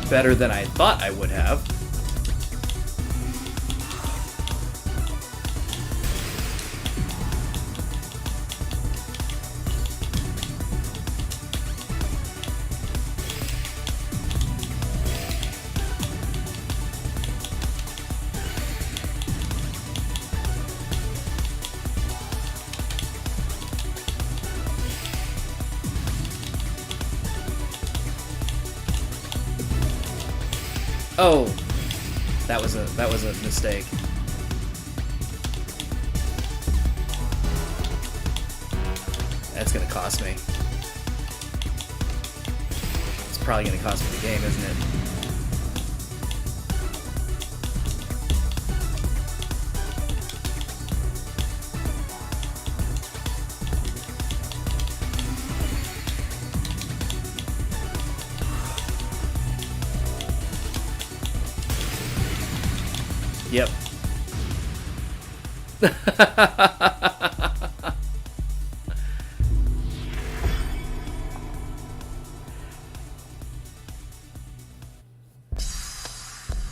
better than I thought I would have. Oh, that was a mistake. That's gonna cost me. It's probably gonna cost me the game, isn't it? Yep.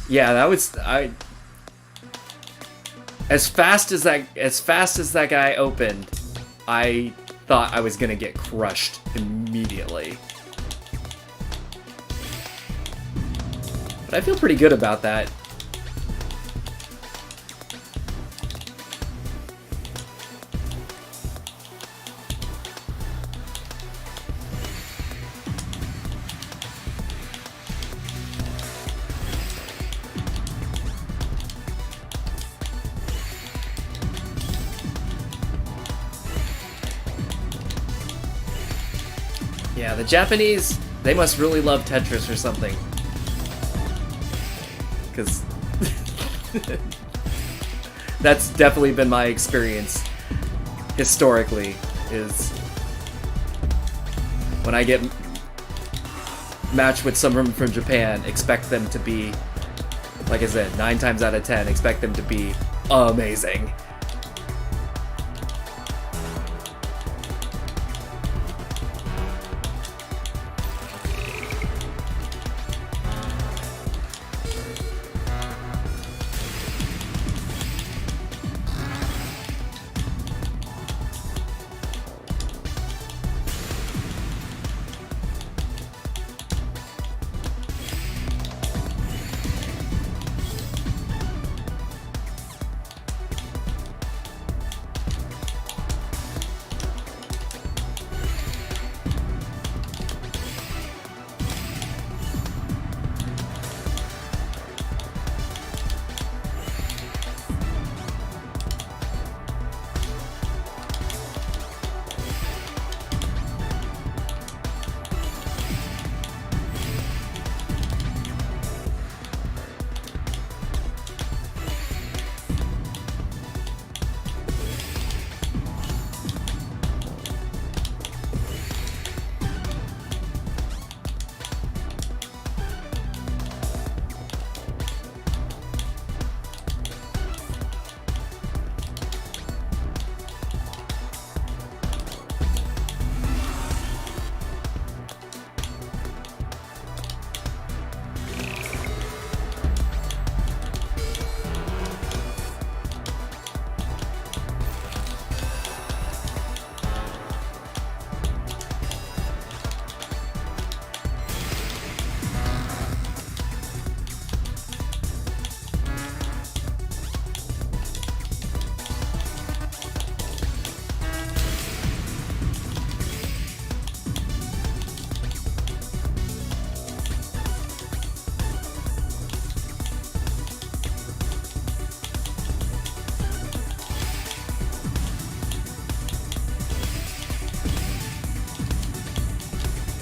Yeah, that was as fast as that guy opened, I thought I was gonna get crushed immediately. But I feel pretty good about that. Yeah, the Japanese, they must really love Tetris or something. Because that's definitely been my experience historically, is when I get matched with someone from Japan, expect them to be, like I said, 9 times out of 10, expect them to be amazing.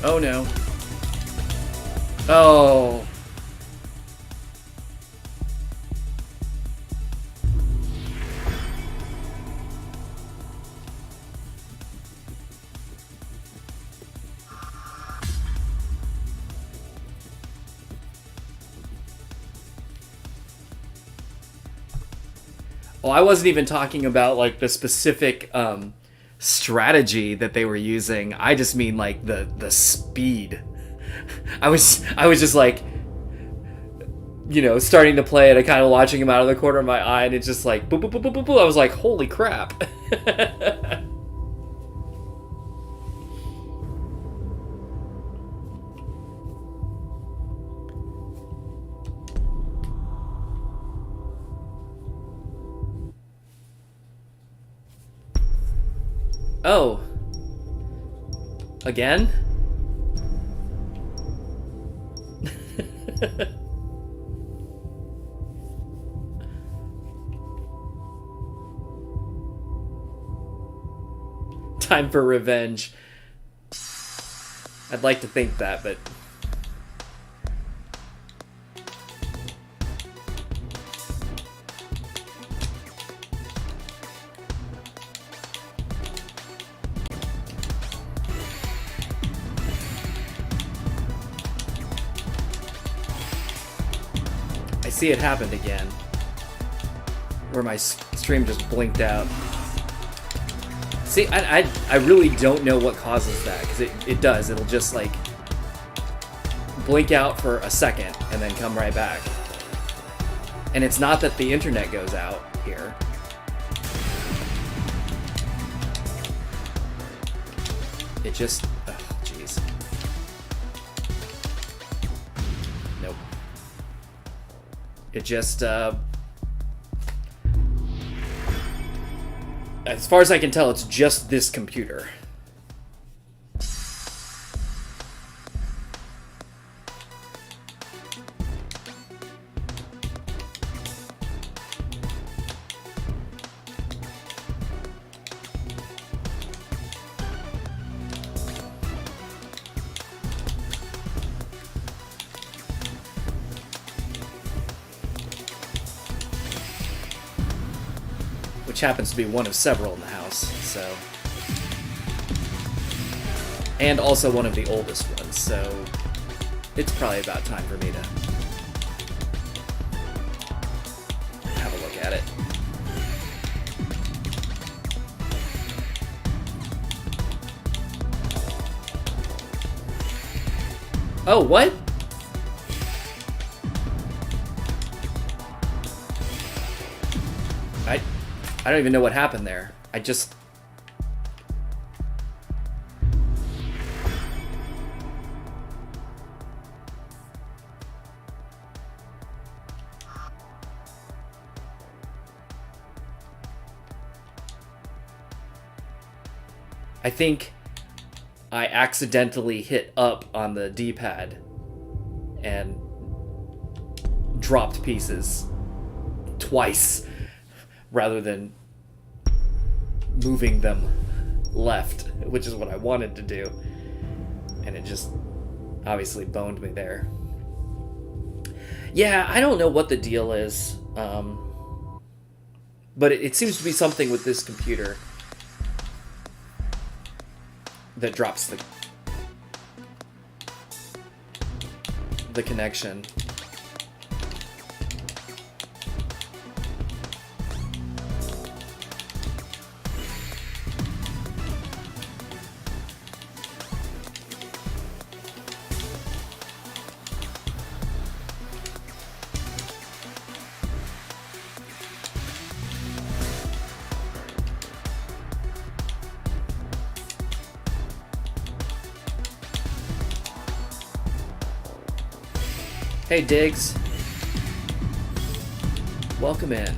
Oh no. Oh. Well, I wasn't even talking about like the specific strategy that they were using. I just mean like the speed. I was just like, you know, starting to play it, I kind of watching him out of the corner of my eye, and it's just like boop boop boop boop boop boop. I was like, holy crap. Oh. Again? Time for revenge. I'd like to think that, but... I see it happened again. Where my stream just blinked out. See, I really don't know what causes that, because it does. It'll just, like, blink out for a second and then come right back. And it's not that the internet goes out here. It just... oh, jeez. Nope. It just, as far as I can tell, it's just this computer. Which happens to be one of several in the house, so... and also one of the oldest ones, so... it's probably about time for me to... have a look at it. Oh, what? I don't even know what happened there. I just... I think I accidentally hit up on the D-pad and dropped pieces twice, rather than moving them left, which is what I wanted to do. And it just obviously boned me there. Yeah, I don't know what the deal is, but it seems to be something with this computer that drops the connection. Hey, Diggs. Welcome in.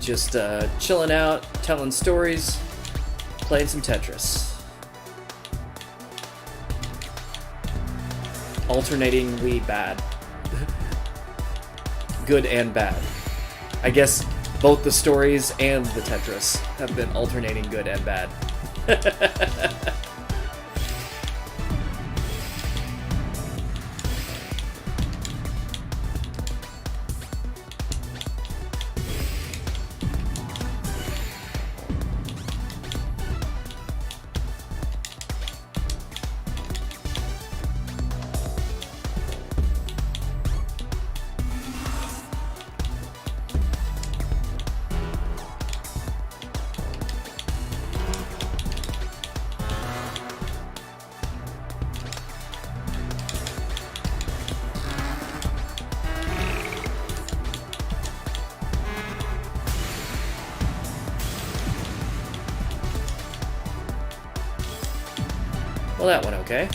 Just chilling out, telling stories, playing some Tetris. Alternatingly bad. Good and bad. I guess both the stories and the Tetris have been alternating good and bad. Well, that went okay.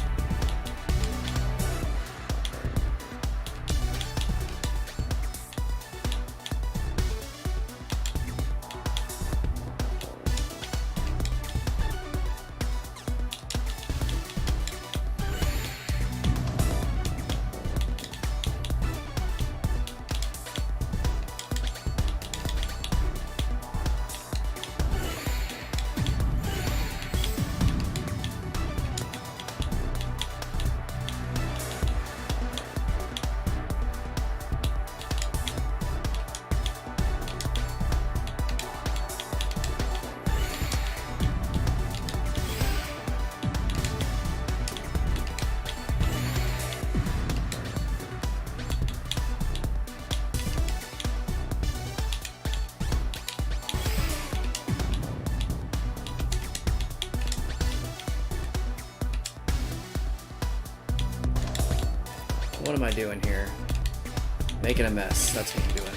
What am I doing here? Making a mess. That's what I'm doing.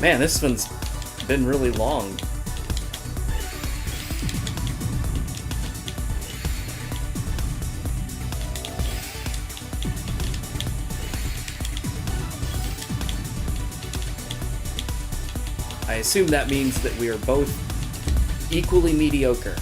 Man, this one's been really long. I assume that means that we are both equally mediocre.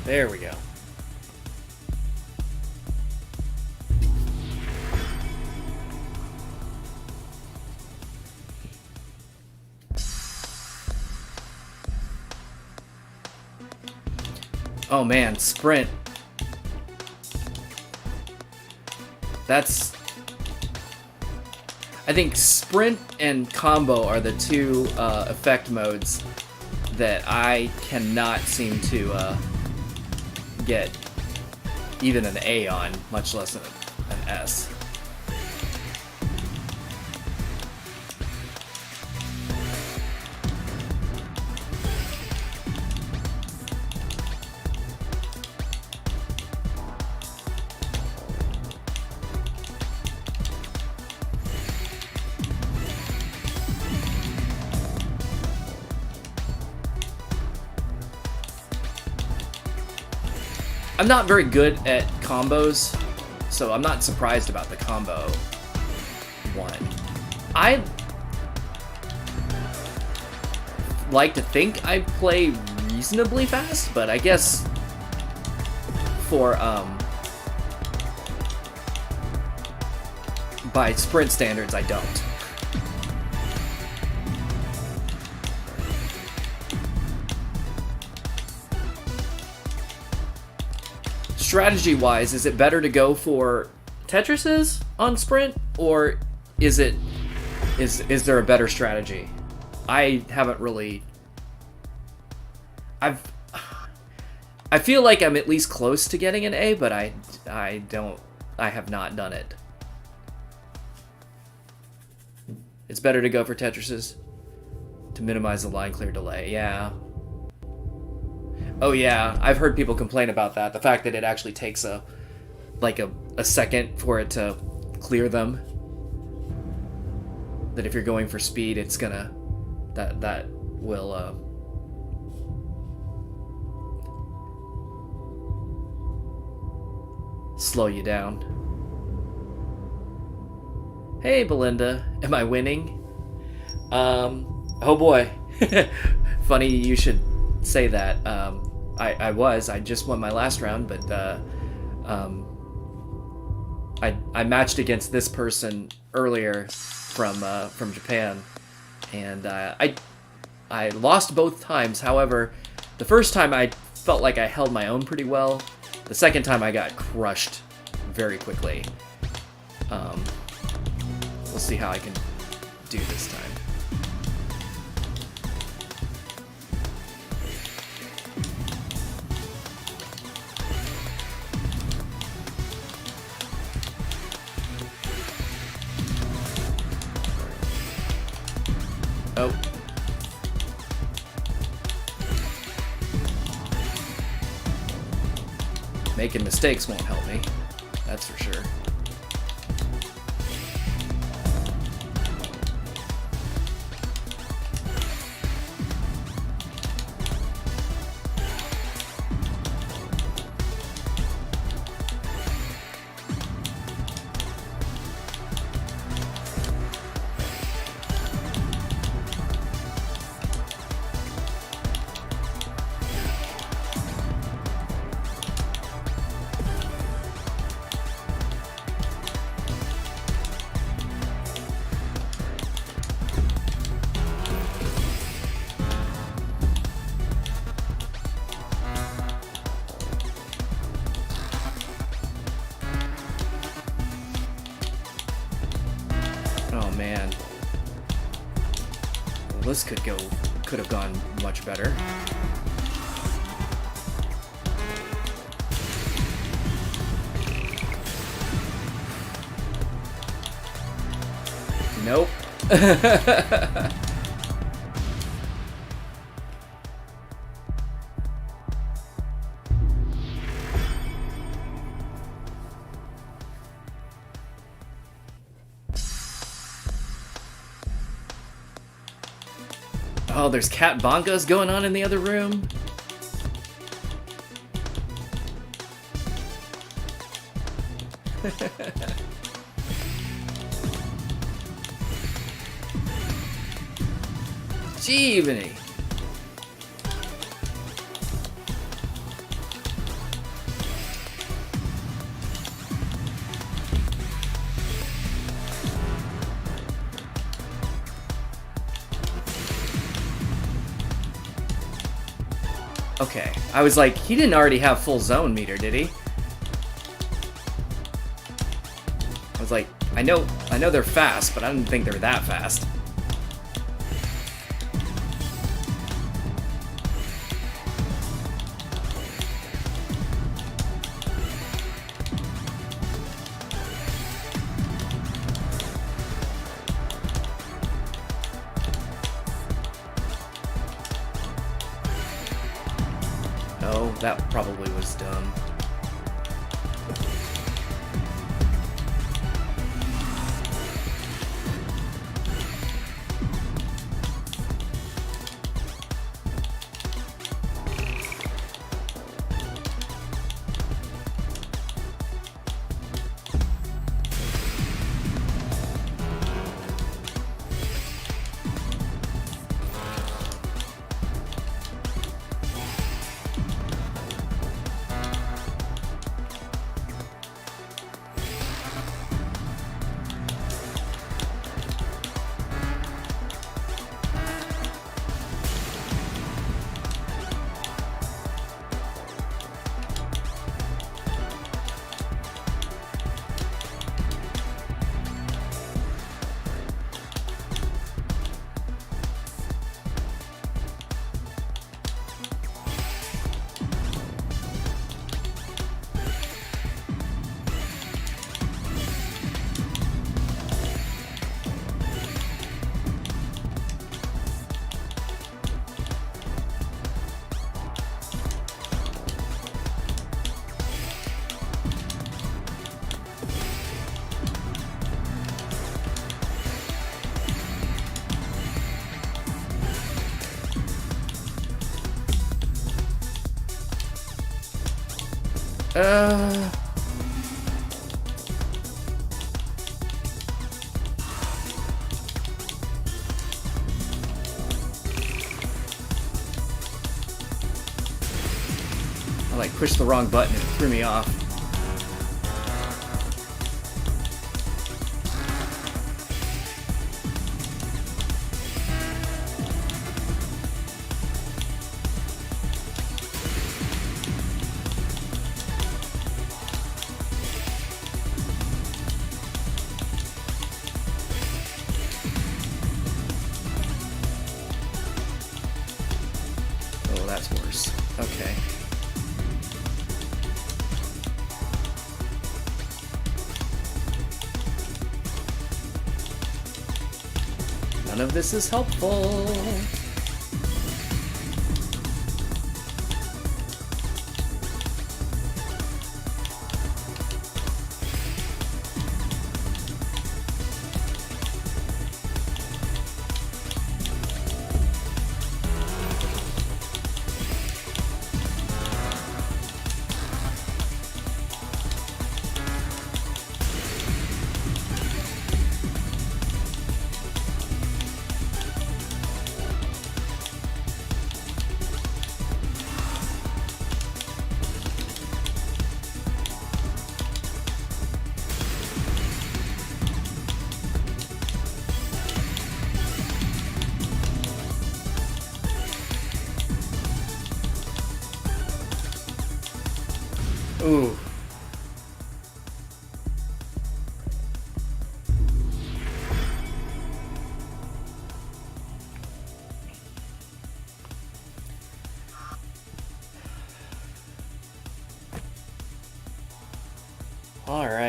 There we go. Oh man, sprint. That's... I think sprint and combo are the two effect modes that I cannot seem to get even an A on, much less an S. I'm not very good at combos, so I'm not surprised about the combo one. I like to think I play reasonably fast, but I guess for by sprint standards, I don't. Strategy-wise, is it better to go for Tetrises on sprint, or is there a better strategy? I haven't really. I feel like I'm at least close to getting an A, but I have not done it. It's better to go for Tetrises to minimize the line clear delay. Yeah. Oh yeah, I've heard people complain about that. The fact that it actually takes a second for it to clear them. That if you're going for speed, it's gonna that will slow you down. Hey Belinda, am I winning? Oh boy. Funny you should say that. I just won my last round, but I matched against this person earlier from Japan, and I lost both times. However, the first time I felt like I held my own pretty well. The second time I got crushed very quickly. We'll see how I can do this time. Oh. Making mistakes won't help me. that's for sure. Oh man. Well, this could have gone much better. Nope. Oh, there's cat bongos going on in the other room? Jeebany. Okay, I was like, he didn't already have full zone meter, did he? I was like, I know they're fast, but I didn't think they're that fast. Oh, that probably was dumb. I like pushed the wrong button and it threw me off. Oh, that's worse. Okay. None of this is helpful.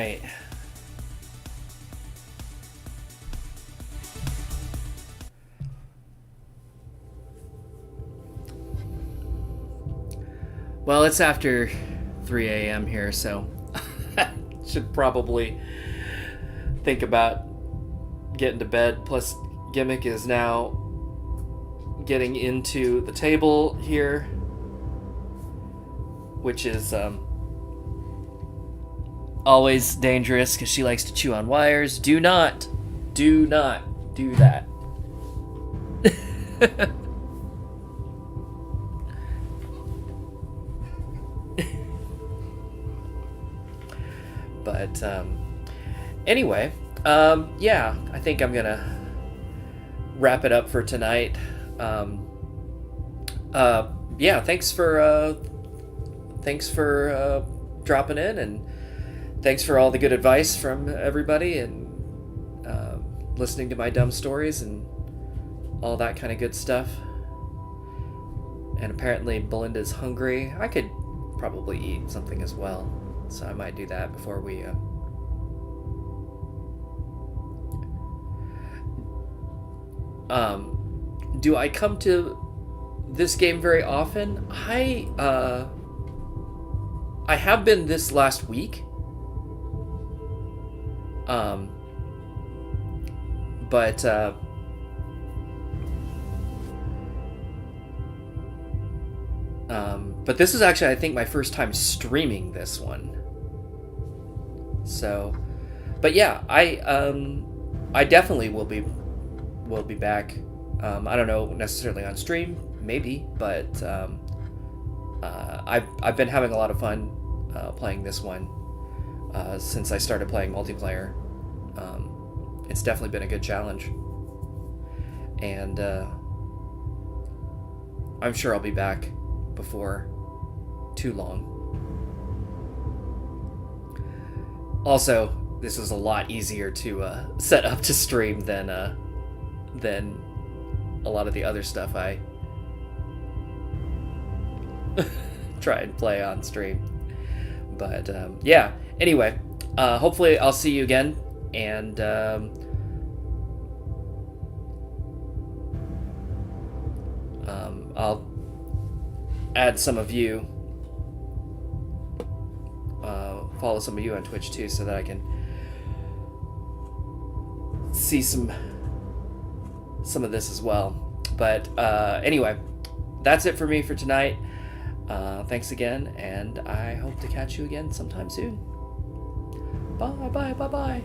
right. Well, it's after 3 a.m. here, so I should probably think about getting to bed. Plus, Gimmick is now getting into the table here, which is always dangerous because she likes to chew on wires. Do not do that. But anyway, yeah, I think I'm gonna wrap it up for tonight. Yeah, thanks for dropping in, and thanks for all the good advice from everybody, and listening to my dumb stories and all that kind of good stuff. And apparently Belinda's hungry. I could probably eat something as well, so I might do that before we do I come to this game very often? I have been this last week. But this is actually, I think, my first time streaming this one. So, but yeah, I definitely will be back. I don't know necessarily on stream, maybe, but I've been having a lot of fun playing this one since I started playing multiplayer. It's definitely been a good challenge, and I'm sure I'll be back before too long. Also, this is a lot easier to set up to stream than a lot of the other stuff I try and play on stream. But yeah, anyway, hopefully I'll see you again, and I'll add some of you, follow some of you on Twitch too, so that I can see some of this as well. But anyway, that's it for me for tonight. Thanks again, and I hope to catch you again sometime soon. Bye.